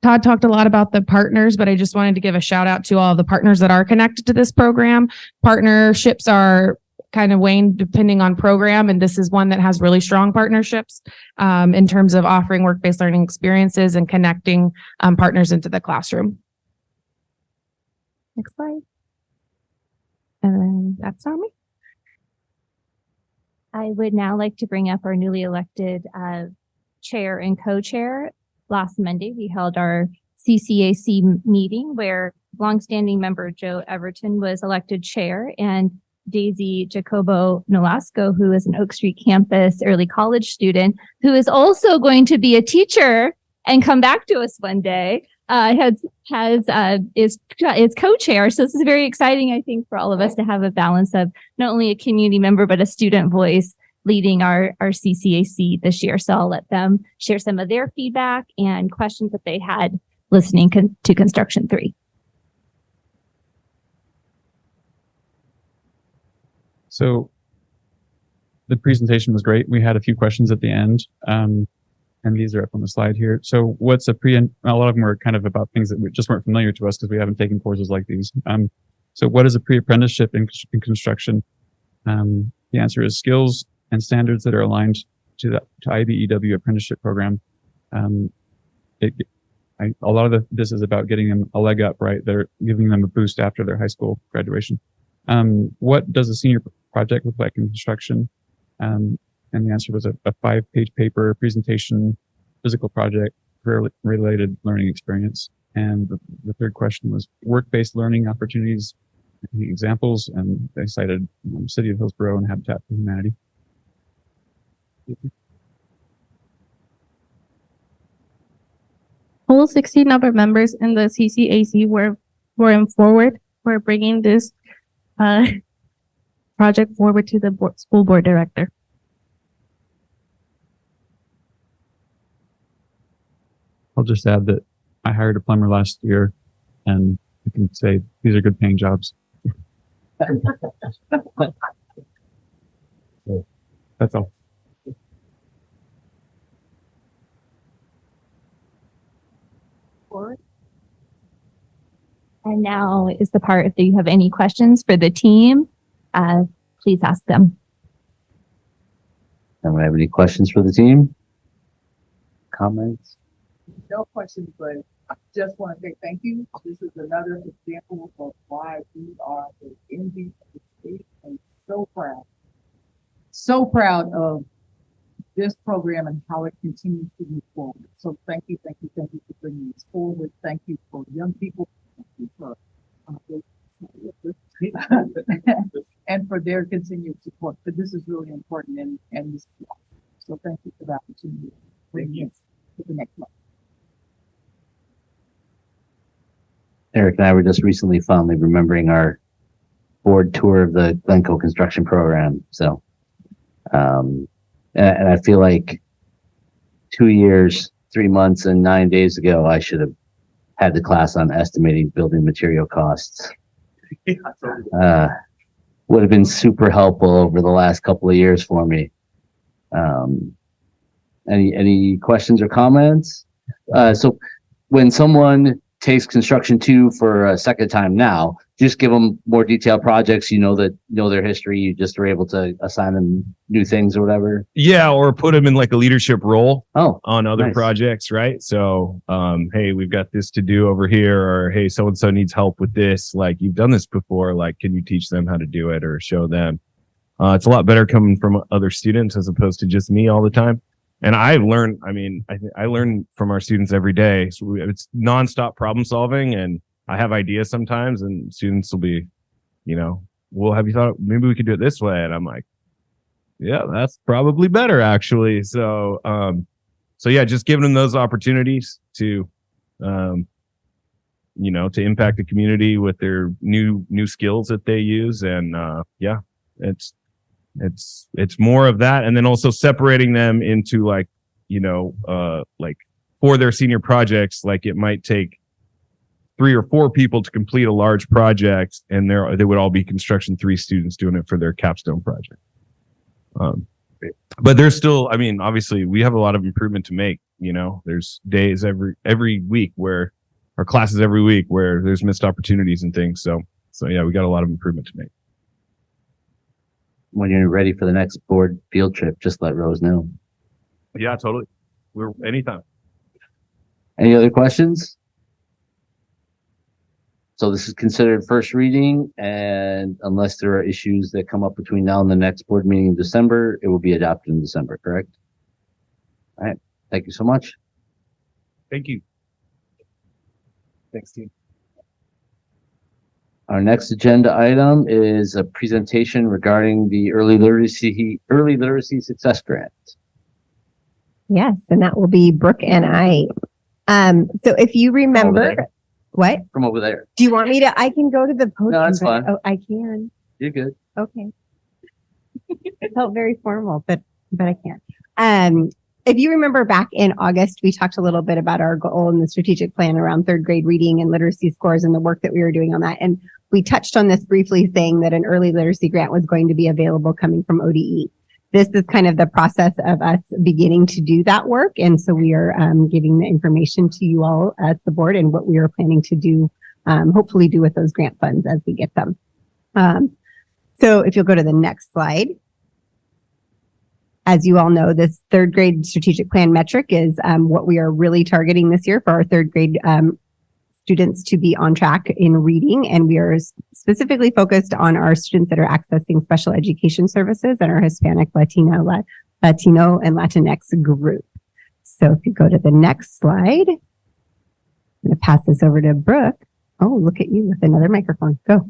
Todd talked a lot about the partners, but I just wanted to give a shout out to all of the partners that are connected to this program. Partnerships are kind of wane depending on program, and this is one that has really strong partnerships in terms of offering work-based learning experiences and connecting partners into the classroom. Next slide. And then that's on me. I would now like to bring up our newly elected chair and co-chair. Last Monday, we held our CCAC meeting where longstanding member Joe Everton was elected chair, and Daisy Jacobo Nolasco, who is an Oak Street campus early college student, who is also going to be a teacher and come back to us one day, is co-chair. So this is very exciting, I think, for all of us to have a balance of not only a community member, but a student voice leading our CCAC this year. So I'll let them share some of their feedback and questions that they had listening to Construction 3. So the presentation was great. We had a few questions at the end, and these are up on the slide here. So what's a lot of them were kind of about things that just weren't familiar to us because we haven't taken courses like these. So what is a pre-apprenticeship in construction? The answer is skills and standards that are aligned to IBEW apprenticeship program. A lot of this is about getting them a leg up, right? They're giving them a boost after their high school graduation. What does a senior project look like in construction? And the answer was a 5-page paper, presentation, physical project, career-related learning experience. And the third question was work-based learning opportunities, examples, and they cited City of Hillsboro and Habitat for Humanity. All 16 of our members in the CCAC were in forward for bringing this project forward to the school board director. I'll just add that I hired a plumber last year, and I can say these are good paying jobs. That's all. And now is the part, if you have any questions for the team, please ask them. Anyone have any questions for the team? Comments? No questions, but I just want to say thank you. This is another example of why we are the envy of the state and so proud of this program and how it continues to move forward. So thank you for bringing this forward. Thank you for young people. Thank you for and for their continued support. But this is really important and this is awesome. So thank you for the opportunity to bring this to the next level. Eric and I were just recently fondly remembering our board tour of the Glencoe construction program. So, and I feel like 2 years, 3 months, and 9 days ago, I should have had the class on estimating building material costs. Would have been super helpful over the last couple of years for me. Any questions or comments? So when someone takes construction 2 for a second time now, just give them more detailed projects, know their history, you just are able to assign them new things or whatever. Yeah, or put them in like a leadership role on other nice. projects, right? So, hey, we've got this to do over here, or hey, so-and-so needs help with this. Like, you've done this before, like, can you teach them how to do it or show them? It's a lot better coming from other students as opposed to just me all the time. And I've learned, I learn from our students every day. So it's nonstop problem solving, and I have ideas sometimes, and students will be, well, have you thought maybe we could do it this way? And I'm like, yeah, that's probably better actually. So yeah, just giving them those opportunities to, to impact the community with their new skills that they use. And, yeah, it's more of that. And then also separating them into like for their senior projects, like it might take 3 or 4 people to complete a large project, and they would all be construction 3 students doing it for their capstone project. But there's still, obviously we have a lot of improvement to make. There's days every week where, or classes every week where there's missed opportunities and things. So yeah, we got a lot of improvement to make. When you're ready for the next board field trip, just let Rose know. Yeah, totally. We're anytime. Any other questions? So this is considered first reading, and unless there are issues that come up between now and the next board meeting in December, it will be adopted in December, correct? All right, thank you so much. Thank you. Thanks, team. Our next agenda item is a presentation regarding the early literacy success grant. Yes, and that will be Brooke and I. So if you remember, what? From over there. Do you want me to? I can go to the podium. No, that's fine. Oh, I can. You're good. Okay. It felt very formal, but I can't. If you remember back in August, we talked a little bit about our goal in the strategic plan around third grade reading and literacy scores and the work that we were doing on that. And we touched on this briefly, saying that an early literacy grant was going to be available coming from ODE. This is kind of the process of us beginning to do that work. And so we are giving the information to you all at the board and what we are planning to do, hopefully do with those grant funds as we get them. So if you'll go to the next slide. As you all know, this third grade strategic plan metric is what we are really targeting this year for our third grade students to be on track in reading. And we are specifically focused on our students that are accessing special education services and our Hispanic, Latino, and Latinx group. So if you go to the next slide, I'm going to pass this over to Brooke. Oh, look at you with another microphone. Go.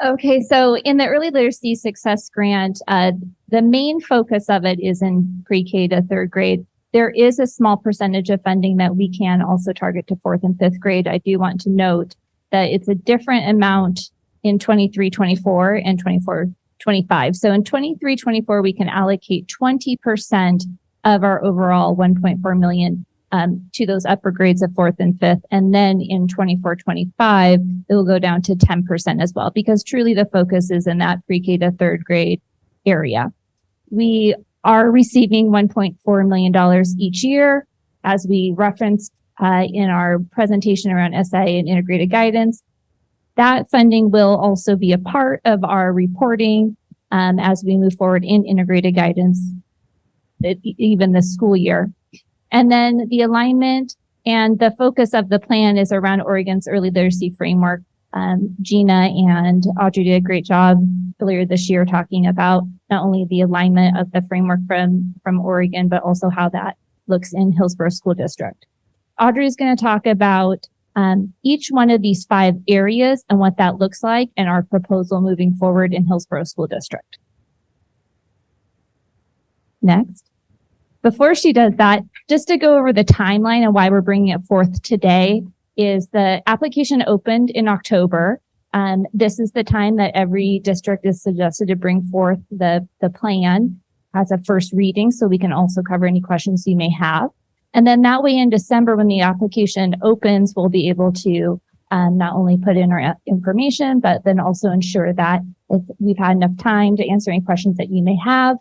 Okay, so in the Early Literacy Success Grant, the main focus of it is in pre-K to third grade. There is a small percentage of funding that we can also target to fourth and fifth grade. I do want to note that it's a different amount in 23-24 and 24-25. So in 23-24, we can allocate 20% of our overall 1.4 million to those upper grades of fourth and fifth. And then in 24-25, it will go down to 10% as well, because truly the focus is in that pre-K to third grade area. We are receiving $1.4 million each year, as we referenced in our presentation around SIA and integrated guidance. That funding will also be a part of our reporting as we move forward in integrated guidance, even this school year. And then the alignment and the focus of the plan is around Oregon's early literacy framework. Gina and Audrey did a great job earlier this year talking about not only the alignment of the framework from Oregon, but also how that looks in Hillsboro School District. Audrey is going to talk about each one of these 5 areas and what that looks like and our proposal moving forward in Hillsboro School District. Next. Before she does that, just to go over the timeline and why we're bringing it forth today, is the application opened in October. This is the time that every district is suggested to bring forth the plan as a first reading, so we can also cover any questions you may have. And then that way in December, when the application opens, we'll be able to not only put in our information, but then also ensure that if we've had enough time to answer any questions that you may have.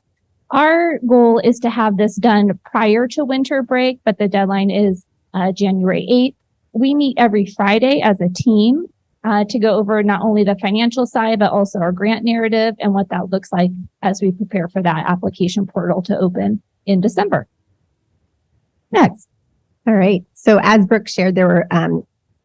Our goal is to have this done prior to winter break, but the deadline is January 8th. We meet every Friday as a team to go over not only the financial side, but also our grant narrative and what that looks like as we prepare for that application portal to open in December. Next. All right. So as Brooke shared, there were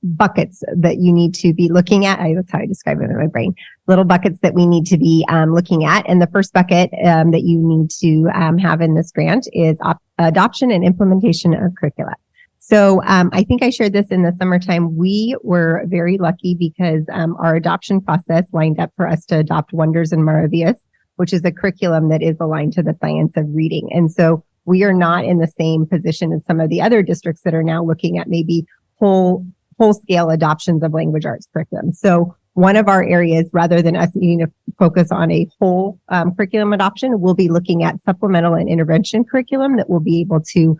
buckets that you need to be looking at. That's how I describe it in my brain. Little buckets that we need to be looking at. And the first bucket that you need to have in this grant is adoption and implementation of curricula. So I think I shared this in the summertime. We were very lucky because our adoption process lined up for us to adopt Wonders and Maravillas, which is a curriculum that is aligned to the science of reading. And so we are not in the same position as some of the other districts that are now looking at maybe whole-scale adoptions of language arts curriculum. So one of our areas, rather than us needing to focus on a whole curriculum adoption, we'll be looking at supplemental and intervention curriculum that we'll be able to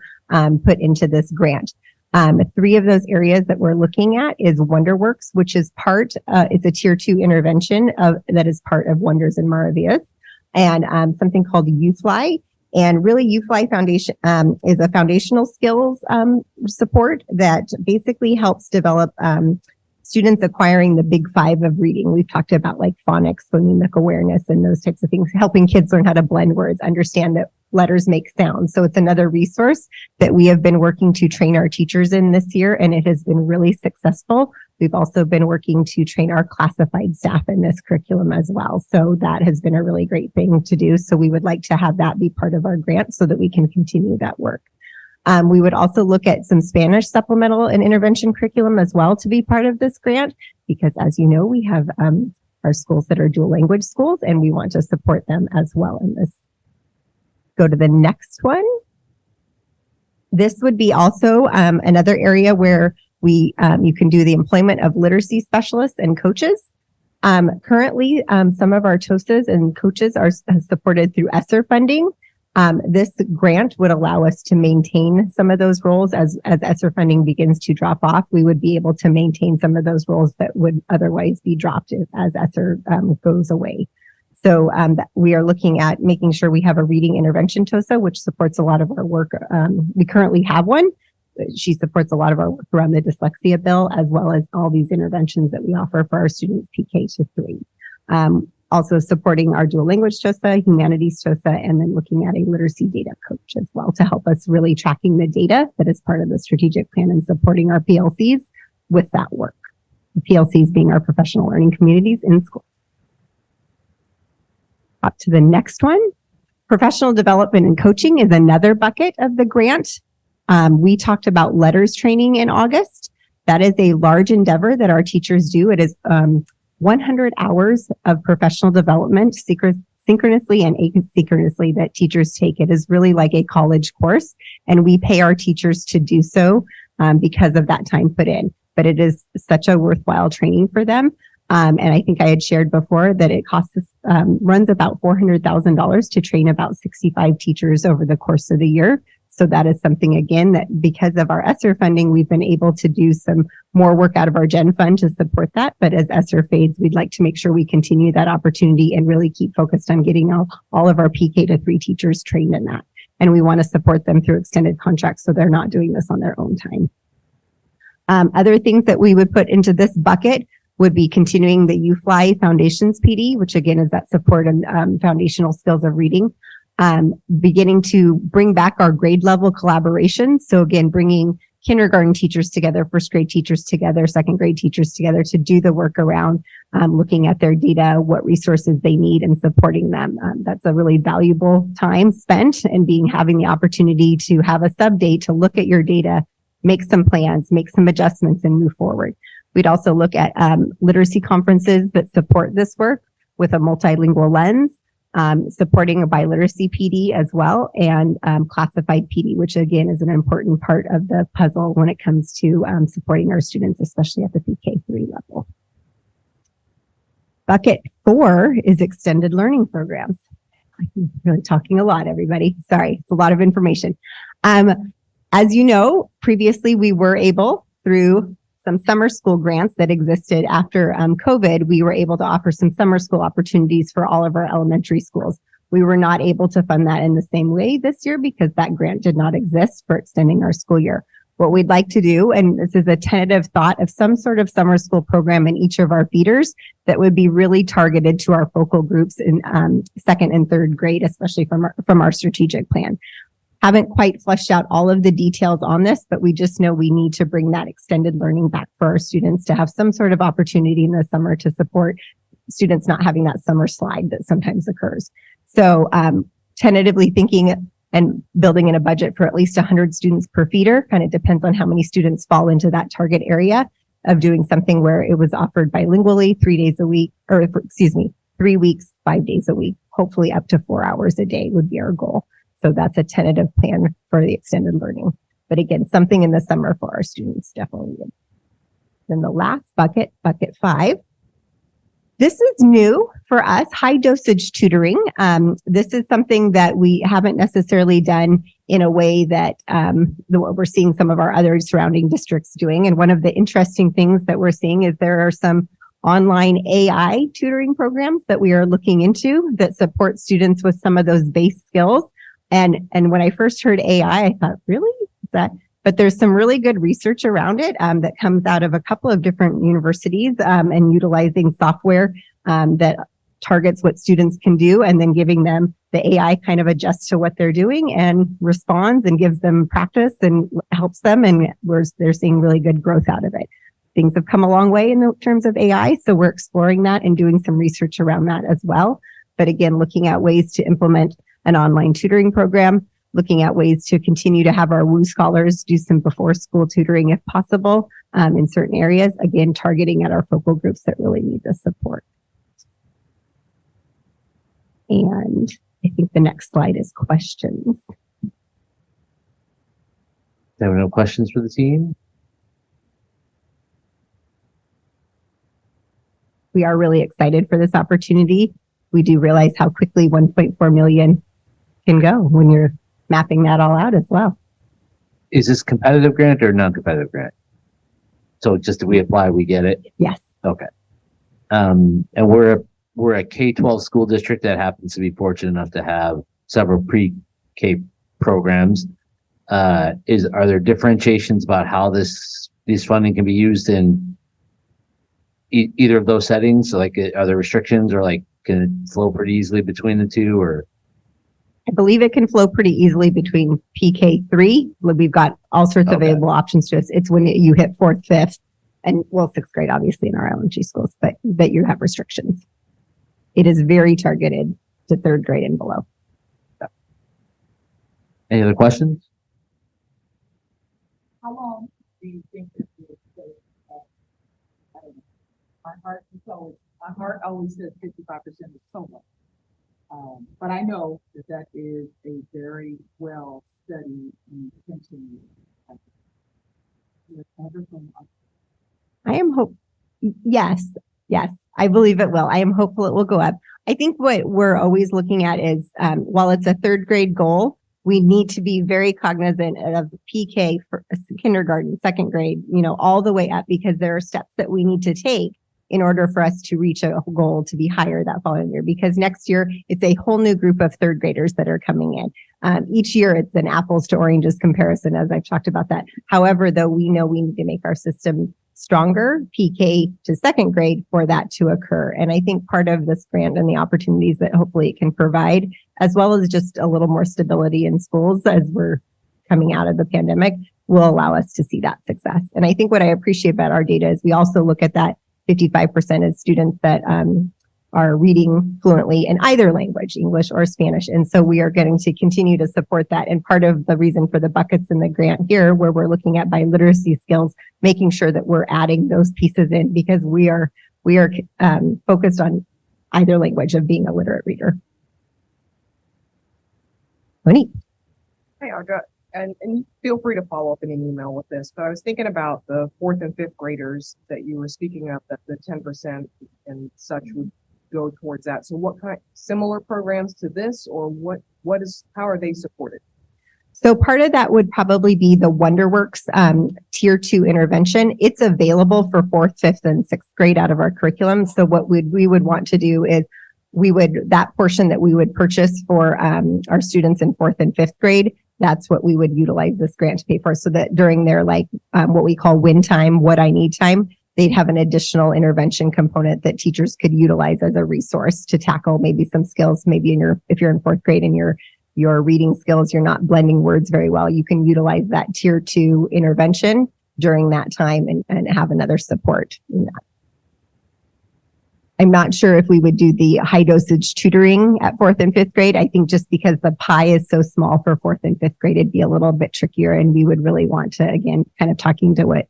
put into this grant. 3 of those areas that we're looking at is WonderWorks, which is it's a tier 2 intervention that is part of Wonders and Maravillas, and something called YouFly. And really, YouFly Foundation is a foundational skills support that basically helps develop students acquiring the big 5 of reading. We've talked about like phonics, phonemic awareness, and those types of things, helping kids learn how to blend words, understand that letters make sounds. So it's another resource that we have been working to train our teachers in this year, and it has been really successful We've also been working to train our classified staff in this curriculum as well. So that has been a really great thing to do. So we would like to have that be part of our grant so that we can continue that work. We would also look at some Spanish supplemental and intervention curriculum as well to be part of this grant, because as you know, we have our schools that are dual language schools, and we want to support them as well in this. Go to the next one. This would be also another area where you can do the employment of literacy specialists and coaches. Currently, some of our TOSAs and coaches are supported through ESSER funding. This grant would allow us to maintain some of those roles as ESSER funding begins to drop off. We would be able to maintain some of those roles that would otherwise be dropped as ESSER goes away. So we are looking at making sure we have a reading intervention TOSA, which supports a lot of our work. We currently have one. She supports a lot of our work around the dyslexia bill, as well as all these interventions that we offer for our students PK to 3. Also supporting our dual language TOSA, humanities TOSA, and then looking at a literacy data coach as well to help us really tracking the data that is part of the strategic plan and supporting our PLCs with that work. The PLCs being our professional learning communities in school. Up to the next one. Professional development and coaching is another bucket of the grant. We talked about letters training in August. That is a large endeavor that our teachers do. It is 100 hours of professional development synchronously and asynchronously that teachers take. It is really like a college course, and we pay our teachers to do so because of that time put in. But it is such a worthwhile training for them. And I think I had shared before that it costs us, runs about $400,000 to train about 65 teachers over the course of the year. So that is something, again, that because of our ESSER funding, we've been able to do some more work out of our Gen Fund to support that. But as ESSER fades, we'd like to make sure we continue that opportunity and really keep focused on getting all of our PK to 3 teachers trained in that. And we want to support them through extended contracts so they're not doing this on their own time. Other things that we would put into this bucket would be continuing the UFly Foundations PD, which again is that support and foundational skills of reading. Beginning to bring back our grade level collaboration. So again, bringing kindergarten teachers together, first grade teachers together, second grade teachers together to do the work around looking at their data, what resources they need, and supporting them. That's a really valuable time spent, and having the opportunity to have a sub day to look at your data, make some plans, make some adjustments, and move forward. We'd also look at literacy conferences that support this work with a multilingual lens. Supporting a biliteracy PD as well, and classified PD, which again is an important part of the puzzle when it comes to supporting our students, especially at the PK3 level. Bucket 4 is extended learning programs. I'm really talking a lot, everybody. Sorry, it's a lot of information. As you know, previously we were able, through some summer school grants that existed after COVID, we were able to offer some summer school opportunities for all of our elementary schools. We were not able to fund that in the same way this year because that grant did not exist for extending our school year. What we'd like to do, and this is a tentative thought, of some sort of summer school program in each of our feeders that would be really targeted to our focal groups in second and third grade, especially from our strategic plan. Haven't quite fleshed out all of the details on this, but we just know we need to bring that extended learning back for our students to have some sort of opportunity in the summer to support students not having that summer slide that sometimes occurs. So tentatively thinking and building in a budget for at least 100 students per feeder, kind of depends on how many students fall into that target area of doing something where it was offered bilingually 3 days a week, or 3 weeks, 5 days a week, hopefully up to 4 hours a day would be our goal. So that's a tentative plan for the extended learning. But again, something in the summer for our students, definitely. Then the last bucket, bucket 5. This is new for us, high dosage tutoring. This is something that we haven't necessarily done in a way that what we're seeing some of our other surrounding districts doing. And one of the interesting things that we're seeing is there are some online AI tutoring programs that we are looking into that support students with some of those base skills. And when I first heard AI, I thought, really? Is that? But there's some really good research around it that comes out of a couple of different universities and utilizing software that targets what students can do, and then giving them the AI kind of adjusts to what they're doing and responds and gives them practice and helps them. And they're seeing really good growth out of it. things have come a long way in terms of AI. So we're exploring that and doing some research around that as well. But again, looking at ways to implement an online tutoring program, looking at ways to continue to have our WU scholars do some before school tutoring if possible in certain areas, again, targeting at our focal groups that really need the support. And I think the next slide is questions. There were no questions for the team? We are really excited for this opportunity. We do realize how quickly 1.4 million can go when you're mapping that all out as well. Is this competitive grant or non-competitive grant? So just if we apply, we get it? Yes. Okay. And we're a K-12 school district that happens to be fortunate enough to have several pre-K programs. Are there differentiations about how this funding can be used in either of those settings? So like, are there restrictions, or like, can it flow pretty easily between the two, or? I believe it can flow pretty easily between PK3. We've got all sorts of available options to us. It's when you hit 4th, 5th, and well, 6th grade, obviously in our elementary schools, but you have restrictions. It is very targeted to 3rd grade and below. Any other questions? How long do you think this will take? I don't know. My heart always says 55% is so much. But I know that is a very well studied and continued. I am yes, I believe it will. I am hopeful it will go up. I think what we're always looking at is, while it's a 3rd grade goal, we need to be very cognizant of PK for kindergarten, 2nd grade, all the way up, because there are steps that we need to take in order for us to reach a goal to be higher that following year, because next year it's a whole new group of 3rd graders that are coming in. Each year it's an apples to oranges comparison, as I've talked about that. However, though, we know we need to make our system stronger, PK to 2nd grade, for that to occur. And I think part of this grant and the opportunities that hopefully it can provide, as well as just a little more stability in schools as we're coming out of the pandemic, will allow us to see that success. And I think what I appreciate about our data is we also look at that 55% of students that are reading fluently in either language, English or Spanish. And so we are getting to continue to support that. And part of the reason for the buckets in the grant here, where we're looking at biliteracy skills, making sure that we're adding those pieces in, because we are focused on either language of being a literate reader. Monique. Hey, Audra. And feel free to follow up in an email with this, but I was thinking about the 4th and 5th graders that you were speaking of, that the 10% and such would go towards that. So what kind, similar programs to this, or how are they supported? So part of that would probably be the WonderWorks Tier 2 intervention. It's available for 4th, 5th, and 6th grade out of our curriculum. So what we would want to do is that portion that we would purchase for our students in 4th and 5th grade, that's what we would utilize this grant to pay for, so that during their what we call win time, what I need time, they'd have an additional intervention component that teachers could utilize as a resource to tackle maybe some skills. Maybe if you're in 4th grade and your reading skills, you're not blending words very well, you can utilize that Tier 2 intervention during that time and have another support in that. I'm not sure if we would do the high dosage tutoring at 4th and 5th grade. I think just because the pie is so small for 4th and 5th grade, it'd be a little bit trickier. And we would really want to, again, kind of talking to what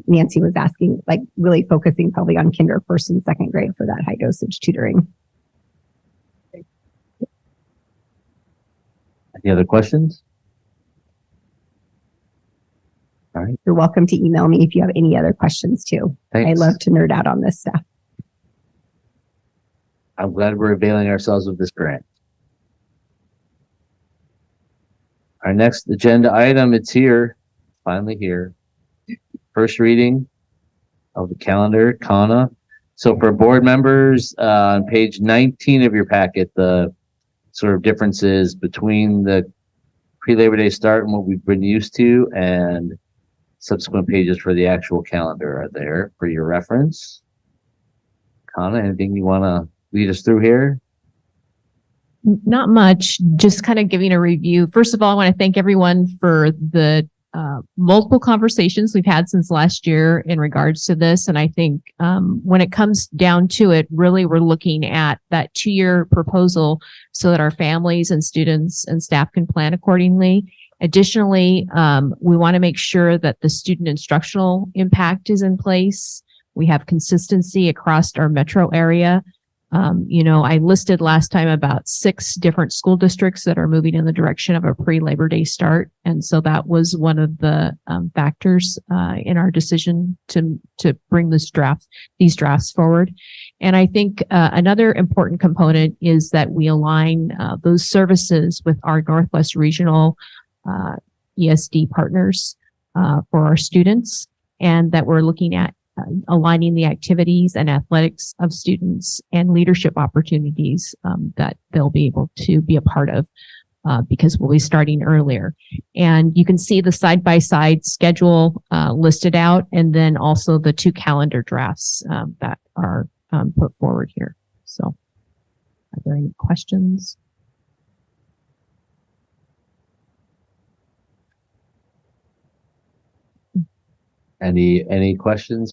Nancy was asking, really focusing probably on kinder 1st and 2nd grade for that high dosage tutoring. Any other questions? All right. You're welcome to email me if you have any other questions too. Thanks. I love to nerd out on this stuff. I'm glad we're availing ourselves of this grant. Our next agenda item, it's here, finally here. First reading of the calendar, Kana. So for board members, on page 19 of your packet, the sort of differences between the pre-Labor Day start and what we've been used to, and subsequent pages for the actual calendar are there for your reference. Kana, anything you want to lead us through here? Not much, just kind of giving a review. First of all, I want to thank everyone for the multiple conversations we've had since last year in regards to this. And I think when it comes down to it, really, we're looking at that 2-year proposal so that our families and students and staff can plan accordingly. Additionally, we want to make sure that the student instructional impact is in place. We have consistency across our metro area. I listed last time about 6 different school districts that are moving in the direction of a pre-Labor Day start. And so that was one of the factors in our decision to bring these drafts forward. And I think another important component is that we align those services with our Northwest Regional ESD partners for our students, and that we're looking at aligning the activities and athletics of students and leadership opportunities that they'll be able to be a part of because we'll be starting earlier. And you can see the side-by-side schedule listed out, and then also the 2 calendar drafts that are put forward here. So are there any questions? Any questions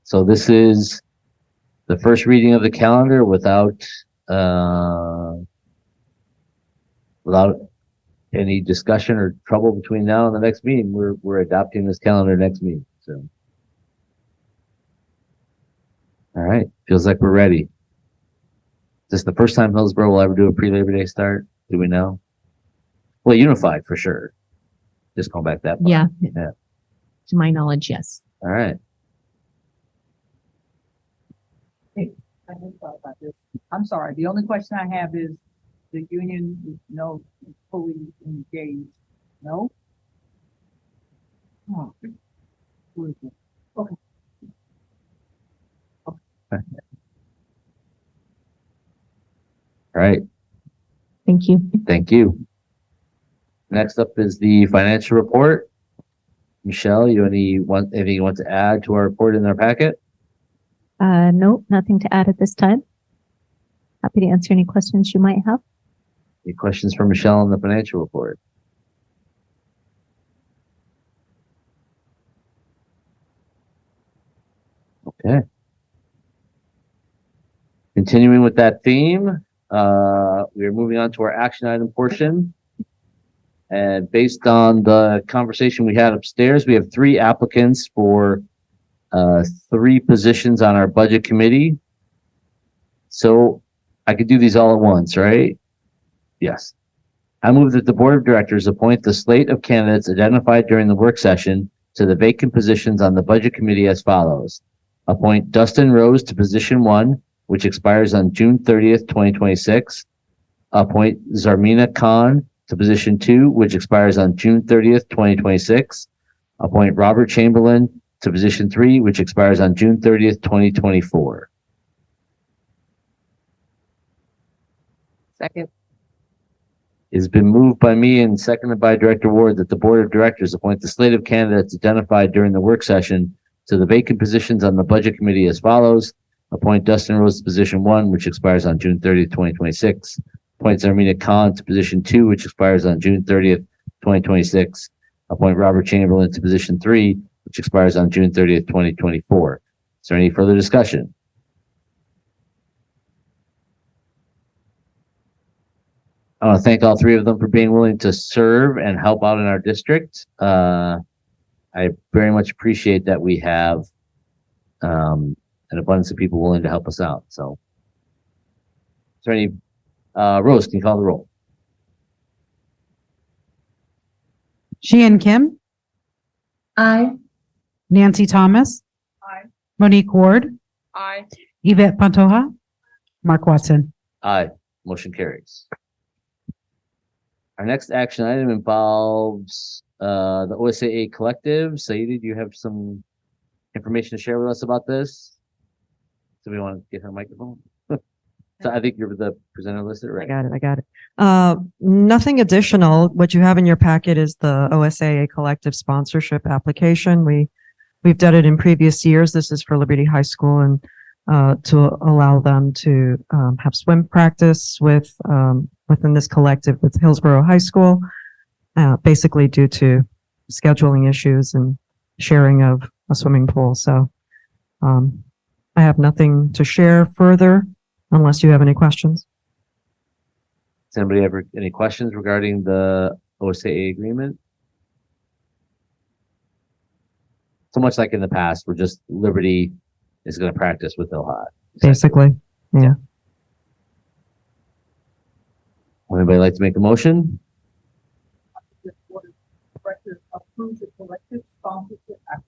so this is the first reading of the calendar without any discussion or trouble between now and the next meeting. We're adopting this calendar next meeting. So, all right, feels like we're ready. Is this the first time Hillsboro will ever do a pre-Labor Day start? Do we know? Well, unified for sure. Just going back that far. Yeah. Yeah. To my knowledge, yes. All right. Hey, I just thought about this. I'm sorry. The only question I have is the union is fully engaged. No? Oh. Okay. All right. Thank you. Thank you. Next up is the financial report. Michelle, anything you want to add to our report in our packet? No, nothing to add at this time. Happy to answer any questions you might have. Any questions for Michelle on the financial report? Okay. Continuing with that theme, we are moving on to our action item portion. And based on the conversation we had upstairs, we have 3 applicants for 3 positions on our budget committee. So I could do these all at once, right? Yes. I move that the board of directors appoint the slate of candidates identified during the work session to the vacant positions on the budget committee as follows. Appoint Dustin Rose to position 1, which expires on June 30th, 2026. Appoint Zarmina Khan to position 2, which expires on June 30th, 2026. Appoint Robert Chamberlain to position 3, which expires on June 30th, 2024. Second. It's been moved by me and seconded by Director Ward that the Board of Directors appoint the slate of candidates identified during the work session to the vacant positions on the Budget Committee as follows. Appoint Dustin Rose to position 1, which expires on June 30th, 2026. Appoint Zarmina Khan to position 2, which expires on June 30th, 2026. Appoint Robert Chamberlain to position 3, which expires on June 30th, 2024. Is there any further discussion? I want to thank all 3 of them for being willing to serve and help out in our district. I very much appreciate that we have an abundance of people willing to help us out. So, is there any Rose, can you call the roll? Sheehan Kim. Aye. Nancy Thomas. Aye. Monique Ward. Aye. Yvette Pantoja. Mark Watson. Aye. Motion carries. Our next action item involves the OSAA Collective. Saidi, do you have some information to share with us about this? Do we want to get her microphone? So I think you're the presenter listed, right? I got it. Nothing additional. What you have in your packet is the OSAA collective sponsorship application. We've done it in previous years. This is for Liberty High School and to allow them to have swim practice within this collective with Hillsboro High School, basically due to scheduling issues and sharing of a swimming pool. So, I have nothing to share further unless you have any questions. Does anybody ever, any questions regarding the OSAA agreement? So much like in the past, we're just, Liberty is going to practice with Hillhot. Basically, yeah. Would anybody like to make a motion? The board of directors approves the collective sponsorship act.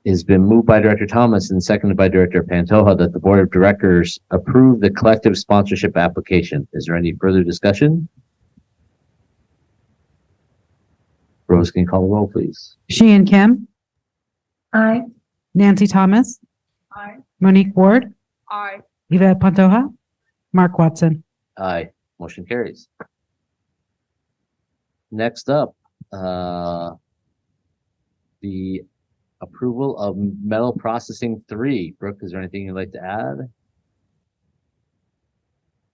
It's been moved by Director Thomas and seconded by Director Pantoja that the Board of Directors approve the collective sponsorship application. Is there any further discussion? Rose, can you call the roll, please? Sheehan Kim, Aye. Nancy Thomas, Aye. Monique Ward, Aye. Yvette Pantoja, Mark Watson. Aye. Motion carries. Next up, the approval of metal processing 3. Brooke, is there anything you'd like to add?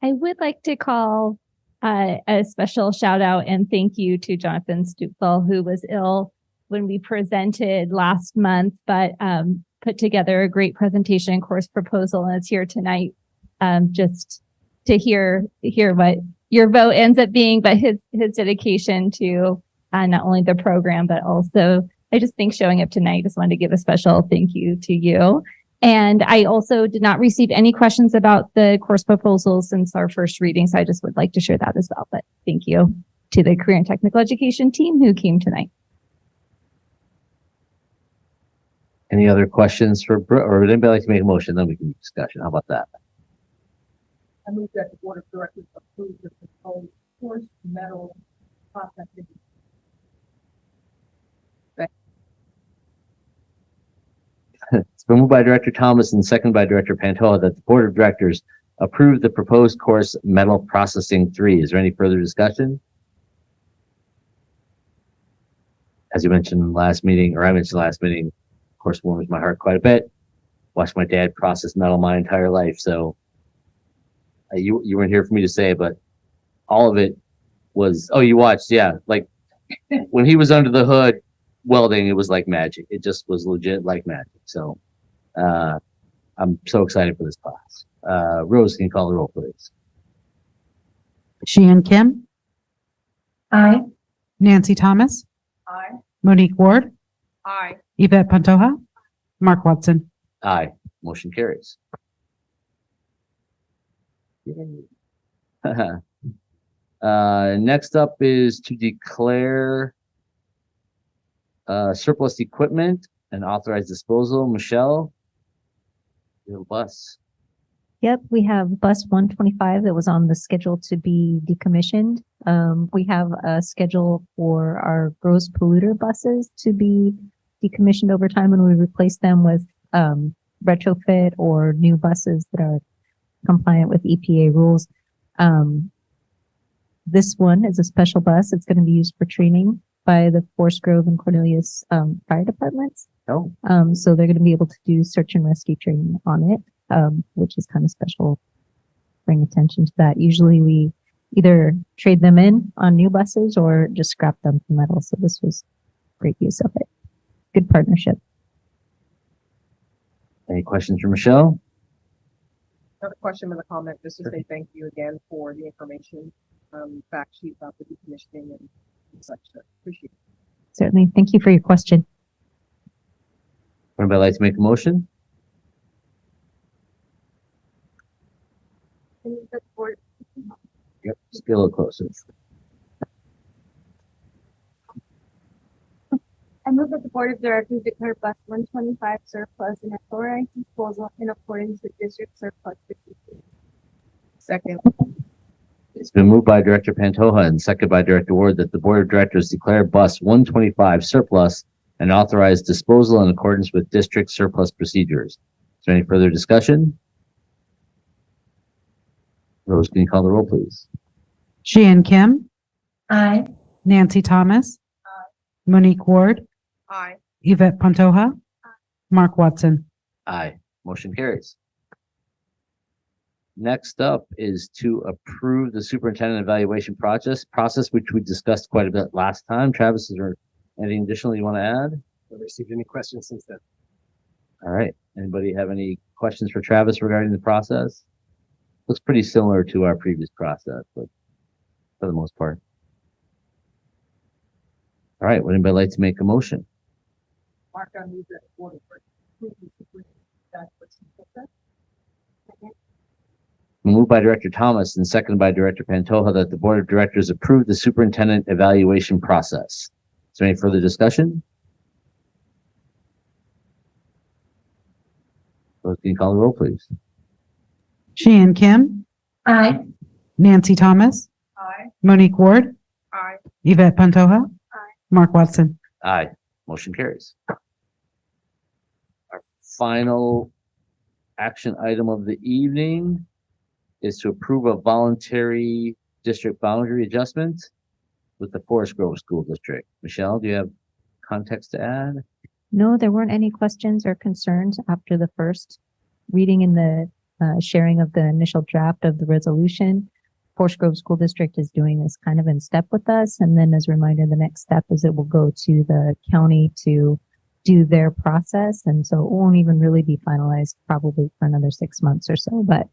I would like to call a special shout out and thank you to Jonathan Stupel, who was ill when we presented last month, but put together a great presentation course proposal and is here tonight just to hear what your vote ends up being, but his dedication to not only the program, but also I just think showing up tonight, just wanted to give a special thank you to you. And I also did not receive any questions about the course proposals since our first reading. So I just would like to share that as well. But thank you to the Career and Technical Education team who came tonight. Any other questions for Brooke, or would anybody like to make a motion? Then we can discussion. How about that? I move that the board of directors approve the proposed course metal processing. It's been moved by Director Thomas and seconded by Director Pantoja that the Board of Directors approve the proposed course metal processing 3. Is there any further discussion? As you mentioned last meeting, or I mentioned last meeting, of course, warms my heart quite a bit. Watched my dad process metal my entire life, so you weren't here for me to say, but all of it was. Oh, you watched, yeah. Like when he was under the hood welding, it was like magic. It just was legit like magic. So I'm so excited for this class. Rose, can you call the roll, please? Sheehan Kim, Aye. Nancy Thomas, Aye. Monique Ward, Aye. Yvette Pantoja, Mark Watson. Aye. Motion carries. Next up is to declare surplus equipment and authorize disposal. Michelle, you have a bus. Yep, we have bus 125 that was on the schedule to be decommissioned. We have a schedule for our gross polluter buses to be decommissioned over time, and we replace them with retrofit or new buses that are compliant with EPA rules. This one is a special bus. It's going to be used for training by the Forest Grove and Cornelius fire departments. Oh. So they're going to be able to do search and rescue training on it, which is kind of special. Bring attention to that. Usually we either trade them in on new buses or just scrap them for metal. So this was great use of it. Good partnership. Any questions for Michelle? Another question with a comment, just to say thank you again for the information, fact sheet about the decommissioning and such. Appreciate it. Certainly. Thank you for your question. Would anybody like to make a motion? Yep, just get a little closer. I move that the board of directors declare bus 125 surplus and authorize disposal in accordance with district surplus procedures. Second. It's been moved by Director Pantoja and seconded by Director Ward that the Board of Directors declare bus 125 surplus and authorize disposal in accordance with district surplus procedures. Is there any further discussion? Rose, can you call the roll, please? Sheehan Kim, Aye. Nancy Thomas, Monique Ward, Aye. Yvette Pantoja, Mark Watson. Aye. Motion carries. Next up is to approve the superintendent evaluation process, which we discussed quite a bit last time. Travis, is there anything additional you want to add? Have received any questions since then? All right. Anybody have any questions for Travis regarding the process? Looks pretty similar to our previous process, but for the most part. All right. Would anybody like to make a motion? Mark, I move that the board of approve the superintendent's evaluation process. Moved by Director Thomas and seconded by Director Pantoja that the board of directors approve the superintendent evaluation process. Is there any further discussion? Rose, can you call the roll, please? Sheehan Kim. Aye. Nancy Thomas. Aye. Monique Ward. Aye. Yvette Pantoja. Mark Watson. Aye. Motion carries. Our final action item of the evening is to approve a voluntary district boundary adjustment with the Forest Grove School District. Michelle, do you have context to add? No, there weren't any questions or concerns after the first reading in the sharing of the initial draft of the resolution. Forest Grove School District is doing this kind of in step with us. And then as a reminder, the next step is it will go to the county to do their process. And so it won't even really be finalized probably for another 6 months or so. But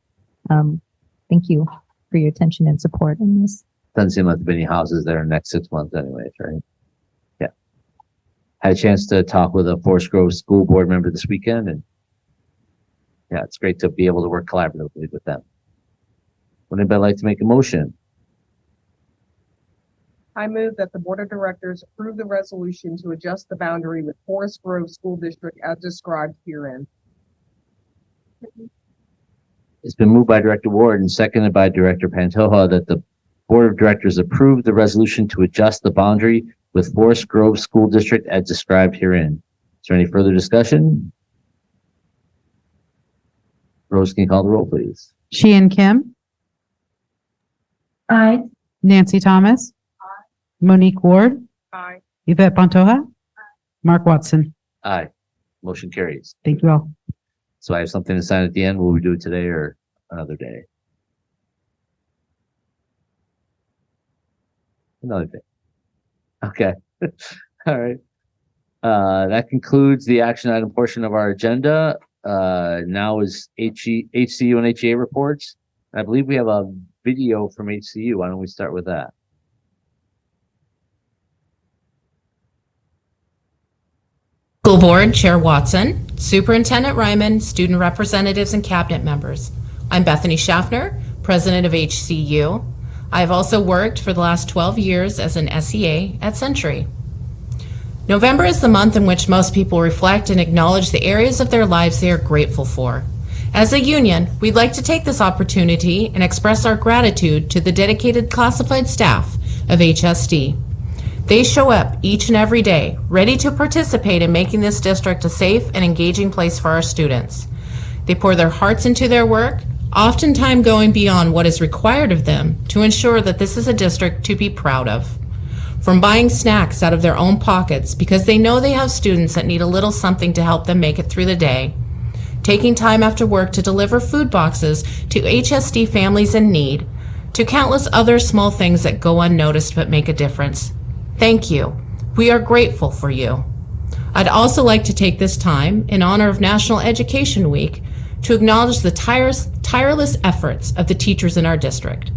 thank you for your attention and support in this. Doesn't seem like there'll be any houses there in the next 6 months anyways, right? Yeah. Had a chance to talk with a Forest Grove school board member this weekend, and yeah, it's great to be able to work collaboratively with them. Would anybody like to make a motion? I move that the board of directors approve the resolution to adjust the boundary with Forest Grove School District as described herein. It's been moved by Director Ward and seconded by Director Pantoja that the board of directors approve the resolution to adjust the boundary with Forest Grove School District as described herein. Is there any further discussion? Rose, can you call the roll, please? Sheehan Kim. Aye. Nancy Thomas. Monique Ward. Aye. Yvette Pantoja. Mark Watson. Aye. Motion carries. Thank you all. So I have something to sign at the end. Will we do it today or another day? Another day. Okay. All right. That concludes the action item portion of our agenda. Now is HCU and HEA reports. I believe we have a video from HCU. Why don't we start with that? School Board Chair Watson, Superintendent Ryman, student representatives, and cabinet members. I'm Bethany Schaffner, President of HCU. I've also worked for the last 12 years as an SEA at Century. November is the month in which most people reflect and acknowledge the areas of their lives they are grateful for. As a union, we'd like to take this opportunity and express our gratitude to the dedicated classified staff of HSD. They show up each and every day, ready to participate in making this district a safe and engaging place for our students. They pour their hearts into their work, oftentimes going beyond what is required of them to ensure that this is a district to be proud of. From buying snacks out of their own pockets because they know they have students that need a little something to help them make it through the day, taking time after work to deliver food boxes to HSD families in need, to countless other small things that go unnoticed but make a difference. Thank you. We are grateful for you. I'd also like to take this time, in honor of National Education Week, to acknowledge the tireless efforts of the teachers in our district.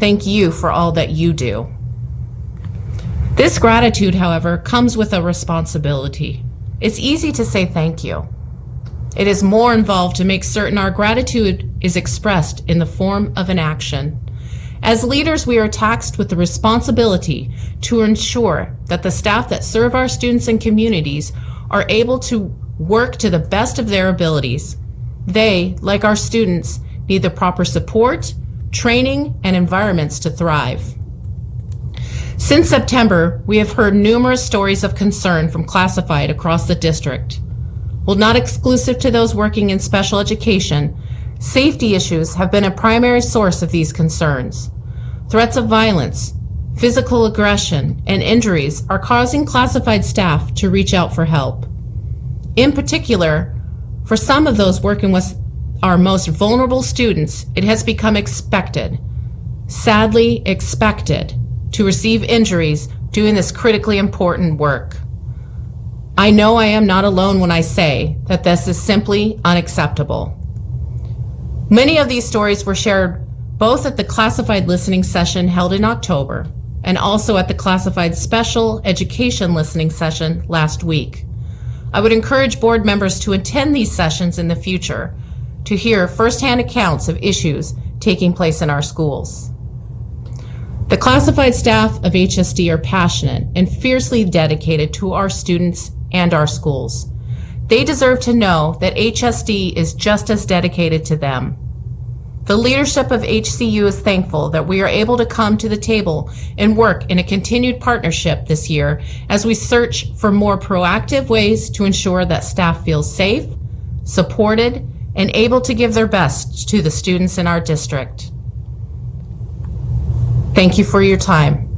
Thank you for all that you do. This gratitude, however, comes with a responsibility. It's easy to say thank you. It is more involved to make certain our gratitude is expressed in the form of an action. As leaders, we are tasked with the responsibility to ensure that the staff that serve our students and communities are able to work to the best of their abilities. They, like our students, need the proper support, training, and environments to thrive. Since September, we have heard numerous stories of concern from classified across the district. While not exclusive to those working in special education, safety issues have been a primary source of these concerns. Threats of violence, physical aggression, and injuries are causing classified staff to reach out for help. In particular, for some of those working with our most vulnerable students, it has become expected, sadly expected, to receive injuries doing this critically important work. I know I am not alone when I say that this is simply unacceptable. Many of these stories were shared both at the classified listening session held in October and also at the classified special education listening session last week. I would encourage board members to attend these sessions in the future to hear firsthand accounts of issues taking place in our schools. The classified staff of HSD are passionate and fiercely dedicated to our students and our schools. They deserve to know that HSD is just as dedicated to them. The leadership of HCU is thankful that we are able to come to the table and work in a continued partnership this year as we search for more proactive ways to ensure that staff feels safe, supported, and able to give their best to the students in our district. Thank you for your time.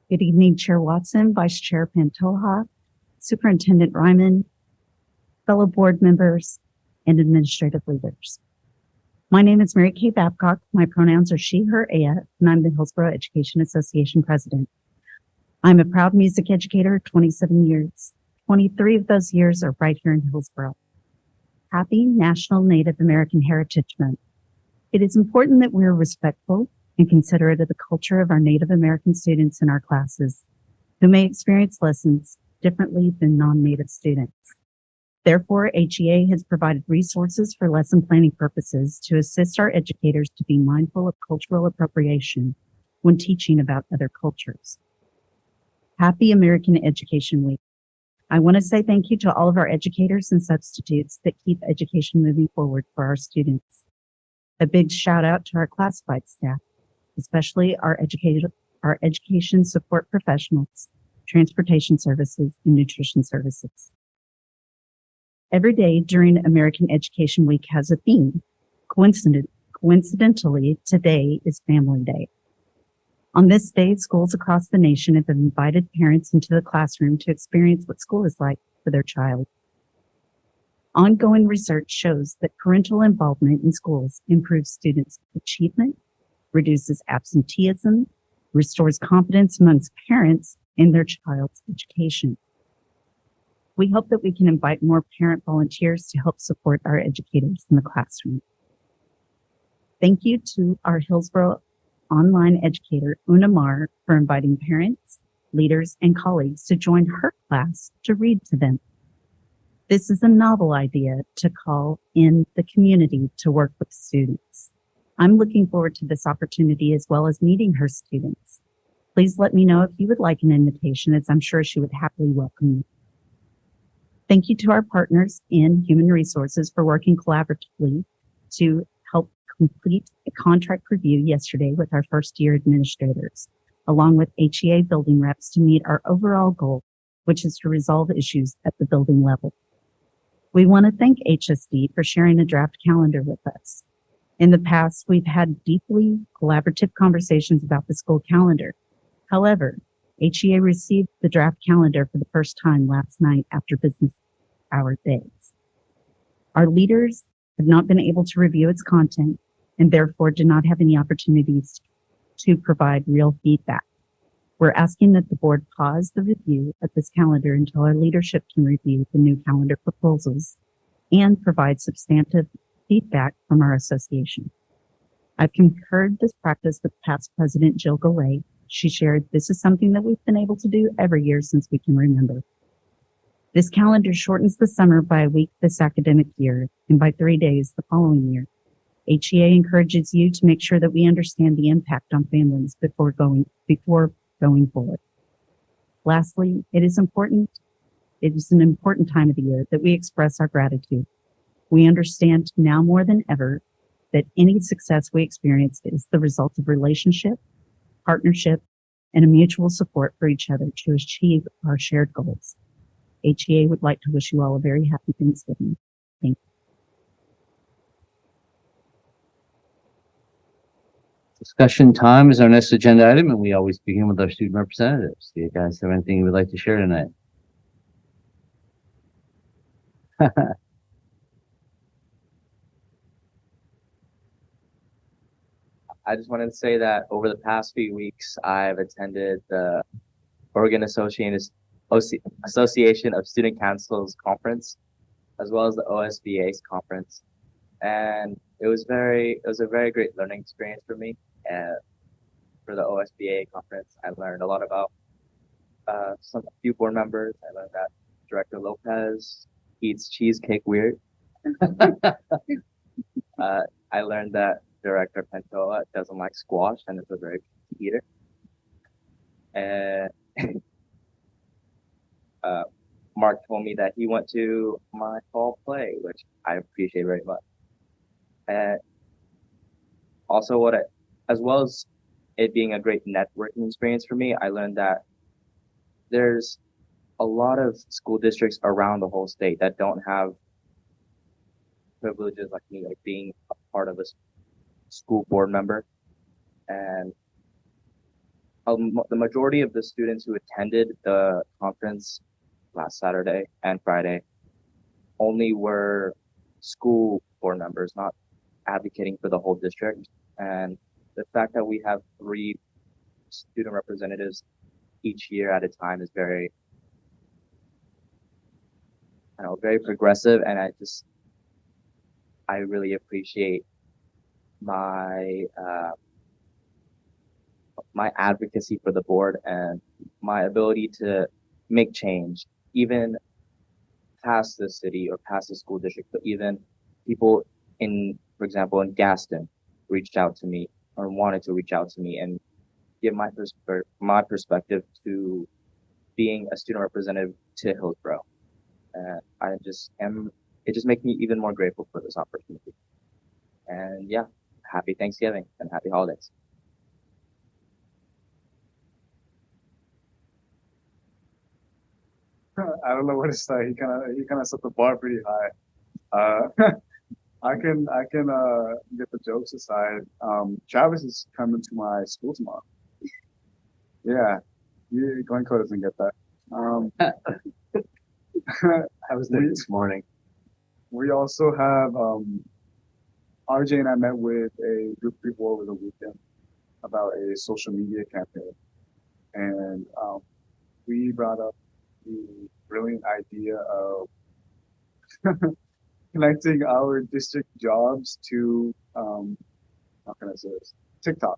Good evening, Chair Watson, Vice Chair Pantoja, Superintendent Ryman, fellow board members, and administrative leaders. My name is Mary Kay Babcock. My pronouns are she, her, aya, and I'm the Hillsboro Education Association president. I'm a proud music educator, 27 years. 23 of those years are right here in Hillsboro. Happy National Native American Heritage Month. It is important that we're respectful and considerate of the culture of our Native American students in our classes, who may experience lessons differently than non-Native students. Therefore, HEA has provided resources for lesson planning purposes to assist our educators to be mindful of cultural appropriation when teaching about other cultures. Happy American Education Week. I want to say thank you to all of our educators and substitutes that keep education moving forward for our students. A big shout out to our classified staff, especially our education support professionals, transportation services, and nutrition services. Every day during American Education Week has a theme. Coincidentally, today is Family Day. On this day, schools across the nation have invited parents into the classroom to experience what school is like for their child. Ongoing research shows that parental involvement in schools improves students' achievement, reduces absenteeism, restores confidence amongst parents in their child's education. We hope that we can invite more parent volunteers to help support our educators in the classroom. Thank you to our Hillsboro online educator, Una Mar, for inviting parents, leaders, and colleagues to join her class to read to them. This is a novel idea to call in the community to work with students. I'm looking forward to this opportunity as well as meeting her students. Please let me know if you would like an invitation, as I'm sure she would happily welcome you. Thank you to our partners in Human Resources for working collaboratively to help complete a contract review yesterday with our first year administrators, along with HEA building reps to meet our overall goal, which is to resolve issues at the building level. We want to thank HSD for sharing a draft calendar with us. In the past, we've had deeply collaborative conversations about the school calendar. However, HEA received the draft calendar for the first time last night after business hour days. Our leaders have not been able to review its content and therefore do not have any opportunities to provide real feedback. We're asking that the board pause the review of this calendar until our leadership can review the new calendar proposals and provide substantive feedback from our association. I've concurred this practice with past President Jill Golay. She shared, this is something that we've been able to do every year since we can remember. This calendar shortens the summer by a week this academic year and by 3 days the following year. HEA encourages you to make sure that we understand the impact on families before going forward. Lastly, it is an important time of the year that we express our gratitude. We understand now more than ever that any success we experience is the result of relationship, partnership, and a mutual support for each other to achieve our shared goals. HEA would like to wish you all a very happy Thanksgiving. Thank you. Discussion time is our next agenda item, and we always begin with our student representatives. Do you guys have anything you would like to share tonight? I just wanted to say that over the past few weeks, I've attended the Oregon Association of Student Councils conference, as well as the OSBA's conference, and it was a very great learning experience for me. For the OSBA conference, I learned a lot about few board members. I learned that Director Lopez eats cheesecake weird. I learned that Director Pentoa doesn't like squash and is a very picky eater. And Mark told me that he went to my fall play, which I appreciate very much. And also, as well as it being a great networking experience for me, I learned that there's a lot of school districts around the whole state that don't have privileges like me, like being a part of a school board member. And the majority of the students who attended the conference last Saturday and Friday only were school board members, not advocating for the whole district. And the fact that we have 3 student representatives each year at a time is very progressive, and I really appreciate my my advocacy for the board and my ability to make change, even past the city or past the school district, but even people for example, in Gaston reached out to me or wanted to reach out to me and give my perspective to being a student representative to Hillsboro. It just makes me even more grateful for this opportunity. And yeah, happy Thanksgiving and happy holidays. I don't know what to say. He kind of set the bar pretty high. I can get the jokes aside. Travis is coming to my school tomorrow. Yeah, Glencoe doesn't get that. I was there this morning. We also have RJ and I met with a group of people over the weekend about a social media campaign, and we brought up the brilliant idea of connecting our district jobs to how can I say this? TikTok.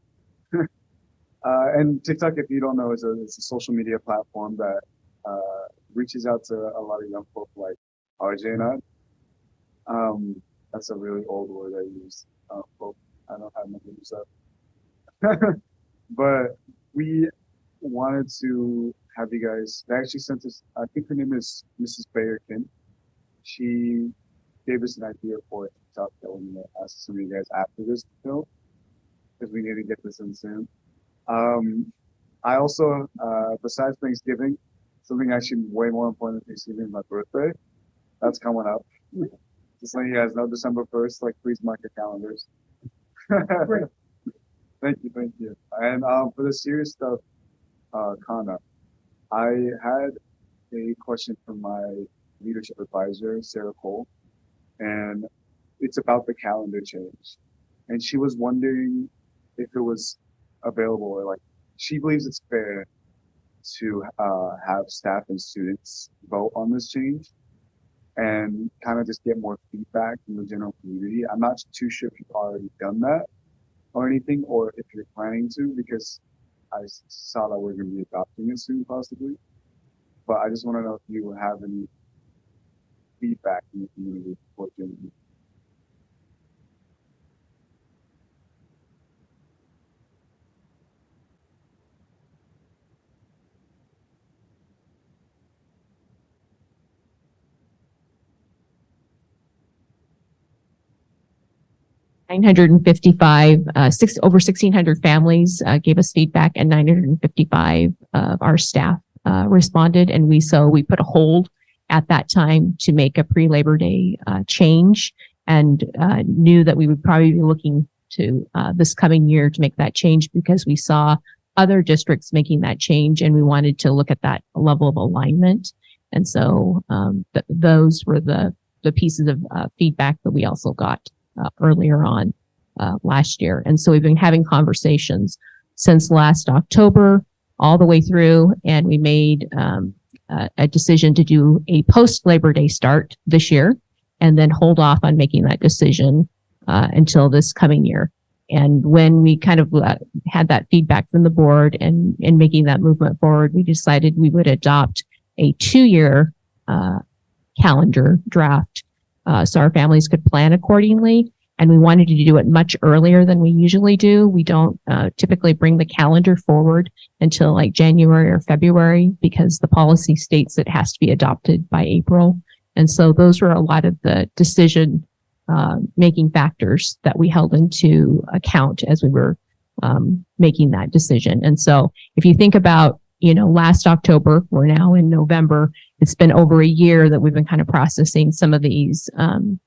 And TikTok, if you don't know, is a social media platform that reaches out to a lot of young folk like RJ and I. That's a really old word I use. Folk. I don't have nothing to use that. But we wanted to have you guys. They actually sent us. I think her name is Mrs. Bayerkin. She gave us an idea for a TikTok that we're gonna ask some of you guys after this film, because we need to get this in soon. I also, besides Thanksgiving, something actually way more important than Thanksgiving is my birthday. That's coming up. Just letting you guys know, December 1st, please mark your calendars. Thank you. And for the serious stuff, Kana, I had a question from my leadership advisor, Sarah Cole, and it's about the calendar change. And she was wondering if it was available, or she believes it's fair to have staff and students vote on this change and kind of just get more feedback from the general community. I'm not too sure if you've already done that or anything, or if you're planning to, because I saw that we're going to be adopting it soon, possibly. But I just want to know if you have any feedback from the community before doing it. Over 1,600 families gave us feedback, and 955 of our staff responded. And we put a hold at that time to make a pre-Labor Day change, and knew that we would probably be looking to this coming year to make that change because we saw other districts making that change and we wanted to look at that level of alignment. And so those were the pieces of feedback that we also got earlier on last year. And so we've been having conversations since last October all the way through, and we made a decision to do a post Labor Day start this year and then hold off on making that decision until this coming year. And when we kind of had that feedback from the board and making that movement forward, we decided we would adopt a 2-year calendar draft so our families could plan accordingly. And we wanted to do it much earlier than we usually do. We don't typically bring the calendar forward until like January or February because the policy states it has to be adopted by April. And so those were a lot of the decision making factors that we held into account as we were making that decision. And so if you think about, last October, we're now in November, it's been over a year that we've been kind of processing some of these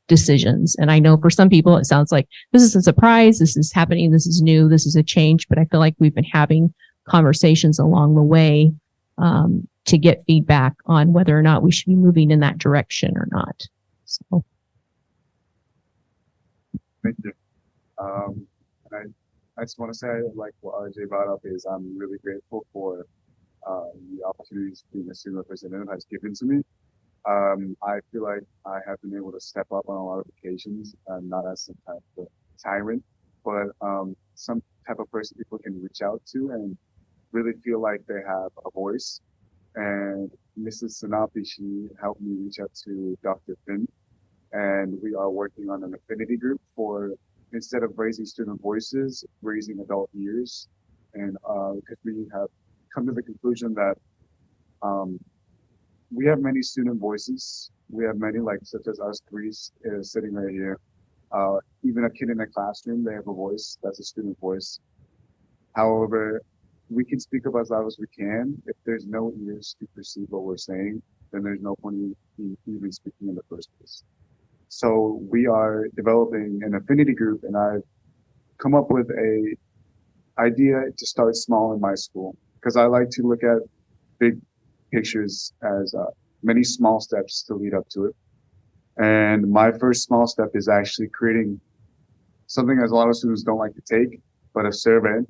decisions. And I know for some people, it sounds like this is a surprise, this is happening, this is new, this is a change, but I feel like we've been having conversations along the way to get feedback on whether or not we should be moving in that direction or not. So. Thank you. And I just want to say, like what RJ brought up, is I'm really grateful for the opportunities being a student representative has given to me. I feel like I have been able to step up on a lot of occasions, not as some type of tyrant, but some type of person people can reach out to and really feel like they have a voice. And Mrs. Sanapi, she helped me reach out to Dr. Finn, and we are working on an affinity group for, instead of raising student voices, raising adult ears. And because we have come to the conclusion that we have many student voices. We have many, like such as us three sitting right here. Even a kid in a classroom, they have a voice. That's a student voice. However, we can speak up as loud as we can. If there's no ears to perceive what we're saying, then there's no point in even speaking in the first place. So we are developing an affinity group, and I've come up with a idea to start small in my school, because I like to look at big pictures as many small steps to lead up to it. And my first small step is actually creating something that a lot of students don't like to take, but a survey.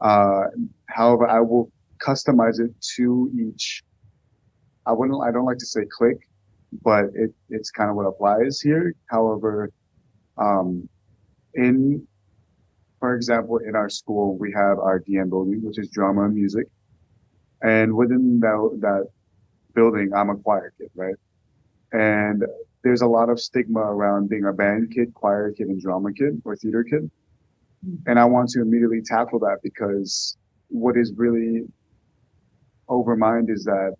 However, I will customize it to each. I don't like to say click, but it's kind of what applies here. However, for example, in our school, we have our DM building, which is drama and music. And within that building, I'm a choir kid, right? And there's a lot of stigma around being a band kid, choir kid, and drama kid or theater kid. And I want to immediately tackle that, because what is really over mind is that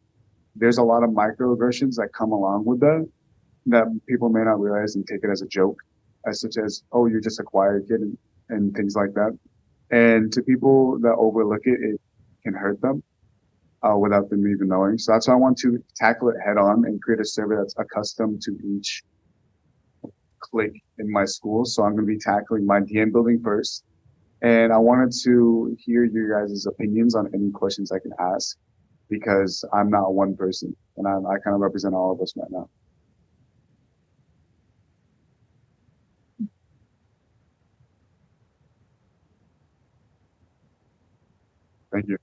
there's a lot of microaggressions that come along with that people may not realize and take it as a joke, as such as, oh, you're just a choir kid and things like that. And to people that overlook it, it can hurt them without them even knowing. So that's why I want to tackle it head on and create a survey that's accustomed to each click in my school. So I'm going to be tackling my DM building first. And I wanted to hear your guys' opinions on any questions I can ask, because I'm not one person, and I kind of represent all of us right now. Thank you.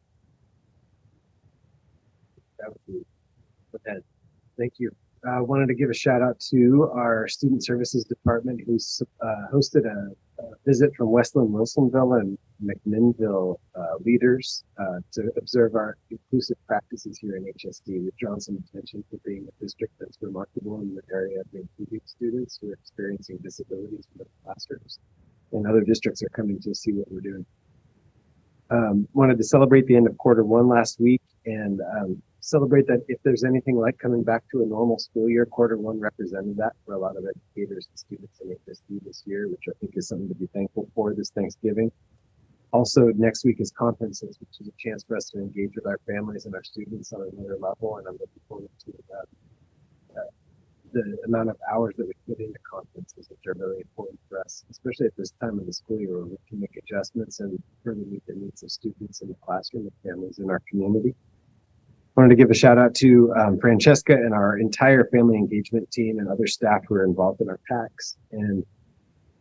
Thank you. I wanted to give a shout out to our Student Services Department, who's hosted a visit from Westland Wilsonville and McMinnville leaders to observe our inclusive practices here in HSD. We've drawn some attention to being a district that's remarkable in the area of including students who are experiencing disabilities in the classrooms. And other districts are coming to see what we're doing. Wanted to celebrate the end of Q1 last week, and celebrate that if there's anything like coming back to a normal school year, Q1 represented that for a lot of educators and students in HSD this year, which I think is something to be thankful for this Thanksgiving. Also, next week is conferences, which is a chance for us to engage with our families and our students on another level, and I'm looking forward to the amount of hours that we put into conferences, which are really important for us, especially at this time of the school year where we can make adjustments and further meet the needs of students in the classroom and families in our community. I wanted to give a shout out to Francesca and our entire family engagement team and other staff who are involved in our PACs and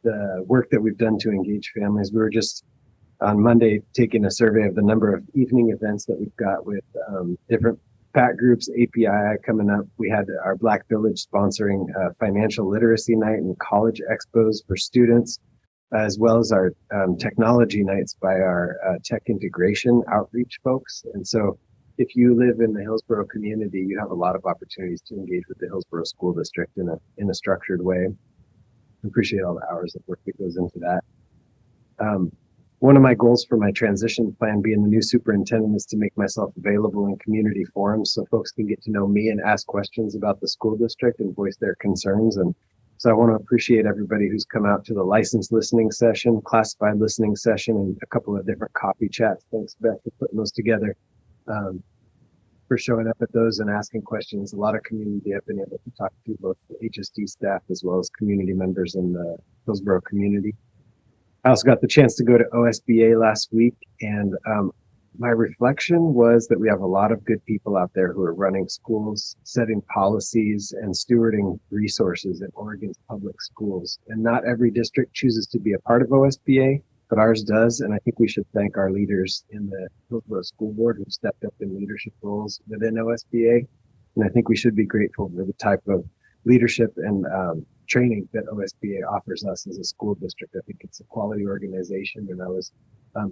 the work that we've done to engage families. We were just on Monday taking a survey of the number of evening events that we've got with different PAC groups, API coming up. We had our Black Village sponsoring financial literacy night and college expos for students, as well as our technology nights by our tech integration outreach folks. And so if you live in the Hillsboro community, you have a lot of opportunities to engage with the Hillsboro School District in a structured way. I appreciate all the hours of work that goes into that. One of my goals for my transition plan being the new superintendent is to make myself available in community forums so folks can get to know me and ask questions about the school district and voice their concerns. And so I want to appreciate everybody who's come out to the licensed listening session, classified listening session, and a couple of different coffee chats. Thanks, Beth, for putting those together. For showing up at those and asking questions. A lot of community I've been able to talk to, both the HSD staff as well as community members in the Hillsboro community. I also got the chance to go to OSBA last week, and my reflection was that we have a lot of good people out there who are running schools, setting policies, and stewarding resources in Oregon's public schools. And not every district chooses to be a part of OSBA, but ours does. And I think we should thank our leaders in the Hillsboro School Board who stepped up in leadership roles within OSBA. And I think we should be grateful for the type of leadership and training that OSBA offers us as a school district. I think it's a quality organization, and I was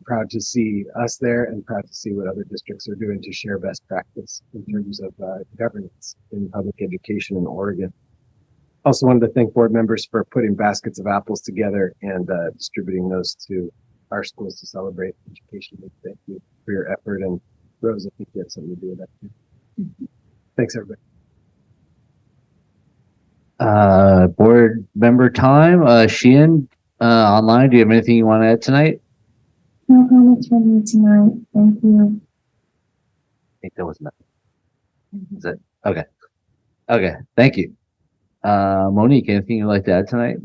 proud to see us there and proud to see what other districts are doing to share best practice in terms of governance in public education in Oregon. Also wanted to thank board members for putting baskets of apples together and distributing those to our schools to celebrate education. Thank you for your effort. And Rose, I think you had something to do with that too. Thanks, everybody. Board member time. Sheehan, online, do you have anything you want to add tonight? No comments from me tonight. Thank you. I think that was nothing. Is it? Okay. Okay. Thank you. Monique, anything you'd like to add tonight?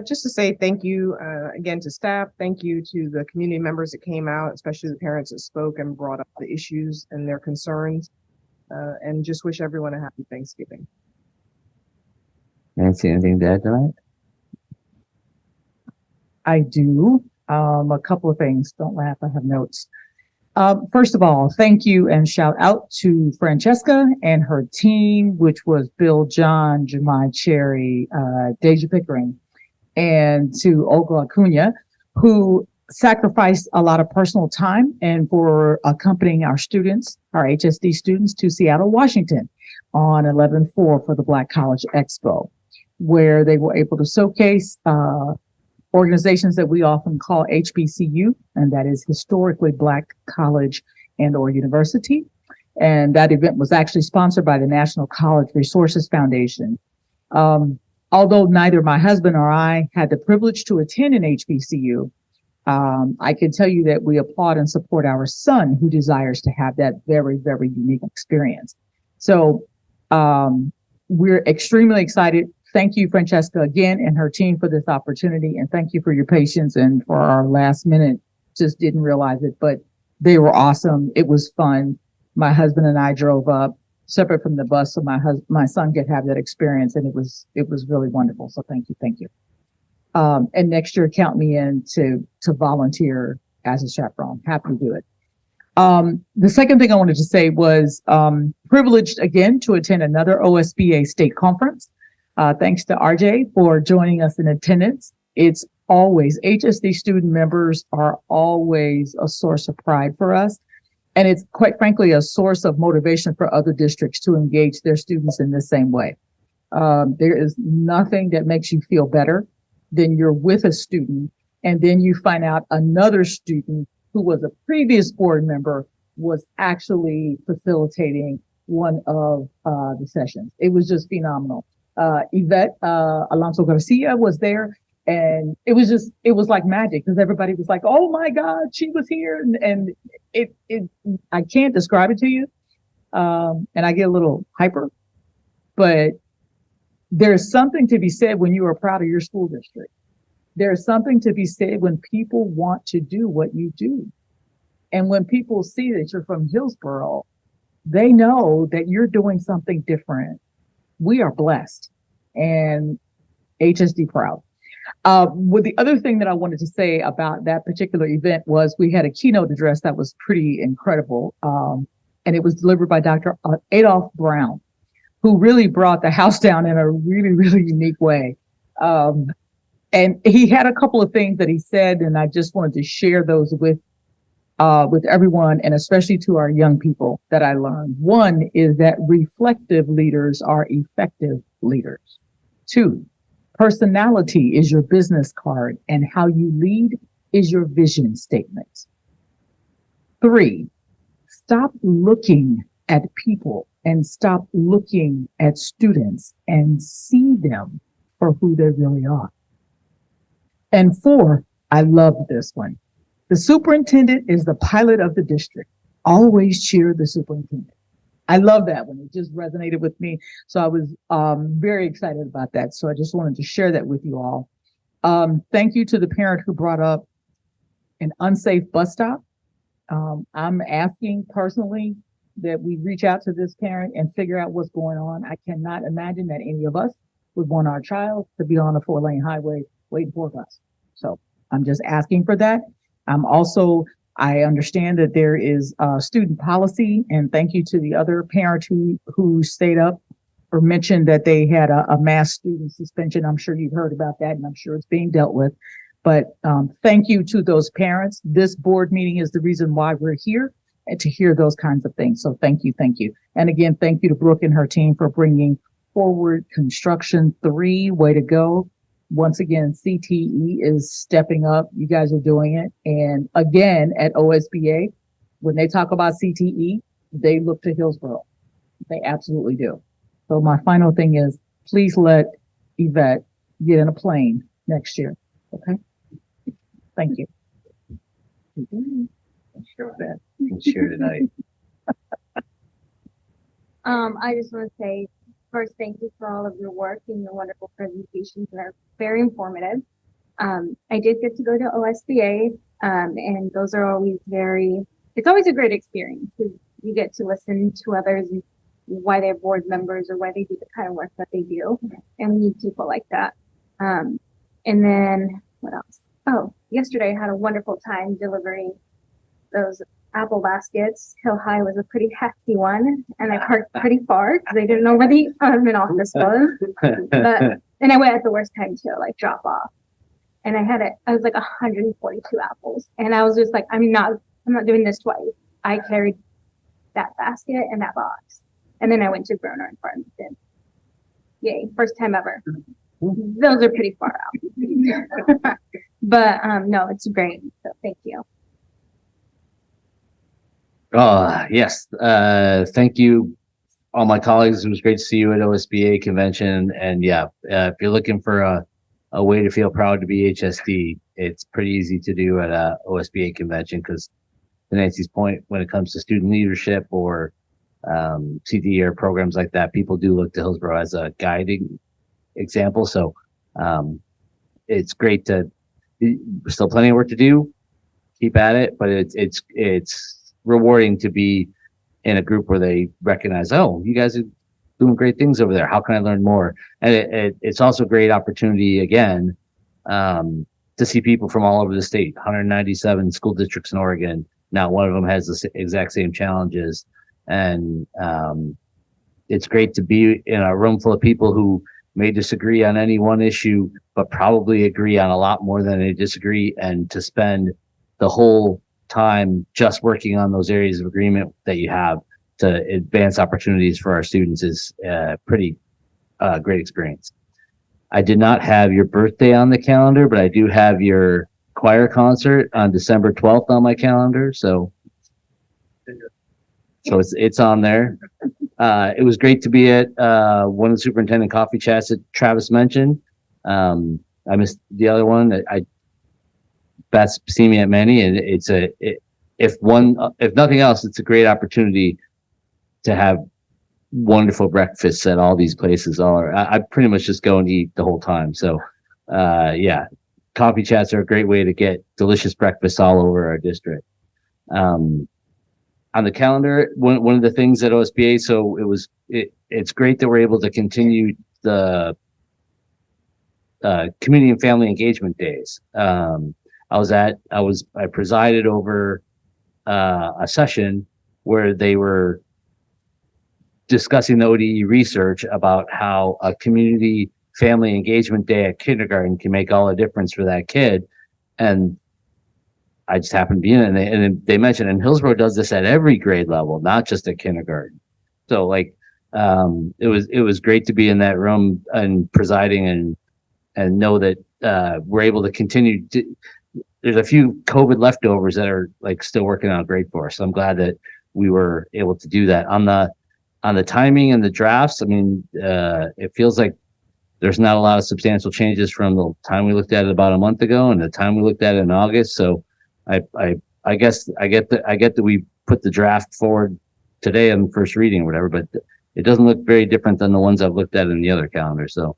Just to say thank you again to staff. Thank you to the community members that came out, especially the parents that spoke and brought up the issues and their concerns. And just wish everyone a happy Thanksgiving. Nancy, anything to add tonight? I do. A couple of things. Don't laugh. I have notes. First of all, thank you and shout out to Francesca and her team, which was Bill, John, Jemai Cherry, Deja Pickering, and to Olga Acuna, who sacrificed a lot of personal time and for accompanying our students, our HSD students, to Seattle, Washington on 11/4 for the Black College Expo, where they were able to showcase organizations that we often call HBCU, and that is historically Black college and or university. And that event was actually sponsored by the National College Resources Foundation. Although neither my husband or I had the privilege to attend an HBCU, I can tell you that we applaud and support our son who desires to have that very, very unique experience. So we're extremely excited. Thank you, Francesca, again, and her team for this opportunity. And thank you for your patience and for our last minute, just didn't realize it, but they were awesome. It was fun. My husband and I drove up separate from the bus so my son could have that experience. And it was really wonderful. So thank you. Thank you. And next year, count me in to volunteer as a chaperone. Happy to do it. The second thing I wanted to say was privileged again to attend another OSBA state conference. Thanks to RJ for joining us in attendance. It's always, HSD student members are always a source of pride for us. And it's quite frankly a source of motivation for other districts to engage their students in the same way. There is nothing that makes you feel better than you're with a student and then you find out another student who was a previous board member was actually facilitating one of the sessions. It was just phenomenal. Yvette Alonso Garcia was there, and it was like magic because everybody was like, "Oh my God, she was here!" And it I can't describe it to you, and I get a little hyper, but there's something to be said when you are proud of your school district. There's something to be said when people want to do what you do. And when people see that you're from Hillsboro, they know that you're doing something different. We are blessed and HSD proud. Well, the other thing that I wanted to say about that particular event was we had a keynote address that was pretty incredible. And it was delivered by Dr. Adolph Brown, who really brought the house down in a really, really unique way. And he had a couple of things that he said, and I just wanted to share those with everyone, and especially to our young people that I learned. One is that reflective leaders are effective leaders. Two, personality is your business card, and how you lead is your vision statement. Three, stop looking at people and stop looking at students and see them for who they really are. And four, I love this one. The superintendent is the pilot of the district. Always cheer the superintendent. I love that one. It just resonated with me. So I was very excited about that. So I just wanted to share that with you all. Thank you to the parent who brought up an unsafe bus stop. I'm asking personally that we reach out to this parent and figure out what's going on. I cannot imagine that any of us would want our child to be on a 4-lane highway waiting for a bus. So I'm just asking for that. I understand that there is student policy, and thank you to the other parent who stayed up or mentioned that they had a mass student suspension. I'm sure you've heard about that, and I'm sure it's being dealt with. But thank you to those parents. This board meeting is the reason why we're here, and to hear those kinds of things. So thank you, thank you. And again, thank you to Brooke and her team for bringing forward Construction 3. Way to go. Once again, CTE is stepping up. You guys are doing it. And again, at OSBA, when they talk about CTE, they look to Hillsboro. They absolutely do. So my final thing is, please let Yvette get in a plane next year. Okay? Thank you. Sure that. Share tonight. I just want to say, first, thank you for all of your work and your wonderful presentations that are very informative. I did get to go to OSBA, and those are always it's always a great experience because you get to listen to others and why they're board members or why they do the kind of work that they do. And we need people like that. And then what else? Oh, yesterday I had a wonderful time delivering those apple baskets. Hill High was a pretty hefty one, and I parked pretty far because I didn't know where the admin office was. And I went at the worst time to drop off. And I was like 142 apples. And I was just like, I'm not doing this twice. I carried that basket and that box. And then I went to Groner and Farmington. Yay, first time ever. Those are pretty far out. But no, it's great. So thank you. Yes. Thank you, all my colleagues. It was great to see you at OSBA convention. And yeah, if you're looking for a way to feel proud to be HSD, it's pretty easy to do at a OSBA convention because to Nancy's point, when it comes to student leadership or CTE or programs like that, people do look to Hillsboro as a guiding example. So it's great still plenty of work to do. Keep at it, but it's rewarding to be in a group where they recognize, oh, you guys are doing great things over there. How can I learn more? And it's also a great opportunity again to see people from all over the state. 197 school districts in Oregon. Not one of them has the exact same challenges, and it's great to be in a room full of people who may disagree on any one issue, but probably agree on a lot more than they disagree, and to spend the whole time just working on those areas of agreement that you have to advance opportunities for our students is a pretty great experience. I did not have your birthday on the calendar, but I do have your choir concert on December 12th on my calendar. So it's on there. It was great to be at one of the superintendent coffee chats that Travis mentioned. I missed the other one. Beth's seen me at many, and if nothing else, it's a great opportunity to have wonderful breakfasts at all these places. I pretty much just go and eat the whole time. So, yeah, coffee chats are a great way to get delicious breakfast all over our district. On the calendar, one of the things at OSBA, so it's great that we're able to continue the community and family engagement days. I presided over a session where they were discussing the ODE research about how a community family engagement day at kindergarten can make all the difference for that kid. And I just happened to be in it, and they mentioned, and Hillsboro does this at every grade level, not just at kindergarten. So like, it was great to be in that room and presiding and know that we're able to continue. There's a few COVID leftovers that are like still working out great for us. So I'm glad that we were able to do that. On the timing and the drafts, I mean, it feels like there's not a lot of substantial changes from the time we looked at it about a month ago and the time we looked at it in August. So I guess I get that we put the draft forward today on first reading or whatever, but it doesn't look very different than the ones I've looked at in the other calendar. So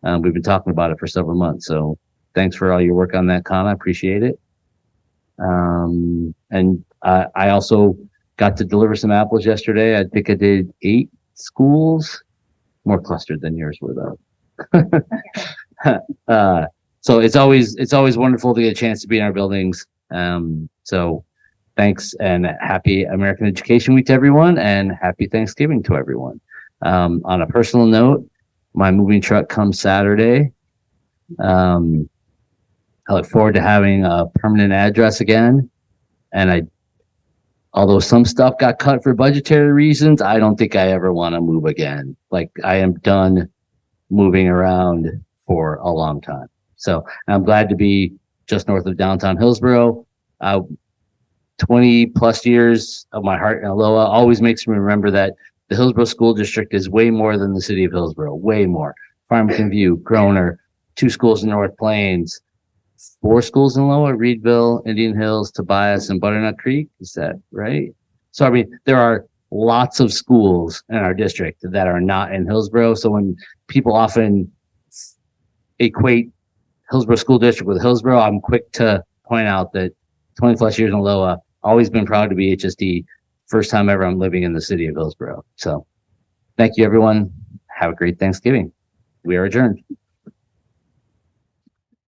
we've been talking about it for several months. So thanks for all your work on that, Con. I appreciate it. And I also got to deliver some apples yesterday. I think I did 8 schools, more clustered than yours were though. So it's always wonderful to get a chance to be in our buildings. So thanks, and happy American Education Week to everyone, and happy Thanksgiving to everyone. On a personal note, my moving truck comes Saturday. I look forward to having a permanent address again. And although some stuff got cut for budgetary reasons, I don't think I ever want to move again. Like, I am done moving around for a long time. So I'm glad to be just north of downtown Hillsboro. 20 plus years of my heart in Aloha always makes me remember that the Hillsboro School District is way more than the city of Hillsboro, way more. Farmington View, Groner, 2 schools in North Plains, 4 schools in Aloha, Reedville, Indian Hills, Tobias, and Butternut Creek. Is that right? So, I mean, there are lots of schools in our district that are not in Hillsboro. So when people often equate Hillsboro School District with Hillsboro, I'm quick to point out that 20 plus years in Aloha, always been proud to be HSD. First time ever I'm living in the city of Hillsboro. So thank you, everyone. Have a great Thanksgiving. We are adjourned.